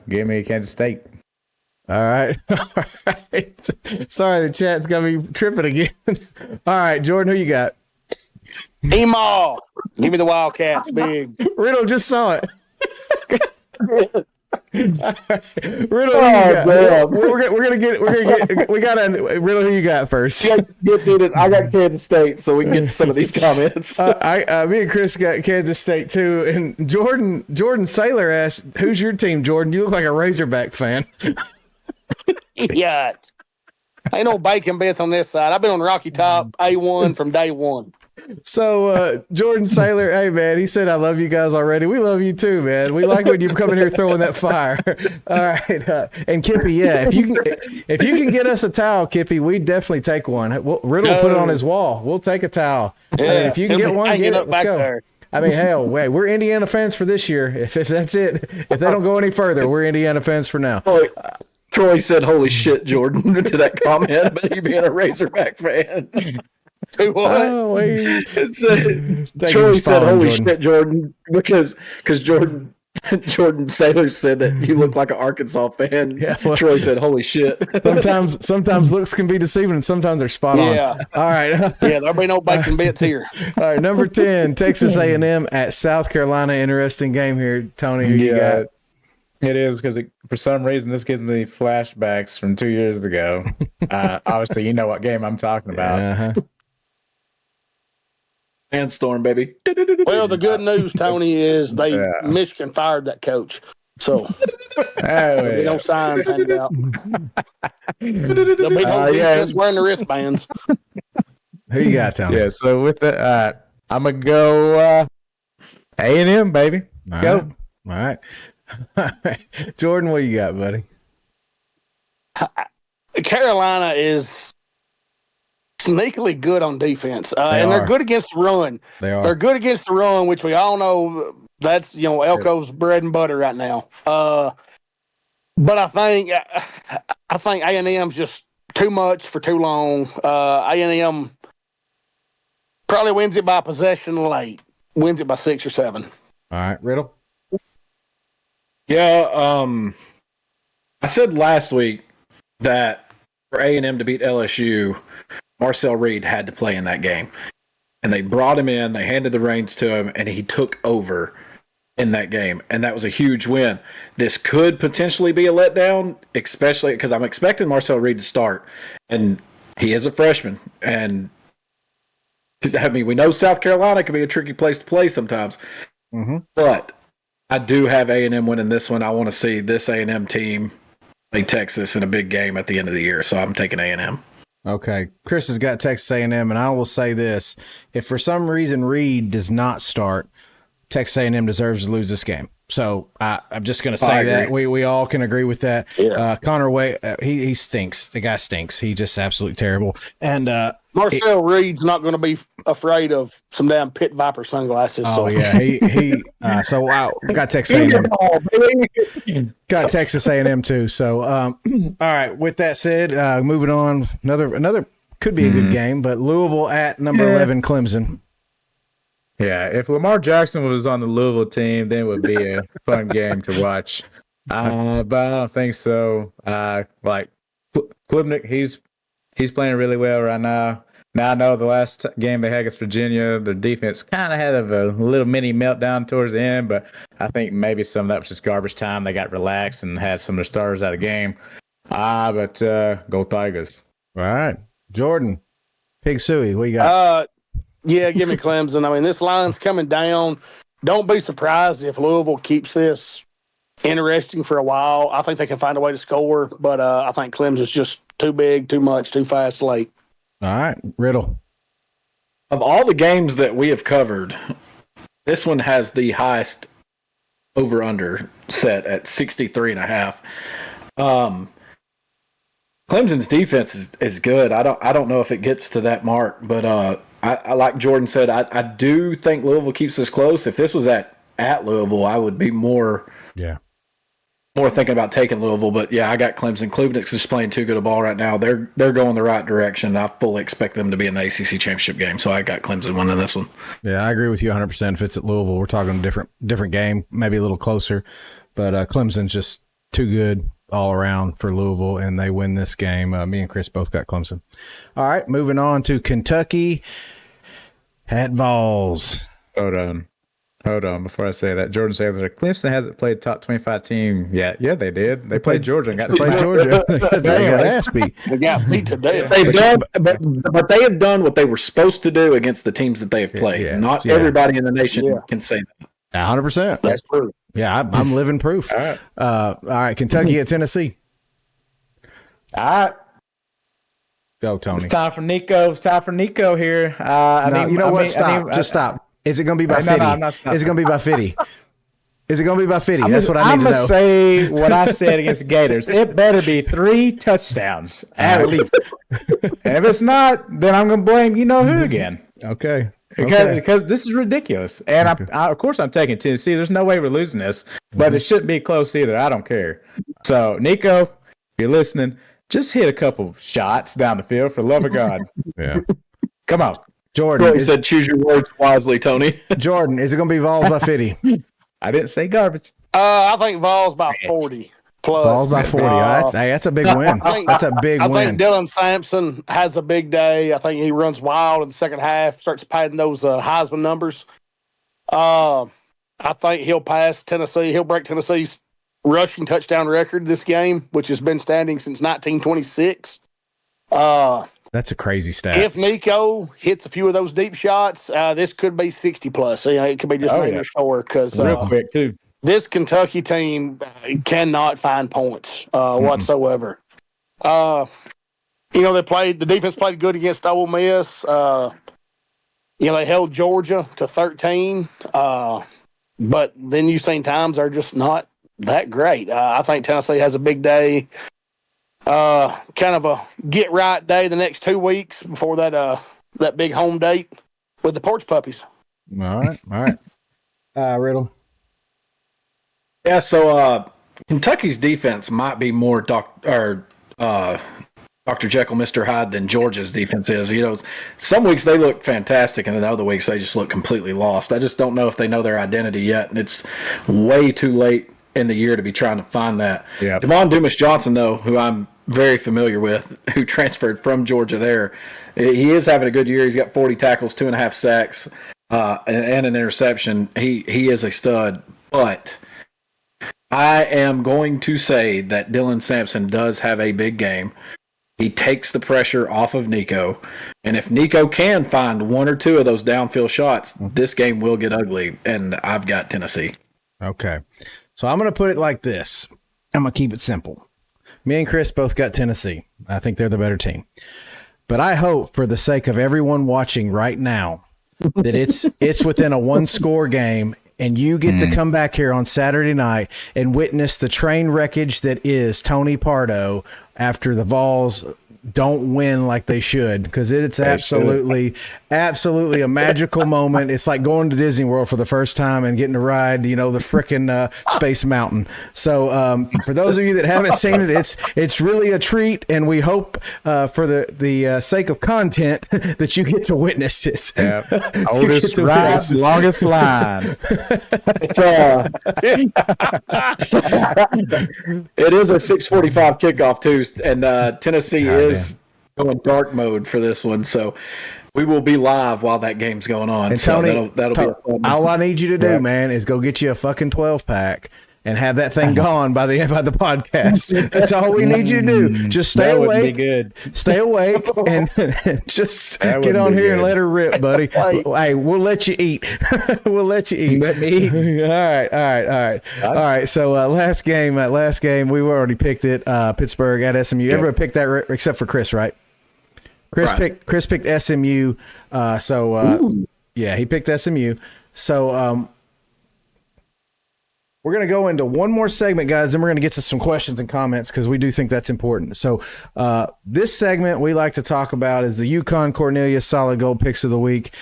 Give me Kansas State.
All right. All right. Sorry, the chat's got me tripping again. All right, Jordan, who you got?
Emaw. Give me the Wildcats, big.
Riddle just saw it. Riddle, who you got? We're gonna get. We got a Riddle. Who you got first?
I got Kansas State, so we can get to some of these comments.
Me and Chris got Kansas State too, and Jordan Saylor asked, "Who's your team, Jordan? You look like a Razorback fan."
Yeah. Ain't no bacon bits on this side. I've been on Rocky Top A1 from day one.
So Jordan Saylor, hey man, he said I love you guys already. We love you too, man. We like when you come in here throwing that fire. All right, and Kippy, yeah, if you can get us a towel, Kippy, we definitely take one. Riddle put it on his wall. We'll take a towel.
Yeah,
I mean, if you can get one, get it. Let's go.
There.
I mean, hell, wait, we're Indiana fans for this year. If that's it, if they don't go any further, we're Indiana fans for now.
Troy said, "Holy shit, Jordan," to that comment, but he being a Razorback fan.
What?
Oh, wait.
Troy said, "Holy shit, Jordan," because Jordan Saylor said that you look like an Arkansas fan.
Yeah, well,
Troy said, "Holy shit."
Sometimes looks can be deceiving, and sometimes they're spot on.
Yeah.
All right.
Yeah, there'll be no bacon bits here.
All right, number 10, Texas A&M at South Carolina. Interesting game here, Tony. Who you got?
It is because for some reason this gives me flashbacks from 2 years ago. Obviously, you know what game I'm talking about.
Uh-huh.
Sandstorm, baby.
Well, the good news, Tony, is Michigan fired that coach. So there'll be no signs handed out. There'll be no defense wearing the wristbands.
Who you got, Tony?
Yeah, so with that, I'm going to go A&M, baby.
All
Go.
Right. All right. Jordan, what you got, buddy?
Carolina is sneakily good on defense, and they're good against the run. They're good against the run, which we all know that's Elko's bread and butter right now. But I think A&M's just too much for too long. A&M probably wins it by possession late. Wins it by 6 or 7.
All right, Riddle.
Yeah, I said last week that for A&M to beat LSU, Marcel Reed had to play in that game. And they brought him in, they handed the reins to him, and he took over in that game. And that was a huge win. This could potentially be a letdown, especially because I'm expecting Marcel Reed to start. And he is a freshman. And I mean, we know South Carolina can be a tricky place to play sometimes.
Mm-hmm.
But I do have A&M winning this one. I want to see this A&M team play Texas in a big game at the end of the year. So I'm taking A&M.
Okay. Chris has got Texas A&M, and I will say this. If for some reason Reed does not start, Texas A&M deserves to lose this game. So I'm just going to say that. We all can agree with that.
Yeah.
Connor Way, he stinks. The guy stinks. He's just absolutely terrible. And
Marcel Reed's not going to be afraid of some damn Pit Viper sunglasses.
Oh, yeah. So wow, got Texas A&M. Got Texas A&M too. So, all right. With that said, moving on. Another could be a good game, but Louisville at number 11, Clemson.
Yeah, if Lamar Jackson was on the Louisville team, then it would be a fun game to watch. But I don't think so. Like Klubnik, he's playing really well right now. Now I know the last game they had against Virginia, their defense kind of had a little mini meltdown towards the end, but I think maybe some of that was just garbage time. They got relaxed and had some of the starters out of the game. But go Tigers.
All right. Jordan, Pig Suey, what you got?
Yeah, give me Clemson. I mean, this line's coming down. Don't be surprised if Louisville keeps this interesting for a while. I think they can find a way to score, but I think Clemson's just too big, too much, too fast, late.
All right. Riddle.
Of all the games that we have covered, this one has the highest over-under set at 63.5. Clemson's defense is good. I don't know if it gets to that mark, but I like Jordan said, I do think Louisville keeps this close. If this was at Louisville, I would be more thinking about taking Louisville. But yeah, I got Clemson. Klubnik's just playing too good a ball right now. They're going the right direction. I fully expect them to be in the ACC championship game. So I got Clemson winning this one.
Yeah, I agree with you 100%. If it's at Louisville, we're talking a different game, maybe a little closer. But Clemson's just too good all around for Louisville, and they win this game. Me and Chris both got Clemson. All right, moving on to Kentucky at Vols.
Hold on. Before I say that, Jordan said that Clemson hasn't played top 25 team yet. Yeah, they did. They played Georgia and got
Played Georgia. They got ass beat.
They got beat today.
They've done, but they have done what they were supposed to do against the teams that they have played.
Yeah.
Everybody in the nation can say that.
100%.
That's true.
Yeah, I'm living proof. All right, Kentucky at Tennessee.
All right.
Go, Tony.
It's time for Nico. Here.
Stop. Is it going to be by 50?
No, I'm not stopping.
Is it going to be by 50? Is it going to be by 50? That's what I need to know.
I'm going to say what I said against the Gators. It better be 3 touchdowns at least. And if it's not, then I'm going to blame who again.
Okay.
Because this is ridiculous. And of course I'm taking Tennessee. There's no way we're losing this, but it shouldn't be close either. I don't care. So, Nico, if you're listening, just hit a couple shots down the field for the love of God.
Yeah.
Come on.
Jordan.
He said, choose your words wisely, Tony.
Jordan, is it going to be Vols by 50?
I didn't say garbage.
I think Vols by 40 plus.
Vols by 40. That's a big win. That's a big win.
I think Dylan Sampson has a big day. I think he runs wild in the second half, starts padding those Heisman numbers. I think he'll pass Tennessee. He'll break Tennessee's rushing touchdown record this game, which has been standing since 1926.
That's a crazy stat.
If Nico hits a few of those deep shots, this could be 60 plus. So, it could be just a score because
real quick too.
This Kentucky team cannot find points whatsoever. The defense played good against Ole Miss. They held Georgia to 13. But then you've seen times are just not that great. I think Tennessee has a big day. Kind of a get right day the next 2 weeks before that big home date with the Porch Puppies.
All right. Riddle.
Yeah, so Kentucky's defense might be more Dr. Jekyll, Mr. Hyde than Georgia's defense is. Some weeks they look fantastic, and then other weeks they just look completely lost. I just don't know if they know their identity yet, and it's way too late in the year to be trying to find that.
Yeah.
Devon Dumas-Johnson, though, who I'm very familiar with, who transferred from Georgia there, he is having a good year. He's got 40 tackles, 2.5 sacks, and an interception. He is a stud, but I am going to say that Dylan Sampson does have a big game. He takes the pressure off of Nico, and if Nico can find 1 or 2 of those downfield shots, this game will get ugly, and I've got Tennessee.
Okay. So I'm going to put it like this. I'm going to keep it simple. Me and Chris both got Tennessee. I think they're the better team. But I hope, for the sake of everyone watching right now, that it's within a 1-score game, and you get to come back here on Saturday night and witness the train wreckage that is Tony Pardo after the Vols don't win like they should, because it's absolutely a magical moment. It's like going to Disney World for the first time and getting to ride, the frickin' Space Mountain. So for those of you that haven't seen it, it's really a treat, and we hope for the sake of content that you get to witness it.
Yeah. Oldest ride, longest line.
It is a 6:45 kickoff too, and Tennessee is going dark mode for this one, so we will be live while that game's going on.
And
so
Tony,
that'll be a fun one.
all I need you to do, man, is go get you a fucking 12-pack and have that thing gone by the podcast. That's all we need you to do. Just stay
That wouldn't be
awake.
good.
Stay awake and just
That
get
wouldn't
on
be
here and
good.
let her rip, buddy. Hey, we'll let you eat. We'll let you eat.
Let me eat.
All right. So last game, we already picked it. Pittsburgh at SMU. Everyone picked that except for Chris, right? Chris picked SMU. Yeah, he picked SMU. So we're going to go into one more segment, guys, then we're going to get to some questions and comments because we do think that's important. So this segment we like to talk about is the UConn Cornelius Solid Gold Picks of the Week.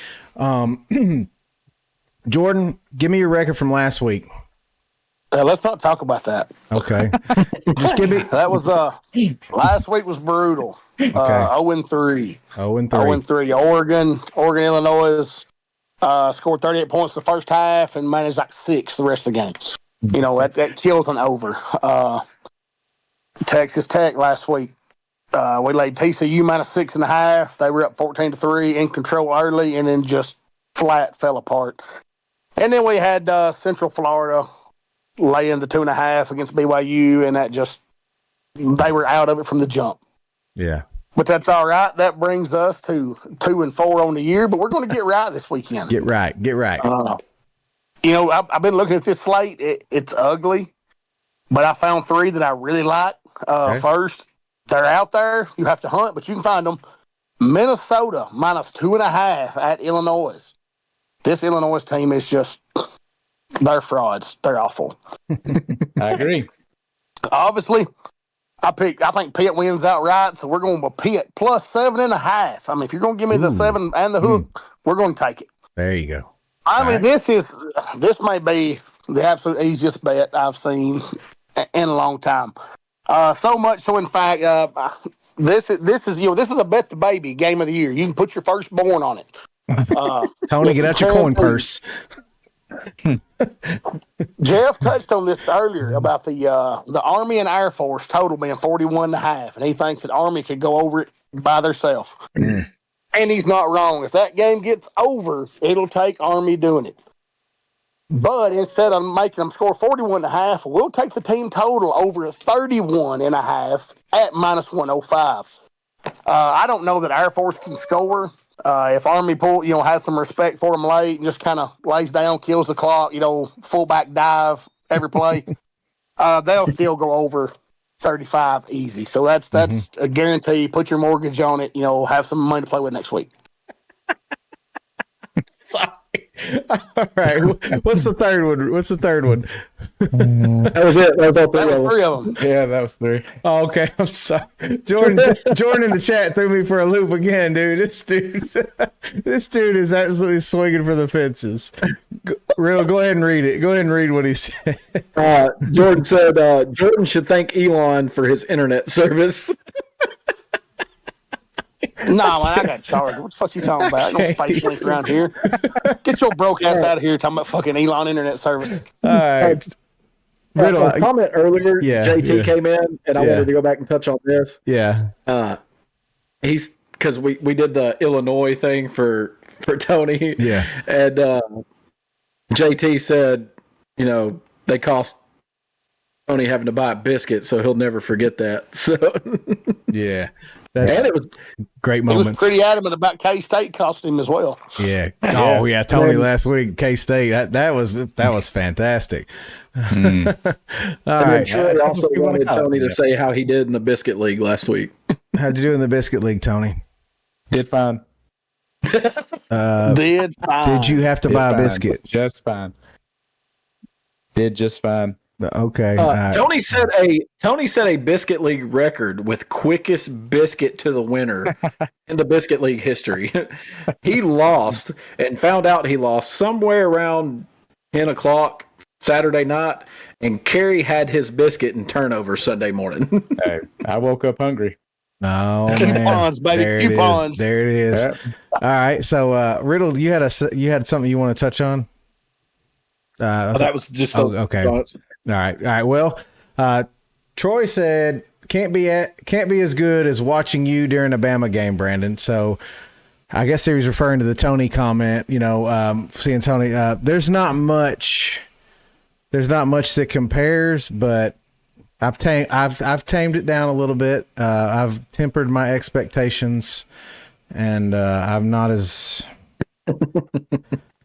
Jordan, give me your record from last week.
Let's not talk about that.
Okay. Just give me
That was last week was brutal. 0-3.
0-3.
0-3. Oregon, Illinois scored 38 points the first half and managed like 6 the rest of the games. You know, that kills an over. Texas Tech last week. We laid TCU minus 6.5. They were up 14-3 in control early and then just flat fell apart. And then we had Central Florida laying the 2.5 against BYU, and that just they were out of it from the jump.
Yeah.
But that's all right. That brings us to 2-4 on the year. But we're going to get right this weekend.
Get right.
You know, I've been looking at this slate. It's ugly, but I found 3 that I really like. First, they're out there. You have to hunt, but you can find them. Minnesota minus 2.5 at Illinois. This Illinois team is just, they're frauds. They're awful.
I agree.
Obviously, I think Pitt wins outright, so we're going to Pitt plus 7.5. I mean, if you're going to give me the 7 and the hook, we're going to take it.
There you go.
I mean, this may be the absolute easiest bet I've seen in a long time. So much so, in fact, this is a bet the baby game of the year. You can put your firstborn on it.
Tony, get out your coin purse.
Jeff touched on this earlier about the Army and Air Force total being 41.5, and he thinks that Army could go over it by themselves. And he's not wrong. If that game gets over, it'll take Army doing it. But instead of making them score 41.5, we'll take the team total over 31.5 at minus 105. I don't know that Air Force can score. If Army has some respect for them late and just kind of lays down, kills the clock, fullback dive every play, they'll still go over 35 easy. So that's a guarantee. Put your mortgage on it. Have some money to play with next week.
Sorry. All right. What's the third one?
That was it. That was all 3
That
of
was
them.
3 of them.
Yeah, that was 3.
Oh, okay. I'm sorry. Jordan in the chat threw me for a loop again, dude. This dude is absolutely swinging for the fences. Riddle, go ahead and read it. Go ahead and read what he said.
Jordan said Jordan should thank Elon for his internet service.
Nah, man, I got charged. What the fuck you talking about? No space link around here. Get your broke ass out of here talking about fucking Elon internet service.
All right. Riddle,
A comment earlier,
Yeah,
JT
yeah.
came in, and I
Yeah.
wanted to go back and touch on this.
yeah.
He's because we did the Illinois thing for Tony.
Yeah.
And JT said, they cost Tony having to buy a biscuit, so he'll never forget that. So
Yeah. That's
and it was
great
He was
moments.
pretty adamant about K-State costing him as well.
Yeah. Oh yeah. Tony last week, K-State. That was fantastic. All
and then
right.
Troy also
You wanna
wanted
know.
Tony to say how he did in the biscuit league last week.
How'd you do in the biscuit league, Tony?
Did fine.
Did fine.
Did you have to
Did
buy a
fine.
biscuit?
Just fine. Did just fine.
Okay. all right.
Tony set a biscuit league record with quickest biscuit to the winner in the biscuit league history. He lost and found out he lost somewhere around 10 o'clock Saturday night, and Kerry had his biscuit in turnover Sunday morning.
Hey, I woke up hungry.
Oh man.
Coupons, baby,
There it
coupons.
is. There it is.
Yep.
All right. So Riddle, you had something you want to touch on?
That was just
okay. All right. Well, Troy said can't be as good as watching you during a Bama game, Brandon. So I guess he was referring to the Tony comment. Seeing Tony. There's not much that compares, but I've tamed it down a little bit. I've tempered my expectations, and I'm not as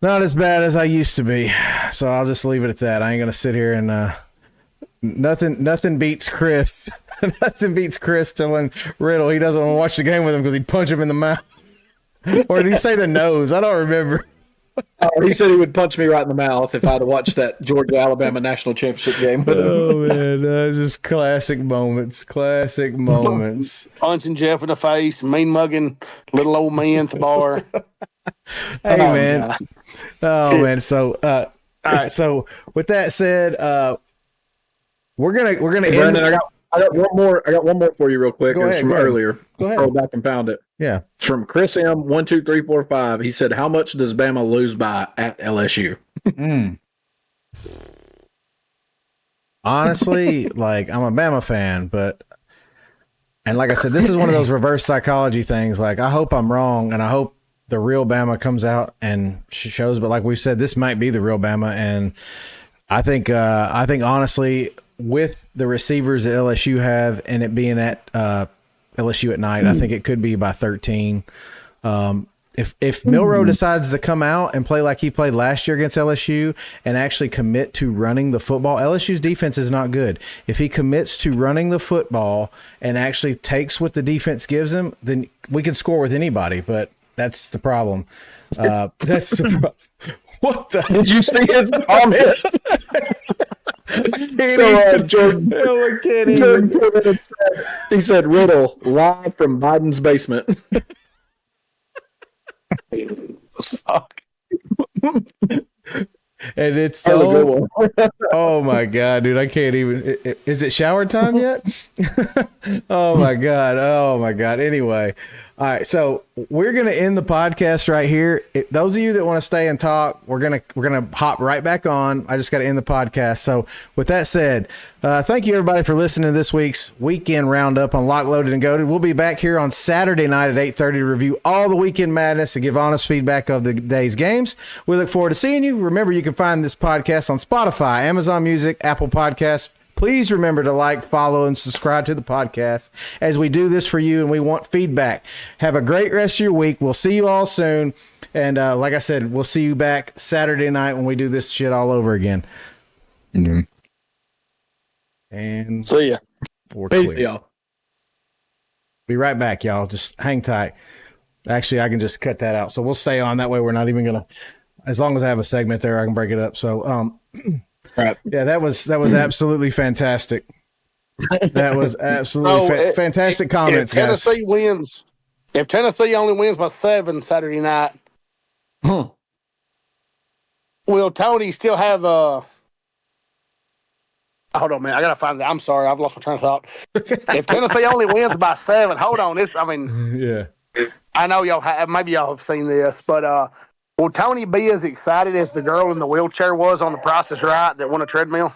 bad as I used to be. So I'll just leave it at that. I ain't gonna sit here and nothing beats Chris. Nothing beats Chris telling Riddle he doesn't want to watch the game with him because he'd punch him in the mouth. Or did he say the nose? I don't remember.
He said he would punch me right in the mouth if I'd watched that Georgia-Alabama national championship game with him.
Oh, man. Just classic moments. Classic moments.
Punching Jeff in the face, mean mugging little old me at the bar.
Hey, man. God. Oh, man. So, all right. So, with that said, we're gonna
hey, Brandon, I got one more. I got one more for you, real quick.
Go ahead,
from earlier.
Go ahead.
Go back and found it.
Yeah.
It's from Chris M. 12345. He said, "How much does Bama lose by at LSU?"
Honestly, like, I'm a Bama fan, and like I said, this is one of those reverse psychology things. Like, I hope I'm wrong, and I hope the real Bama comes out and shows. But like we said, this might be the real Bama, and I think honestly, with the receivers that LSU have, and it being at LSU at night, I think it could be by 13. If Milroe decides to come out and play like he played last year against LSU and actually commit to running the football, LSU's defense is not good. If he commits to running the football and actually takes what the defense gives him, then we can score with anybody. But that's the problem. That's the problem. What the?
Did you see his comment? Jordan he said, "Riddle live from Biden's basement."
Fuck.
And it's so. Oh my god, dude! I can't even. Is it shower time yet? Oh my god! Oh my god! Anyway, all right. So we're gonna end the podcast right here. Those of you that want to stay and talk, we're gonna hop right back on. I just got to end the podcast. So with that said, thank you everybody for listening to this week's weekend roundup on Lock, Loaded, and Goated. We'll be back here on Saturday night at 8:30 to review all the weekend madness and give honest feedback of the day's games. We look forward to seeing you. Remember, you can find this podcast on Spotify, Amazon Music, Apple Podcasts. Please remember to like, follow, and subscribe to the podcast as we do this for you, and we want feedback. Have a great rest of your week. We'll see you all soon. And like I said, we'll see you back Saturday night when we do this shit all over again.
Mm-hmm.
And
see ya.
Peace, y'all.
Be right back, y'all. Just hang tight. Actually, I can just cut that out. So we'll stay on. That way we're not even going to, as long as I have a segment there, I can break it up. So,
right.
Yeah, that was absolutely fantastic. That was absolutely fantastic comments, guys.
If Tennessee only wins by 7 Saturday night, will Tony still have a? Hold on, man. I gotta find that. I'm sorry, I've lost my train of thought. If Tennessee only wins by 7, hold on.
Yeah.
I know y'all have. Maybe y'all have seen this, but will Tony be as excited as the girl in the wheelchair was on The Price is Right that won a treadmill?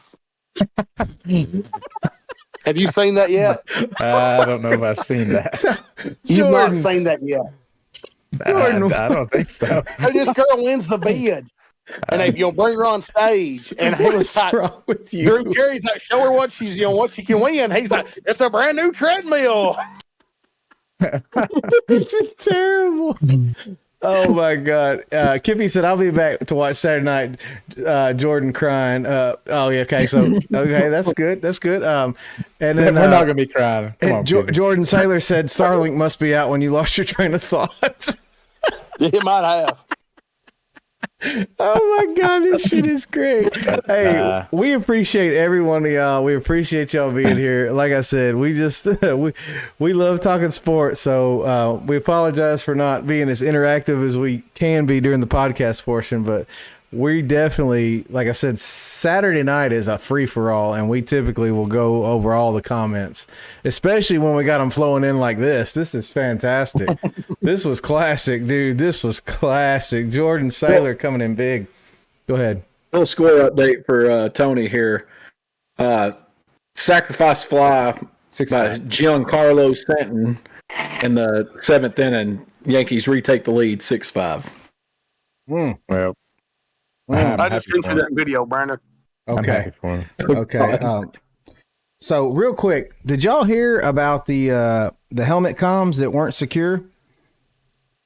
Have you seen that yet?
I don't know if I've seen that.
You've not seen that yet.
I don't think so.
Hey, this girl wins the bid. And if you'll bring her on stage, and he was like,
wrong with you?
Drew Carey's like, show her what she can win. He's like, it's a brand new treadmill.
This is terrible. Oh my God. Kippy said, I'll be back to watch Saturday night. Jordan crying. Oh yeah. Okay. So, okay. That's good. That's good. And then
we're not going to be crying. Come on,
Jordan Saylor said Starlink must be out when you lost your train of thought.
He might have.
Oh my God, this shit is great. Hey, we appreciate every one of y'all. We appreciate y'all being here. Like I said, we just we love talking sports. So we apologize for not being as interactive as we can be during the podcast portion, but we definitely, like I said, Saturday night is a free for all, and we typically will go over all the comments, especially when we got them flowing in like this. This is fantastic. This was classic, dude. This was classic. Jordan Saylor coming in big. Go ahead.
Little score update for Tony here. Sacrifice Fly by Giancarlo Stanton in the 7th inning. Yankees retake the lead 6-5.
Well,
I just sent you that video, Brandon.
Okay. Okay. So real quick, did y'all hear about the helmet comms that weren't secure?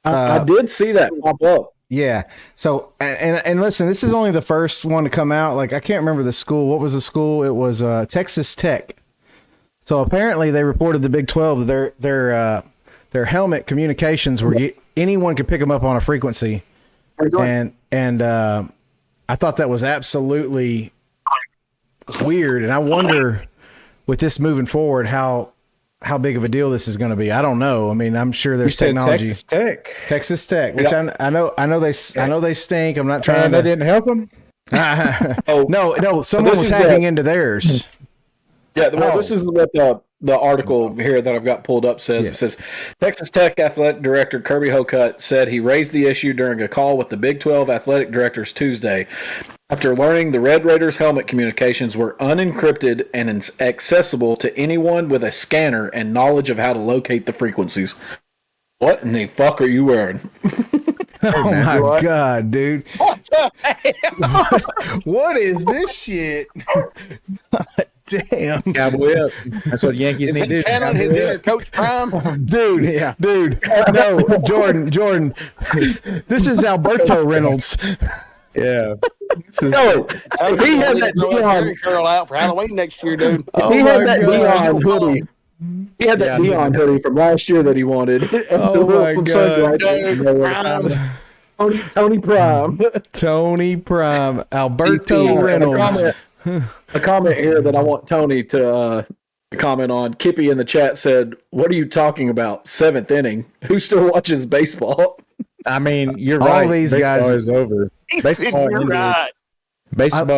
I did see that pop up.
Yeah. So and listen, this is only the first one to come out. Like I can't remember the school. What was the school? It was Texas Tech. So apparently they reported the Big 12 that their helmet communications were anyone could pick them up on a frequency. And I thought that was absolutely weird. And I wonder with this moving forward how big of a deal this is going to be. I don't know. I mean, I'm sure there's technology. Texas Tech, which I know they stink. I'm not trying.
And that didn't help them.
No. Someone was hacking into theirs.
Yeah, well, this is what the article here that I've got pulled up says.
Yeah.
It says Texas Tech athletic director Kirby Hocutt said he raised the issue during a call with the Big 12 athletic directors Tuesday after learning the Red Raiders helmet communications were unencrypted and accessible to anyone with a scanner and knowledge of how to locate the frequencies. What in the fuck are you wearing?
Oh my God, dude. What is this shit? Damn.
Cowboy. That's what Yankees need to do.
Channeling his inner Coach Prime.
Dude. No, Jordan. This is Alberto Reynolds.
Yeah.
No, if he had that
Jerry curl out for Halloween next year, dude.
he had that neon hoodie. He had that neon hoodie from last year that he wanted.
Oh my God.
Tony Prime.
Tony Prime. Alberto
CP.
Reynolds.
A comment here that I want Tony to comment on. Kippy in the chat said, "What are you talking about? 7th inning? Who still watches baseball?"
I mean, you're
All
right.
these
Baseball
guys-
is over. Baseball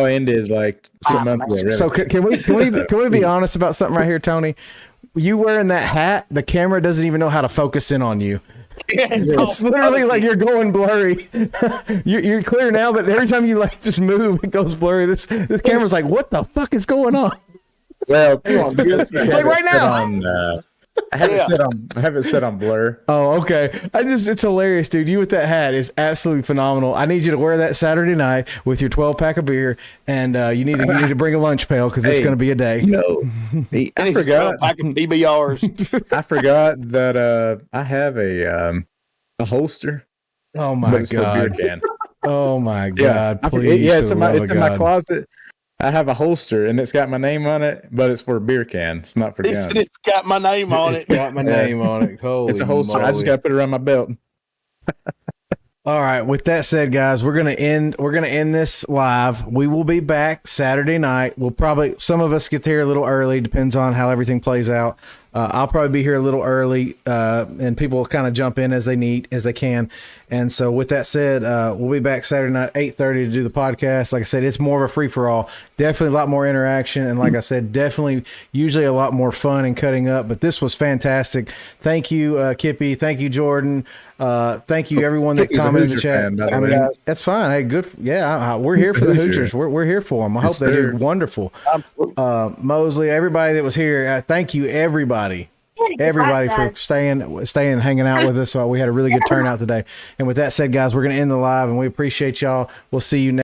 ended like some months ago.
So can we be honest about something right here, Tony? You wearing that hat, the camera doesn't even know how to focus in on you. It's literally like you're going blurry. You're clear now, but every time you like just move, it goes blurry. This camera's like, what the fuck is going on?
Well,
Like right now.
I have it set on blur.
Oh, okay. It's hilarious, dude. You with that hat is absolutely phenomenal. I need you to wear that Saturday night with your 12-pack of beer, and you need to bring a lunch pail because it's going to be a day.
No, I forgot.
Back in DBRs.
I forgot that I have a holster.
Oh
but
my
it's for a beer
God.
can.
Oh my God.
I forget-
Please.
yeah,
for
it's
the
in my
love
it's
of
in my
God.
closet. I have a holster and it's got my name on it, but it's for a beer can. It's not for gun.
It's got my name on
It's
it.
got my name on it. Holy
It's a holster. I just
moly.
got to put it around my belt.
All right. With that said, guys, we're gonna end this live. We will be back Saturday night. We'll probably some of us get there a little early, depends on how everything plays out. I'll probably be here a little early, and people will kind of jump in as they can. And so, with that said, we'll be back Saturday night 8:30 to do the podcast. Like I said, it's more of a free for all. Definitely a lot more interaction, and like I said, definitely usually a lot more fun and cutting up. But this was fantastic. Thank you, Kippy. Thank you, Jordan. Thank you, everyone that
Kippy's a
commented in the
Hoosier
chat.
fan, by the
I mean,
way.
that's fine. Hey, good. Yeah, we're here for the
Hoosier.
Hoosiers. We're here for them. I hope
Yes,
they
sir.
do wonderful. Mosley, everybody that was here, thank you, everybody for staying, hanging out with us. We had a really good turnout today. And with that said, guys, we're going to end the live, and we appreciate y'all. We'll see you next.